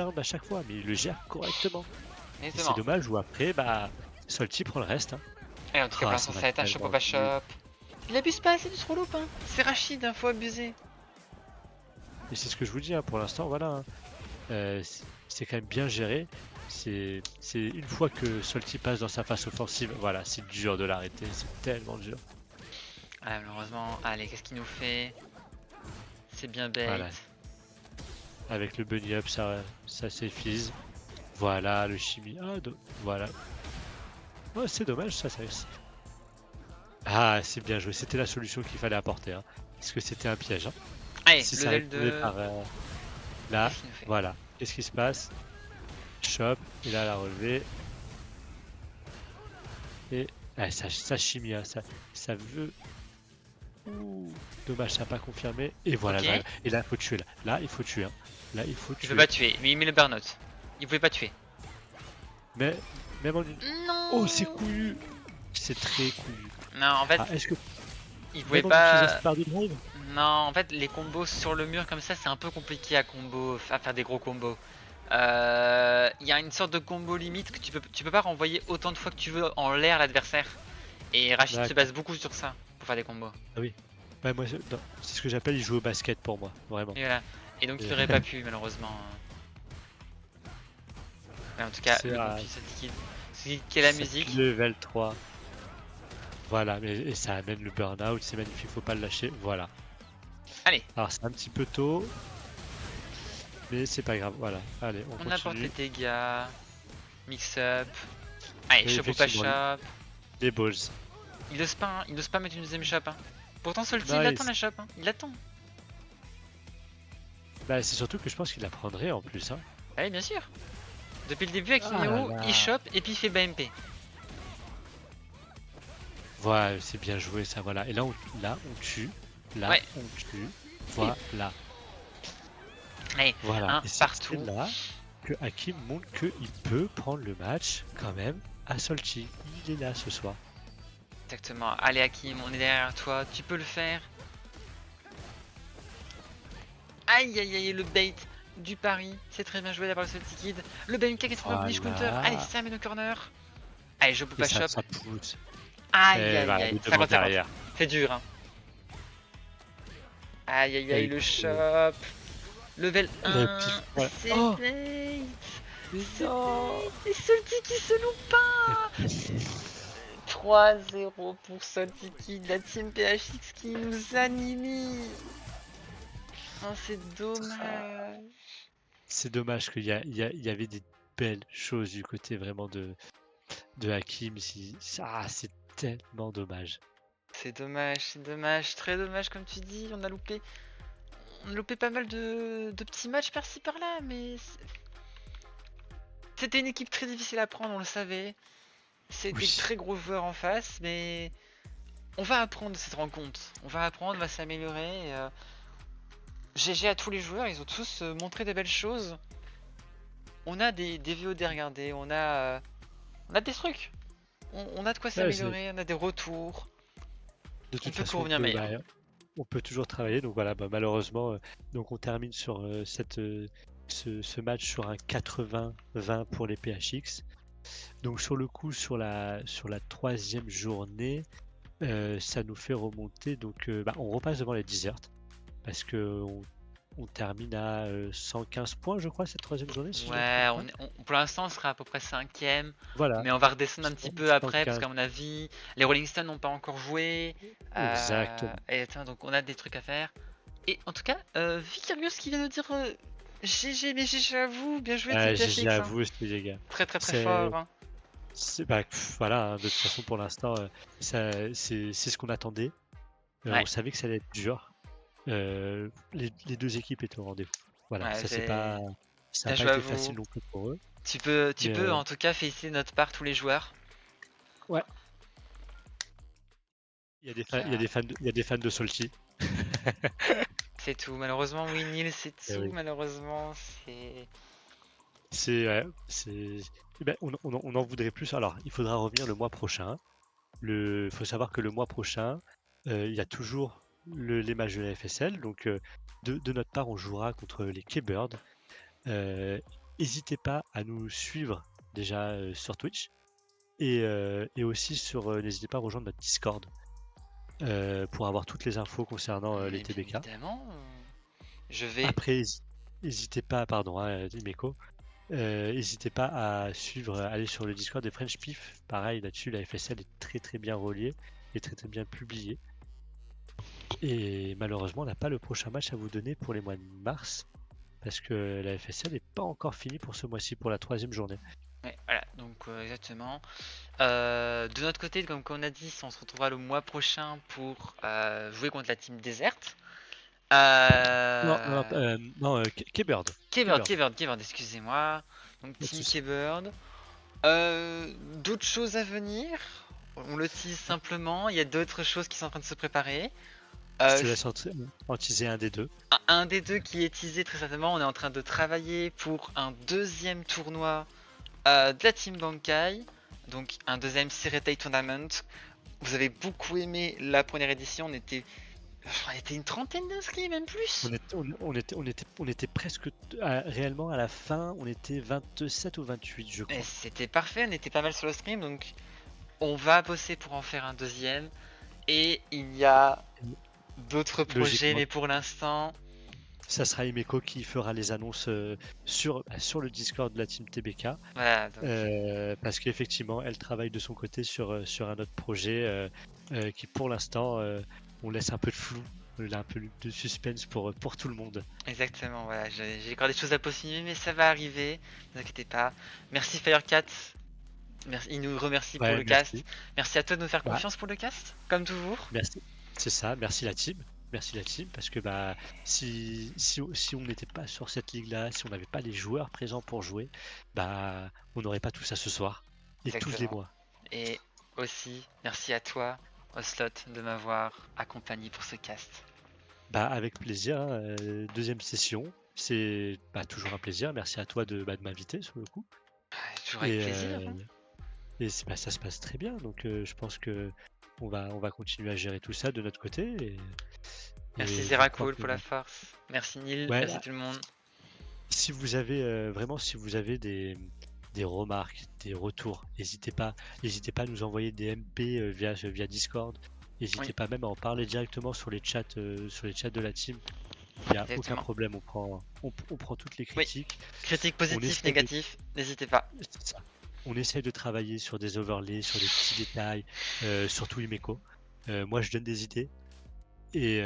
Speaker 1: round à chaque fois, mais il le gère correctement. Et c'est dommage où après, bah, Salty prend le reste. Hein.
Speaker 4: Et en tout cas, pour l'instant, ça va être un chapeau pas shop. Il abuse pas assez du throw loop, hein. C'est Rachid, hein, faut abuser.
Speaker 1: Et c'est ce que je vous dis, hein, pour l'instant, voilà. Hein. C'est quand même bien géré. C'est une fois que Salty passe dans sa phase offensive, voilà, c'est dur de l'arrêter, c'est tellement dur.
Speaker 4: Ah, malheureusement, allez, qu'est-ce qu'il nous fait? C'est bien bait.
Speaker 1: Voilà. Avec le bunny up, ça s'effise. Voilà, le chimie. Ah, voilà. Oh, c'est dommage, ça. Ah, c'est bien joué. C'était la solution qu'il fallait apporter. Hein. Parce que c'était un piège. Hein.
Speaker 4: Allez,
Speaker 1: si
Speaker 4: level 2.
Speaker 1: Là, voilà. Qu'est-ce qui se passe? Shop, il a la relevée. Et ça chimie, hein, ça veut. Ouh, dommage, ça n'a pas confirmé. Et voilà,
Speaker 4: Okay.
Speaker 1: et là, il faut tuer. Là, il faut tuer. Hein. Là, il faut tuer.
Speaker 4: Il veut pas tuer, mais il met le burnout. Il pouvait pas tuer.
Speaker 1: Mais, même en une.
Speaker 4: Non.
Speaker 1: Oh, c'est couillu. C'est très couillu.
Speaker 4: Non, en fait,
Speaker 1: Est-ce que.
Speaker 4: il pouvait
Speaker 1: Même en
Speaker 4: pas.
Speaker 1: utilisant Star du Drive
Speaker 4: Non, en fait, les combos sur le mur comme ça, c'est un peu compliqué à faire des gros combos. Il y a une sorte de combo limite que tu peux pas renvoyer autant de fois que tu veux en l'air l'adversaire. Et Rachid se base beaucoup sur ça pour faire des combos.
Speaker 1: Ah oui. Ouais, moi, c'est ce que j'appelle il joue au basket pour moi, vraiment.
Speaker 4: Et voilà. Et donc il aurait pas pu malheureusement. Mais en tout cas, le Sotikid, qui est la musique.
Speaker 1: Level 3. Voilà, et ça amène le burn-out, c'est magnifique, faut pas le lâcher. Voilà.
Speaker 4: Allez.
Speaker 1: Alors c'est un petit peu tôt. Mais c'est pas grave, voilà. Allez, on continue.
Speaker 4: Apporte les dégâts. Mix-up. Allez, chapeau pas shop.
Speaker 1: Les balls.
Speaker 4: Il ose pas, hein. Il ose pas mettre une deuxième shop. Hein. Pourtant Salty il attend la shop, hein. Il attend.
Speaker 1: Bah c'est surtout que je pense qu'il la prendrait en plus. Hein.
Speaker 4: Allez, bien sûr. Depuis le début, Akimiao, il chope et puis il fait BMP.
Speaker 1: Voilà, c'est bien joué ça, voilà. Et là on tue. Là on tue. Voilà.
Speaker 4: Allez,
Speaker 1: voilà. Et
Speaker 4: partout.
Speaker 1: C'est là que Hakim montre qu'il peut prendre le match quand même à Salty. Il est là ce soir.
Speaker 4: Exactement. Allez Hakim, on est derrière toi, tu peux le faire. Aïe aïe aïe, le bait du pari. C'est très bien joué d'avoir le Sotikid. Le BMK qui est trop oblige counter. Allez, ça met nos corner. Allez, je peux pas shop.
Speaker 1: Ça pousse.
Speaker 4: Aïe aïe aïe, 50-50. C'est dur hein. Aïe aïe aïe, le shop. Level 1. C'est bait. C'est Salty qui se loupe pas. 3-0 pour Sotikid, la team PHX qui nous anime. Oh, c'est dommage.
Speaker 1: C'est dommage qu'il y avait des belles choses du côté vraiment de Hakim. C'est tellement dommage.
Speaker 4: C'est dommage, très dommage comme tu dis. On a loupé pas mal de petits matchs par-ci par-là, mais c'était une équipe très difficile à prendre, on le savait. C'est des très gros joueurs en face, mais on va apprendre de cette rencontre. On va apprendre, on va s'améliorer. GG à tous les joueurs, ils ont tous montré de belles choses. On a des VOD à regarder, on a des trucs. On a de quoi s'améliorer, on a des retours.
Speaker 1: De toute façon, on peut toujours travailler. Donc voilà, malheureusement, donc on termine sur ce match sur un 80-20 pour les PHX. Donc sur le coup, sur la troisième journée, ça nous fait remonter. Donc on repasse devant les Desert parce que on termine à 115 points, je crois, cette troisième journée. Si
Speaker 4: ouais, pour l'instant, on sera à peu près 5ème.
Speaker 1: Voilà.
Speaker 4: Mais on va redescendre un petit peu après, parce qu'à mon avis, les Rolling Stones n'ont pas encore joué.
Speaker 1: Exactement.
Speaker 4: Et attends, donc on a des trucs à faire. Et en tout cas, Vicarius qui vient de dire GG, mais GG à vous, bien joué
Speaker 1: GG
Speaker 4: TPFX,
Speaker 1: à
Speaker 4: hein.
Speaker 1: vous aussi, les gars.
Speaker 4: Très très très
Speaker 1: C'est-
Speaker 4: fort. Hein.
Speaker 1: Bah, voilà, hein, de toute façon, pour l'instant, c'est ce qu'on attendait.
Speaker 4: Ouais.
Speaker 1: On savait que ça allait être dur. Les deux équipes étaient au rendez-vous. Voilà,
Speaker 4: Ouais,
Speaker 1: ça c'est
Speaker 4: c'est-
Speaker 1: pas, ça
Speaker 4: Bien
Speaker 1: n'a pas
Speaker 4: joué à
Speaker 1: été
Speaker 4: vous.
Speaker 1: facile non plus pour eux.
Speaker 4: Tu peux
Speaker 1: Mais,
Speaker 4: en tout cas féliciter de notre part tous les joueurs.
Speaker 1: ouais. Il y a des fans de Salty.
Speaker 4: C'est tout. Malheureusement, oui, Neil, c'est
Speaker 1: Eh
Speaker 4: tout.
Speaker 1: oui.
Speaker 4: Malheureusement, c'est.
Speaker 1: On en voudrait plus. Alors, il faudra revenir le mois prochain. Faut savoir que le mois prochain, il y a toujours les matchs de la FSL. Donc, de notre part, on jouera contre les Keybirds. N'hésitez pas à nous suivre déjà sur Twitch et aussi n'hésitez pas à rejoindre notre Discord pour avoir toutes les infos concernant les
Speaker 4: Mais bien
Speaker 1: TBK.
Speaker 4: évidemment, je vais.
Speaker 1: Après, n'hésitez pas, pardon, Meco, n'hésitez pas à suivre, aller sur le Discord des French Pif. Pareil, là-dessus, la FSL est très très bien reliée et très très bien publiée. Et malheureusement, on n'a pas le prochain match à vous donner pour les mois de mars parce que la FSL n'est pas encore finie pour ce mois-ci, pour la 3e journée.
Speaker 4: Ouais, voilà, donc exactement. De notre côté, comme on a dit, on se retrouvera le mois prochain pour jouer contre la team Desert.
Speaker 1: Non, Keybird.
Speaker 4: Keybird, excusez-moi. Donc
Speaker 1: Pas de
Speaker 4: team
Speaker 1: souci.
Speaker 4: Keybird. D'autres choses à venir. On le tease simplement. Il y a d'autres choses qui sont en train de se préparer.
Speaker 1: Je te laisse en teaser un des deux.
Speaker 4: Un des deux qui est teasé très certainement. On est en train de travailler pour un deuxième tournoi de la team Bankai. Donc un deuxième Seretai Tournament. Vous avez beaucoup aimé la première édition. On était une trentaine d'inscrits, même plus.
Speaker 1: On était presque réellement à la fin, on était 27 ou 28, je crois.
Speaker 4: C'était parfait, on était pas mal sur le stream, donc on va bosser pour en faire un deuxième. Et il y a d'autres projets,
Speaker 1: Logiquement.
Speaker 4: mais pour l'instant,
Speaker 1: Ça sera Imeko qui fera les annonces sur le Discord de la team TBK.
Speaker 4: voilà. Donc,
Speaker 1: Parce qu'effectivement, elle travaille de son côté sur un autre projet qui, pour l'instant, on laisse un peu de flou, un peu de suspense pour tout le monde.
Speaker 4: exactement, voilà. J'ai encore des choses à postiller, mais ça va arriver. Ne vous inquiétez pas. Merci Firecat. Merci, il nous remercie pour le
Speaker 1: merci.
Speaker 4: cast. Merci à toi de nous faire confiance pour le cast, comme toujours.
Speaker 1: Merci. C'est ça, merci la team. Merci la team, parce que si on n'était pas sur cette ligue-là, si on n'avait pas les joueurs présents pour jouer, on n'aurait pas tout ça ce soir. Et
Speaker 4: Exactement.
Speaker 1: tous les mois.
Speaker 4: Et aussi, merci à toi, Oslot, de m'avoir accompagné pour ce cast.
Speaker 1: Avec plaisir, hein, deuxième session. C'est toujours un plaisir. Merci à toi de m'inviter sur le coup.
Speaker 4: Toujours avec plaisir. Hein.
Speaker 1: Et ça se passe très bien. Donc je pense que on va continuer à gérer tout ça de notre côté.
Speaker 4: Merci Zeracool pour la force. Merci Neil, merci tout le monde.
Speaker 1: Si vous avez si vous avez des remarques, des retours, n'hésitez pas à nous envoyer des MP via Discord. N'hésitez pas même à en parler directement sur les chats de la team. Il n'y a aucun problème, on prend toutes les critiques.
Speaker 4: Critiques positives, négatives, n'hésitez pas.
Speaker 1: C'est ça. On essaie de travailler sur des overlays, sur des petits détails, surtout Imeko. Moi, je donne des idées. Et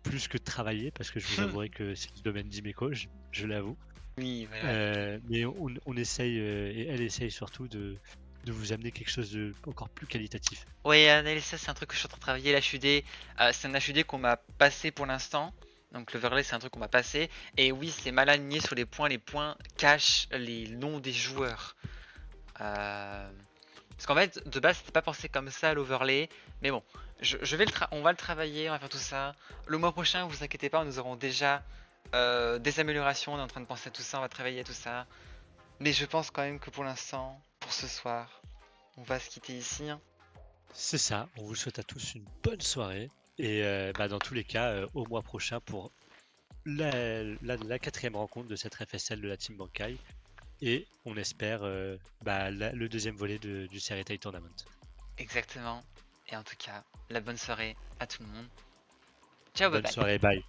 Speaker 1: plus que de travailler, parce que je vous avouerai que c'est le domaine d'Imeko, je l'avoue.
Speaker 4: Oui, voilà.
Speaker 1: Mais on essaye, et elle essaye surtout de vous amener quelque chose de encore plus qualitatif.
Speaker 4: Oui, ça c'est un truc que je suis en train de travailler. L'HUD, c'est un HUD qu'on m'a passé pour l'instant. Donc l'overlay c'est un truc qu'on m'a passé. Et oui, c'est mal aligné sur les points cachent les noms des joueurs. Parce qu'en fait, de base, c'était pas pensé comme ça l'overlay. Mais bon, on va le travailler, on va faire tout ça. Le mois prochain, vous inquiétez pas, nous aurons déjà des améliorations. On est en train de penser à tout ça, on va travailler à tout ça. Mais je pense quand même que pour l'instant, pour ce soir, on va se quitter ici. Hein.
Speaker 1: C'est ça, on vous souhaite à tous une bonne soirée. Et dans tous les cas, au mois prochain pour la 4e rencontre de cette FSL de la Team Bankai. Et on espère le deuxième volet du Seretai Tournament.
Speaker 4: Exactement. Et en tout cas, la bonne soirée à tout le monde. Ciao, bye bye.
Speaker 1: Bonne soirée, bye.